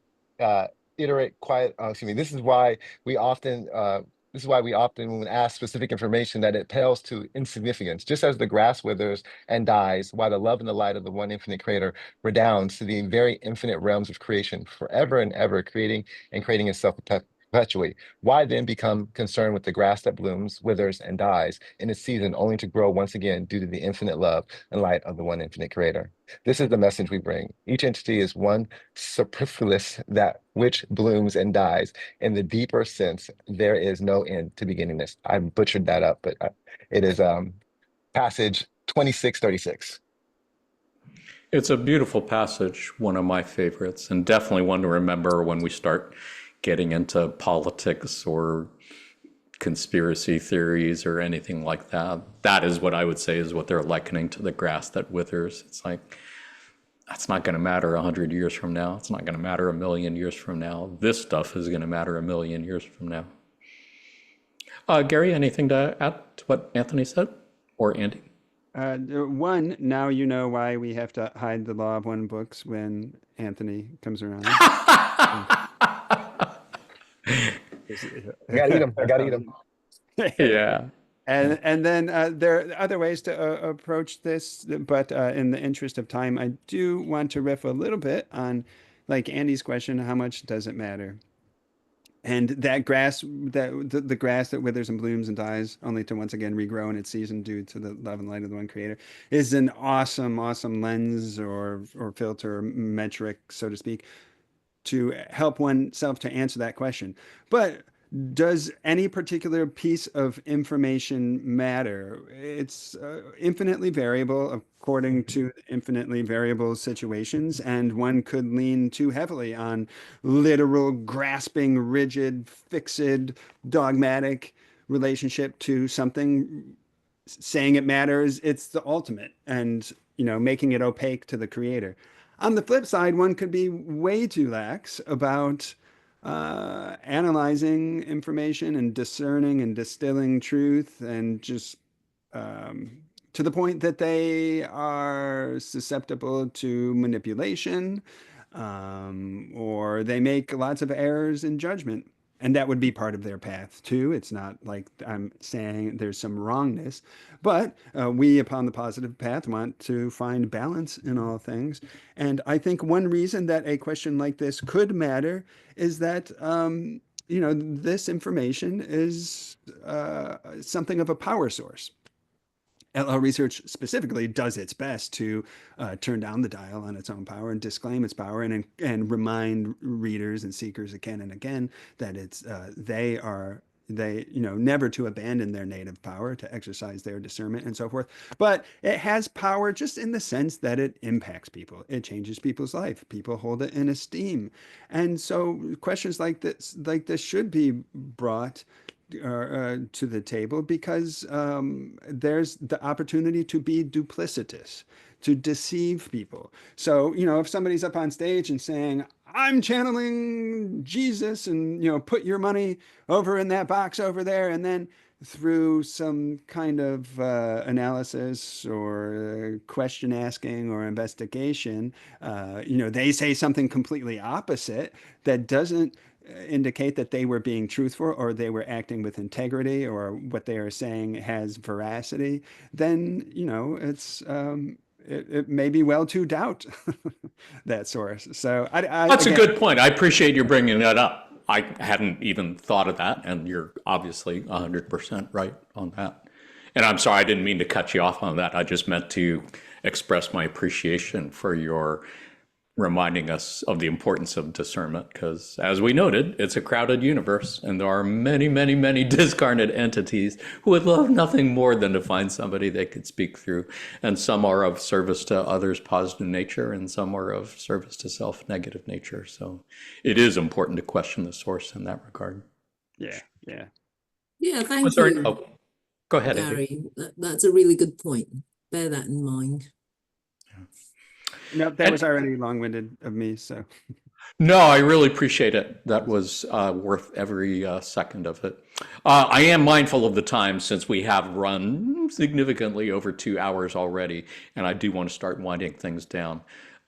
iterate quiet, excuse me, this is why we often, when asked specific information, that it pales to insignificance, just as the grass withers and dies, while the love and the light of the one infinite creator redounds to the very infinite realms of creation, forever and ever creating and creating itself perpetually. Why then become concerned with the grass that blooms, withers, and dies in its season, only to grow once again due to the infinite love and light of the one infinite creator? This is the message we bring. Each entity is one superfluous that which blooms and dies. In the deeper sense, there is no end to beginningness. I butchered that up, but it is passage 2636. It's a beautiful passage, one of my favorites, and definitely one to remember when we start getting into politics or conspiracy theories or anything like that. That is what I would say is what they're likening to the grass that withers. It's like, that's not going to matter 100 years from now. It's not going to matter 1,000,000 years from now. This stuff is going to matter 1,000,000 years from now. Gary, anything to add to what Anthony said, or Andy? One, now you know why we have to hide the Law of One books when Anthony comes around. I gotta eat them. I gotta eat them. Yeah. And then there are other ways to approach this, but in the interest of time, I do want to riff a little bit on, like Andy's question, how much does it matter? And that grass, the grass that withers and blooms and dies, only to once again regrow in its season due to the love and light of the one creator, is an awesome lens or filter metric, so to speak, to help oneself to answer that question. But does any particular piece of information matter? It's infinitely variable according to infinitely variable situations, and one could lean too heavily on literal, grasping, rigid, fixed, dogmatic relationship to something, saying it matters. It's the ultimate, and making it opaque to the creator. On the flip side, one could be way too lax about analyzing information and discerning and distilling truth, and just to the point that they are susceptible to manipulation, or they make lots of errors in judgment. And that would be part of their path too. It's not like I'm saying there's some wrongness, but we upon the positive path want to find balance in all things. And I think one reason that a question like this could matter is that, this information is something of a power source. LL Research specifically does its best to turn down the dial on its own power and disclaim its power, and remind readers and seekers again and again that they never to abandon their native power, to exercise their discernment and so forth. But it has power just in the sense that it impacts people. It changes people's life. People hold it in esteem. And so questions like this should be brought to the table, because there's the opportunity to be duplicitous, to deceive people. So, if somebody's up on stage and saying, I'm channeling Jesus, and, put your money over in that box over there, and then through some kind of analysis or question asking or investigation, they say something completely opposite that doesn't indicate that they were being truthful or they were acting with integrity or what they are saying has veracity, then, it may be well to doubt that source. So That's a again, good point. I appreciate you bringing that up. I hadn't even thought of that, and you're obviously 100% right on that. And I'm sorry, I didn't mean to cut you off on that. I just meant to express my appreciation for your reminding us of the importance of discernment, because as we noted, it's a crowded universe, and there are many, many, many discarnate entities who would love nothing more than to find somebody they could speak through. And some are of service to others, positive nature, and some are of service to self, negative nature. So it is important to question the source in that regard. yeah. Yeah, thank Was there you, oh, go ahead, Andy. Gary. That's a really good point. Bear that in mind. No, that was already long-winded of me. So No, I really appreciate it. That was worth every second of it. I am mindful of the time since we have run significantly over 2 hours already, and I do want to start winding things down.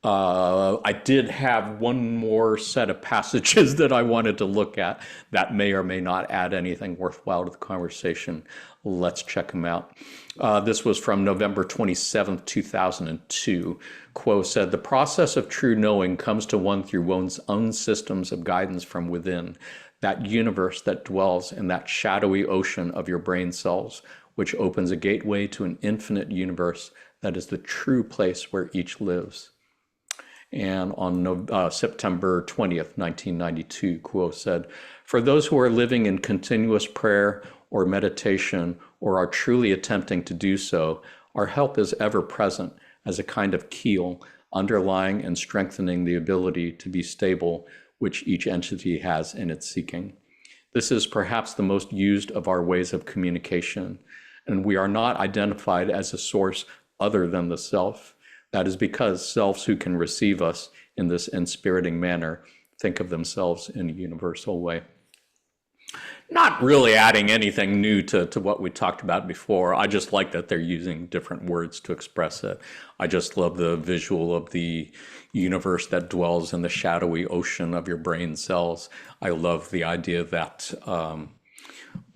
I did have one more set of passages that I wanted to look at that may or may not add anything worthwhile to the conversation. Let's check them out. This was from November 27th, 2002. Quo said, "The process of true knowing comes to one through one's own systems of guidance from within, that universe that dwells in that shadowy ocean of your brain cells, which opens a gateway to an infinite universe that is the true place where each lives." And on September 20th, 1992, Quo said, "For those who are living in continuous prayer or meditation or are truly attempting to do so, our help is ever present as a kind of keel underlying and strengthening the ability to be stable, which each entity has in its seeking. This is perhaps the most used of our ways of communication, and we are not identified as a source other than the self. That is because selves who can receive us in this inspiriting manner think of themselves in a universal way." Not really adding anything new to what we talked about before. I just like that they're using different words to express it. I just love the visual of the universe that dwells in the shadowy ocean of your brain cells. I love the idea that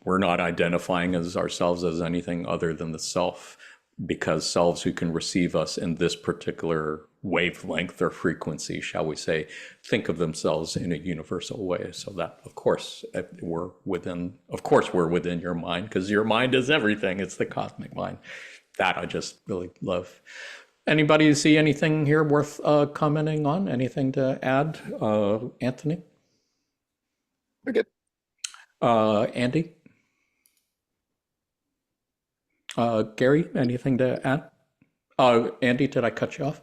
we're not identifying as ourselves as anything other than the self, because selves who can receive us in this particular wavelength or frequency, shall we say, think of themselves in a universal way. So that, of course, we're within your mind, because your mind is everything. It's the cosmic mind. That I just really love. Anybody see anything here worth commenting on? Anything to add? Anthony? We're good. Andy? Gary, anything to add? Andy, did I cut you off?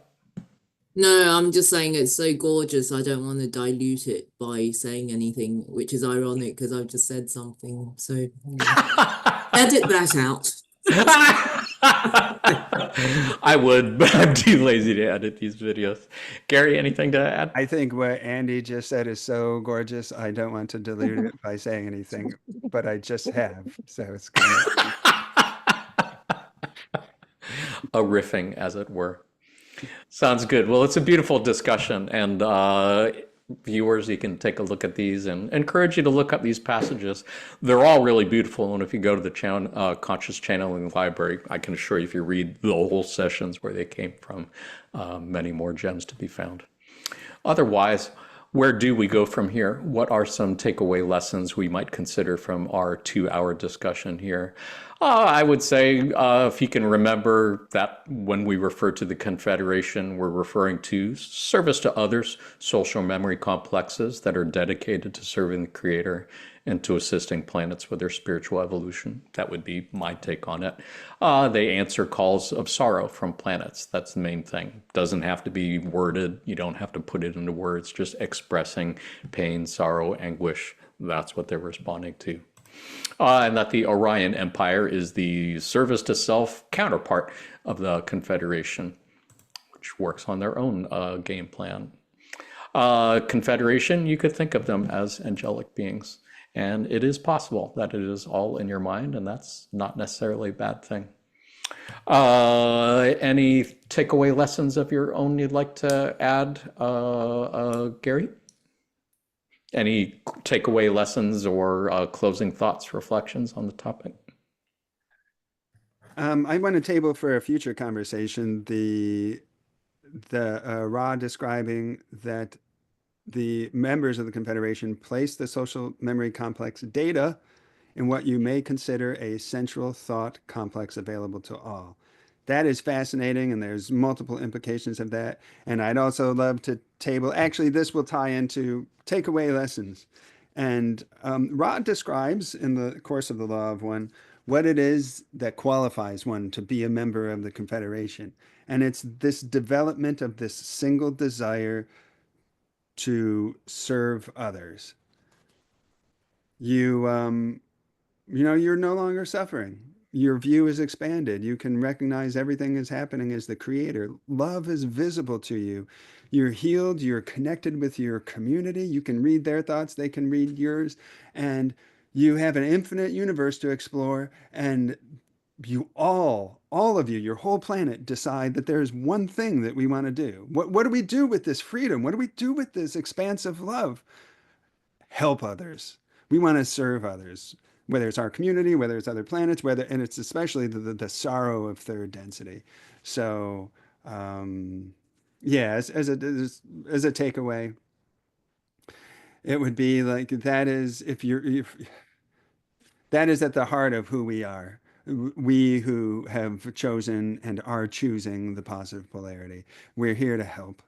No, I'm just saying it's so gorgeous. I don't want to dilute it by saying anything, which is ironic because I've just said something. So edit that out. I would, but I'm too lazy to edit these videos. Gary, anything to add? I think what Andy just said is so gorgeous. I don't want to dilute it by saying anything, but I just have. So it's kind of a riffing, as it were. Sounds good. Well, it's a beautiful discussion, and viewers, you can take a look at these and encourage you to look up these passages. They're all really beautiful, and if you go to the Conscious Channeling Library, I can assure you, if you read the whole sessions where they came from, many more gems to be found. Otherwise, where do we go from here? What are some takeaway lessons we might consider from our 2-hour discussion here? I would say, if you can remember that when we refer to the Confederation, we're referring to service to others, social memory complexes that are dedicated to serving the Creator and to assisting planets with their spiritual evolution. That would be my take on it. They answer calls of sorrow from planets. That's the main thing. Doesn't have to be worded. You don't have to put it into words. Just expressing pain, sorrow, anguish. That's what they're responding to. And that the Orion Empire is the service to self counterpart of the Confederation. which works on their own game plan. Confederation, you could think of them as angelic beings. And it is possible that it is all in your mind, and that's not necessarily a bad thing. Any takeaway lessons of your own you'd like to add, Gary? Any takeaway lessons or closing thoughts, reflections on the topic? I want to table for a future conversation the Ra describing that the members of the Confederation place the social memory complex data in what you may consider a central thought complex available to all. That is fascinating, and there's multiple implications of that. And I'd also love to table, actually, this will tie into takeaway lessons. And Ra describes in the course of the Law of One what it is that qualifies one to be a member of the Confederation. And it's this development of this single desire to serve others. You know, you're no longer suffering. Your view is expanded. You can recognize everything is happening as the creator. Love is visible to you. You're healed. You're connected with your community. You can read their thoughts. They can read yours. And you have an infinite universe to explore. And you all of you, your whole planet, decide that there's one thing that we want to do. What do we do with this freedom? What do we do with this expansive love? Help others. We want to serve others, whether it's our community, whether it's other planets, and it's especially the sorrow of third density. So, yeah, as a takeaway, it would be like that is that is at the heart of who we are. We who have chosen and are choosing the positive polarity. We're here to help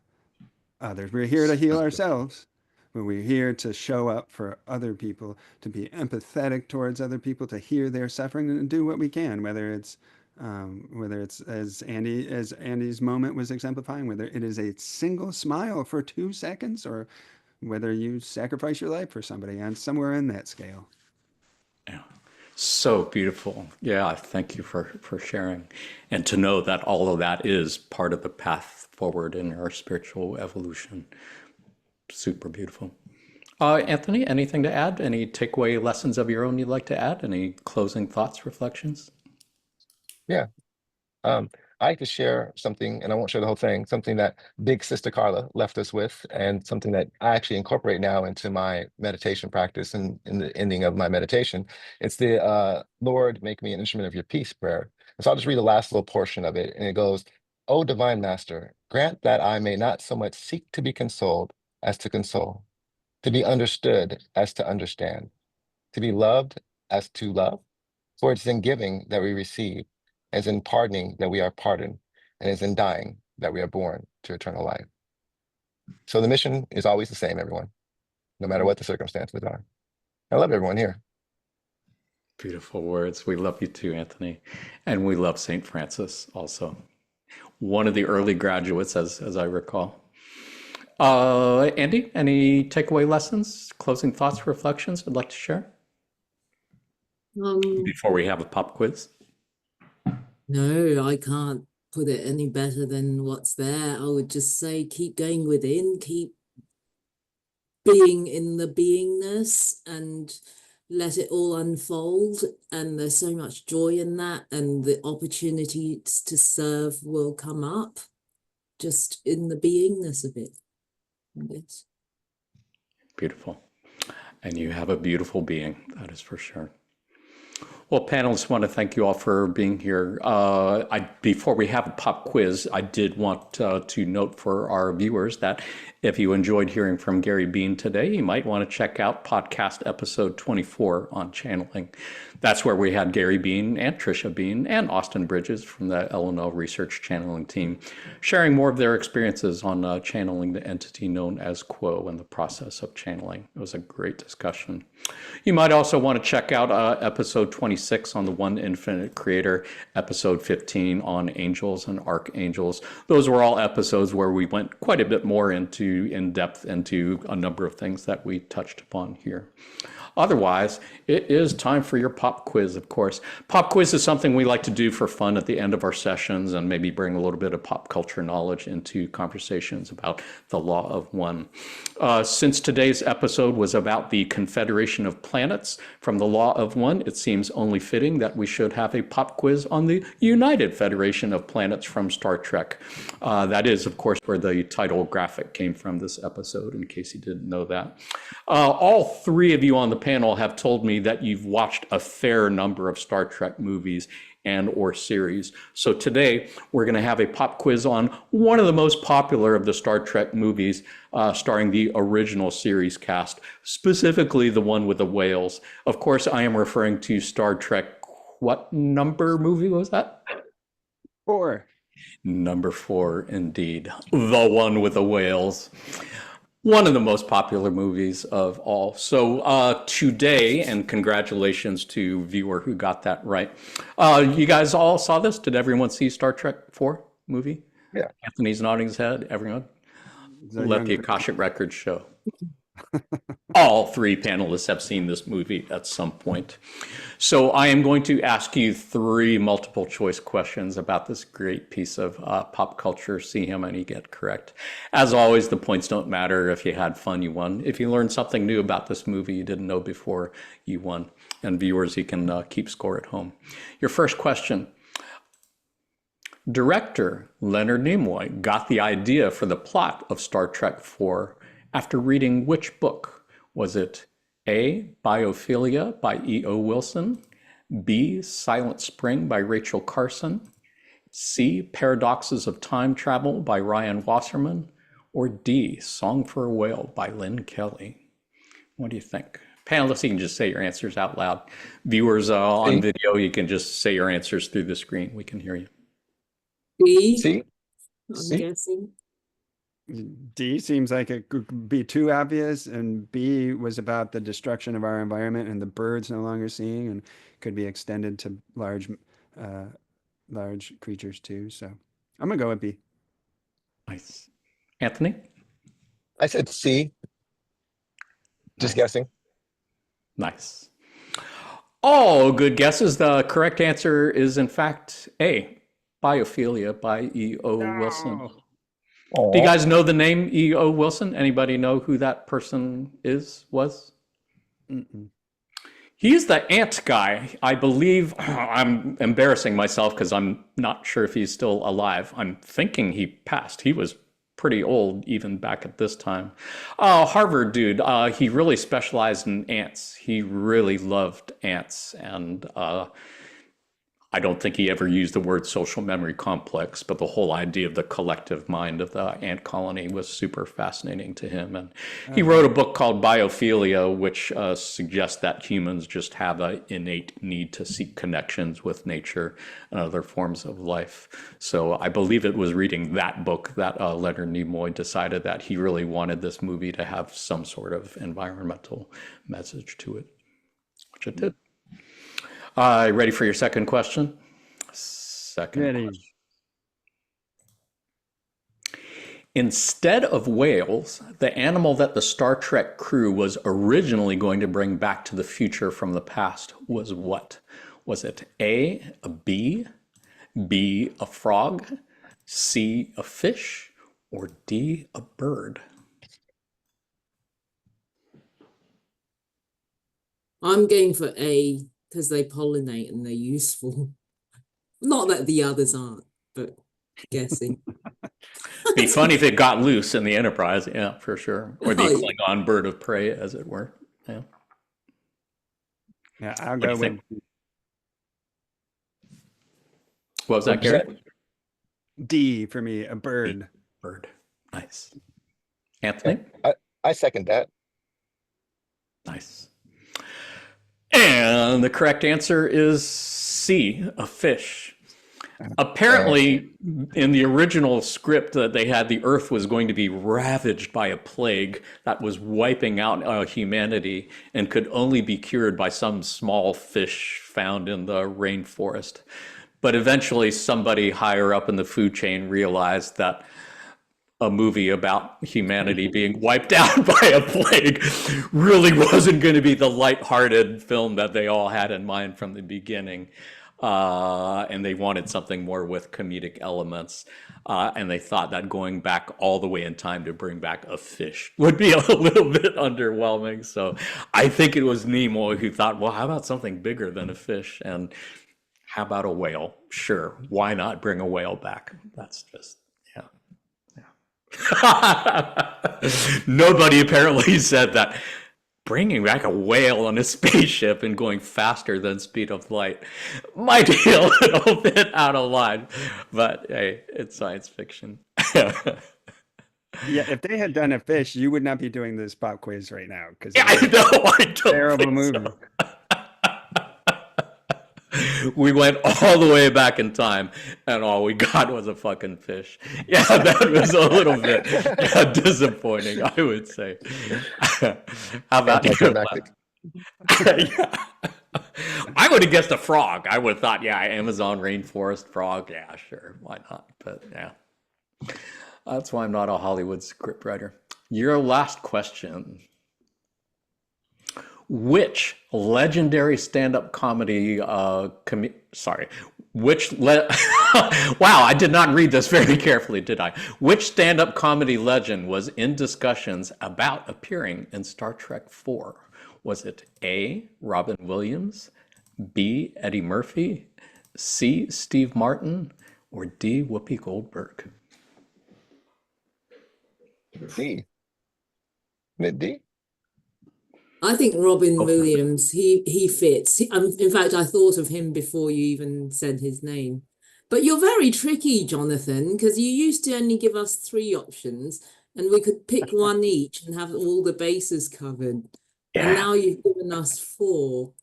others. We're here to heal ourselves. But we're here to show up for other people, to be empathetic towards other people, to hear their suffering and do what we can, whether it's as Andy's moment was exemplifying, whether it is a single smile for 2 seconds or whether you sacrifice your life for somebody, and somewhere in that scale. Yeah. So beautiful. Yeah, thank you for sharing. And to know that all of that is part of the path forward in our spiritual evolution. Super beautiful. Anthony, anything to add? Any takeaway lessons of your own you'd like to add? Any closing thoughts, reflections? Yeah. I like to share something, and I won't share the whole thing, something that Big Sister Carla left us with, and something that I actually incorporate now into my meditation practice and in the ending of my meditation. It's the Lord, make me an instrument of your peace prayer. And so I'll just read the last little portion of it, and it goes, "O Divine Master, grant that I may not so much seek to be consoled as to console, to be understood as to understand, to be loved as to love. For it's in giving that we receive, as in pardoning that we are pardoned, and as in dying that we are born to eternal life." So the mission is always the same, everyone, no matter what the circumstances are. I love everyone here. Beautiful words. We love you too, Anthony. And we love St. Francis also. One of the early graduates, as I recall. Andy, any takeaway lessons, closing thoughts, reflections I'd like to share before we have a pop quiz? No, I can't put it any better than what's there. I would just say keep going within, keep being in the beingness and let it all unfold. And there's so much joy in that, and the opportunities to serve will come up just in the beingness of it. Yes. Beautiful. And you have a beautiful being, that is for sure. Well, panelists, want to thank you all for being here. Before we have a pop quiz, I did want to note for our viewers that if you enjoyed hearing from Gary Bean today, you might want to check out podcast episode 24 on channeling. That's where we had Gary Bean and Trisha Bean and Austin Bridges from the LNL Research Channeling team sharing more of their experiences on channeling the entity known as Quo and the process of channeling. It was a great discussion. You might also want to check out episode 26 on the One Infinite Creator, episode 15 on angels and archangels. Those were all episodes where we went quite a bit more in depth into a number of things that we touched upon here. Otherwise, it is time for your pop quiz, of course. Pop quiz is something we like to do for fun at the end of our sessions and maybe bring a little bit of pop culture knowledge into conversations about the Law of One. Since today's episode was about the Confederation of Planets from the Law of One, it seems only fitting that we should have a pop quiz on the United Federation of Planets from Star Trek. That is, of course, where the title graphic came from this episode, in case you didn't know that. All three of you on the panel have told me that you've watched a fair number of Star Trek movies and or series. So today we're going to have a pop quiz on one of the most popular of the Star Trek movies, starring the original series cast, specifically the one with the whales. Of course, I am referring to Star Trek. What number movie was that? 4. Number 4, indeed. The one with the whales. One of the most popular movies of all. So today, and congratulations to viewer who got that right. You guys all saw this? Did everyone see Star Trek 4 movie? Yeah. Anthony's nodding his head. Everyone? Let the Akashic Records show. All three panelists have seen this movie at some point. So I am going to ask you 3 multiple choice questions about this great piece of pop culture. See how many get correct. As always, the points don't matter. If you had fun, you won. If you learned something new about this movie you didn't know before, you won. And viewers, you can keep score at home. Your first question. Director Leonard Nimoy got the idea for the plot of Star Trek IV after reading which book? Was it A, Biophilia by E.O. Wilson, B, Silent Spring by Rachel Carson, C, Paradoxes of Time Travel by Ryan Wasserman, or D, Song for a Whale by Lynn Kelly? What do you think? Panelists, you can just say your answers out loud. Viewers on video, you can just say your answers through the screen. We can hear you. B, See? I'm guessing. D seems like it could be too obvious, and B was about the destruction of our environment and the birds no longer seeing, and could be extended to large creatures too. So I'm gonna go with B. Nice. Anthony? I said C. Just guessing. Nice. All good guesses. The correct answer is, in fact, A, Biophilia by E.O. Wilson. Do you guys know the name E.O. Wilson? Anybody know who that person was? Mm-mm. He's the ant guy. I believe, I'm embarrassing myself because I'm not sure if he's still alive. I'm thinking he passed. He was pretty old even back at this time. Harvard dude, he really specialized in ants. He really loved ants, and I don't think he ever used the word social memory complex, but the whole idea of the collective mind of the ant colony was super fascinating to him. And he wrote a book called Biophilia, which suggests that humans just have an innate need to seek connections with nature and other forms of life. So I believe it was reading that book that Leonard Nimoy decided that he really wanted this movie to have some sort of environmental message to it, which it did. Ready for your second question? Ready. Question. Instead of whales, the animal that the Star Trek crew was originally going to bring back to the future from the past was what? Was it A, a bee, B, a frog, C, a fish, or D, a bird? I'm going for A because they pollinate and they're useful. Not that the others aren't, but guessing. Be funny if it got loose in the Enterprise, yeah, for sure. Or the Oh, yeah. Klingon bird of prey, as it were. Yeah. Yeah, I'll What do go you with think? What was that, Gary? D for me, a bird. Bird. Nice. Anthony? I second that. Nice. And the correct answer is C, a fish. Apparently, in the original script, they had the Earth was going to be ravaged by a plague that was wiping out humanity and could only be cured by some small fish found in the rainforest. But eventually, somebody higher up in the food chain realized that a movie about humanity being wiped out by a plague really wasn't going to be the lighthearted film that they all had in mind from the beginning. And they wanted something more with comedic elements. And they thought that going back all the way in time to bring back a fish would be a little bit underwhelming. So I think it was Nimoy who thought, well, how about something bigger than a fish? And how about a whale? Sure, why not bring a whale back? That's just, yeah. Nobody apparently said that bringing back a whale on a spaceship and going faster than speed of light might be a little bit out of line, but hey, it's science fiction. Yeah, if they had done a fish, you would not be doing this pop quiz right now because Yeah, I know, I don't terrible think movie. so. We went all the way back in time, and all we got was a fucking fish. Yeah, that was a little bit disappointing, I would say. How about you? Anticlimactic. Yeah. I would have guessed a frog. I would have thought, yeah, Amazon rainforest frog. Yeah, sure, why not? But yeah, that's why I'm not a Hollywood scriptwriter. Your last question. Which legendary stand-up comedy wow, I did not read this very carefully, did I? Which stand-up comedy legend was in discussions about appearing in Star Trek IV? Was it A, Robin Williams, B, Eddie Murphy, C, Steve Martin, or D, Whoopi Goldberg? D. Mid D. I think Robin Oh. Williams, he fits. In fact, I thought of him before you even said his name. But you're very tricky, Jonathan, because you used to only give us 3 options and we could pick one each and have all the bases covered. And Yeah. now you've given us 4.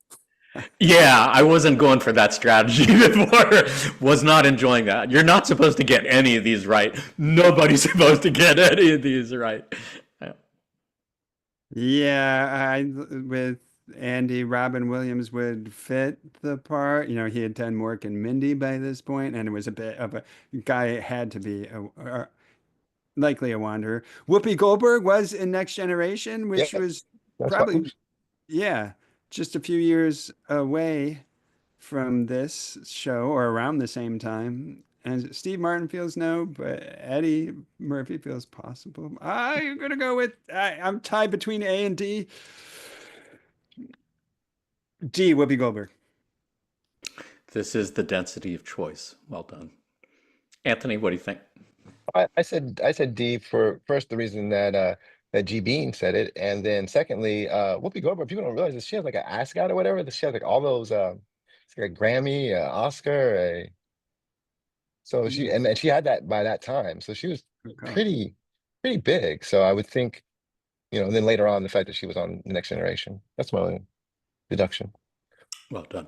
Yeah, I wasn't going for that strategy before. Was not enjoying that. You're not supposed to get any of these right. Nobody's supposed to get any of these right. Yeah, with Andy, Robin Williams would fit the part. You know, he had done Mork and Mindy by this point, and it was a bit of a guy had to be likely a wanderer. Whoopi Goldberg was in Next Generation, which Yeah, was that's probably, fine. yeah, just a few years away from this show or around the same time. And Steve Martin feels no, but Eddie Murphy feels possible. I'm gonna go with I'm tied between A and D. D, Whoopi Goldberg. This is the density of choice. Well done. Anthony, what do you think? I said D for first the reason that that G Bean said it, and then secondly, Whoopi Goldberg. People don't realize that she has like an ASCOT or whatever. That she has like all those, it's like a Grammy, Oscar, so she and she had that by that time. So she was Okay. pretty big. So I would think, and then later on the fact that she was on the Next Generation. That's my only deduction. Well done.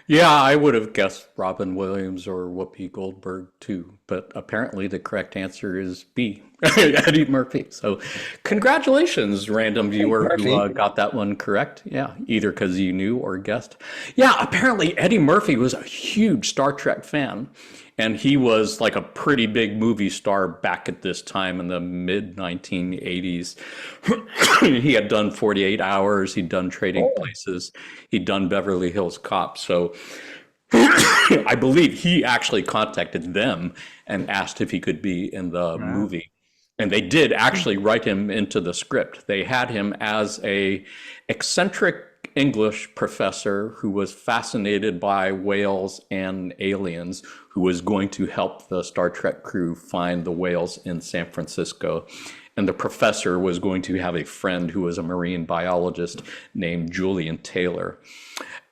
Yeah, I would have guessed Robin Williams or Whoopi Goldberg too, but apparently the correct answer is B, Eddie Murphy. So congratulations, random viewer who Murphy. got that one correct. Yeah, either because you knew or guessed. Yeah, apparently Eddie Murphy was a huge Star Trek fan, and he was like a pretty big movie star back at this time in the mid 1980s. He had done 48 Hours, he'd done Trading Places, he'd done Beverly Hills Cop. So I believe he actually contacted them and asked if he could be in the movie. And they did actually write him into the script. They had him as a eccentric English professor who was fascinated by whales and aliens, who was going to help the Star Trek crew find the whales in San Francisco. And the professor was going to have a friend who was a marine biologist named Julian Taylor.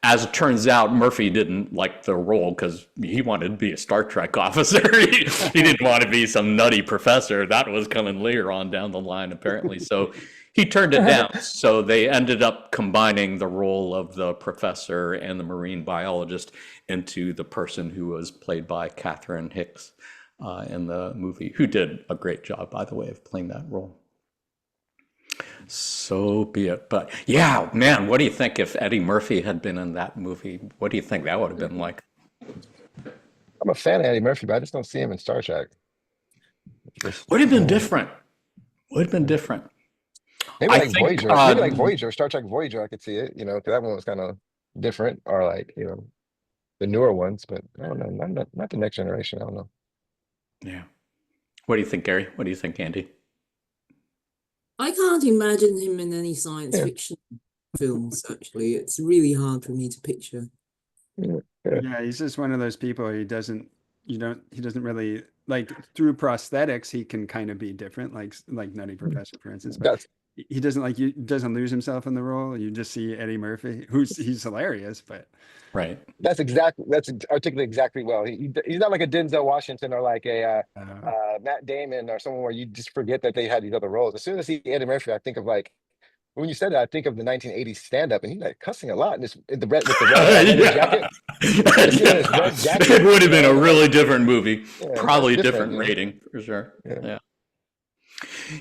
As it turns out, Murphy didn't like the role because he wanted to be a Star Trek officer. He didn't want to be some nutty professor. That was coming later on down the line, apparently. So he turned it down. So they ended up combining the role of the professor and the marine biologist into the person who was played by Catherine Hicks in the movie, who did a great job, by the way, of playing that role. So be it. But yeah, man, what do you think if Eddie Murphy had been in that movie? What do you think that would have been like? I'm a fan of Eddie Murphy, but I just don't see him in Star Trek. Just, Would have been different. Would have been different. maybe I like think Voyager, maybe like Voyager, Star Trek Voyager, I could see it, you know, because that one was kind of different, or like, you know, the newer ones, but I don't know, not the next generation. I don't know. yeah. What do you think, Gary? What do you think, Andy? I can't imagine him in any science Yeah, fiction films, actually. It's really hard for me to picture. yeah, yeah. Yeah, he's just one of those people. He doesn't really like through prosthetics. He can kind of be different, like Nutty Professor, for instance. But That's he doesn't lose himself in the role. You just see Eddie Murphy, he's hilarious, but Right. that's articulated exactly well. He's not like a Denzel Washington or like a uh, Matt Damon or someone where you just forget that they had these other roles. As soon as I see Eddie Murphy, I think of like when you said that, I think of the 1980s stand up, and he's like cussing a lot in this in the red with the red leather jacket. Yeah. You see him in his red It jacket, would have been a and I'm like, really different movie. yeah, that's Probably a different, different you know? rating for sure. Yeah. Yeah.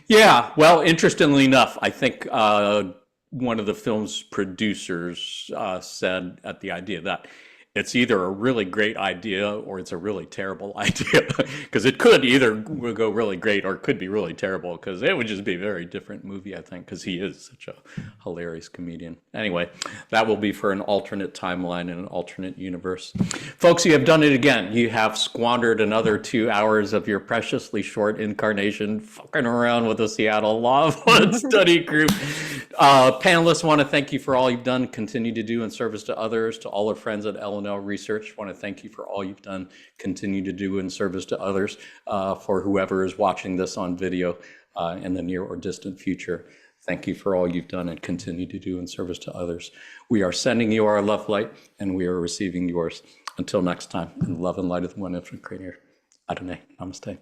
Yeah. Well, interestingly enough, I think one of the film's producers said at the idea that it's either a really great idea or it's a really terrible idea because it could either go really great or it could be really terrible because it would just be a very different movie, I think, because he is such a hilarious comedian. Anyway, that will be for an alternate timeline and an alternate universe. Folks, you have done it again. You have squandered another 2 hours of your preciously short incarnation fucking around with the Seattle Law of One study group. Panelists, want to thank you for all you've done, continue to do in service to others. To all our friends at L&L Research, want to thank you for all you've done, continue to do in service to others. For whoever is watching this on video in the near or distant future, thank you for all you've done and continue to do in service to others. We are sending you our love light and we are receiving yours. Until next time, in love and light of the one infinite creator. Adonai, namaste.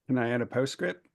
can I add a postscript?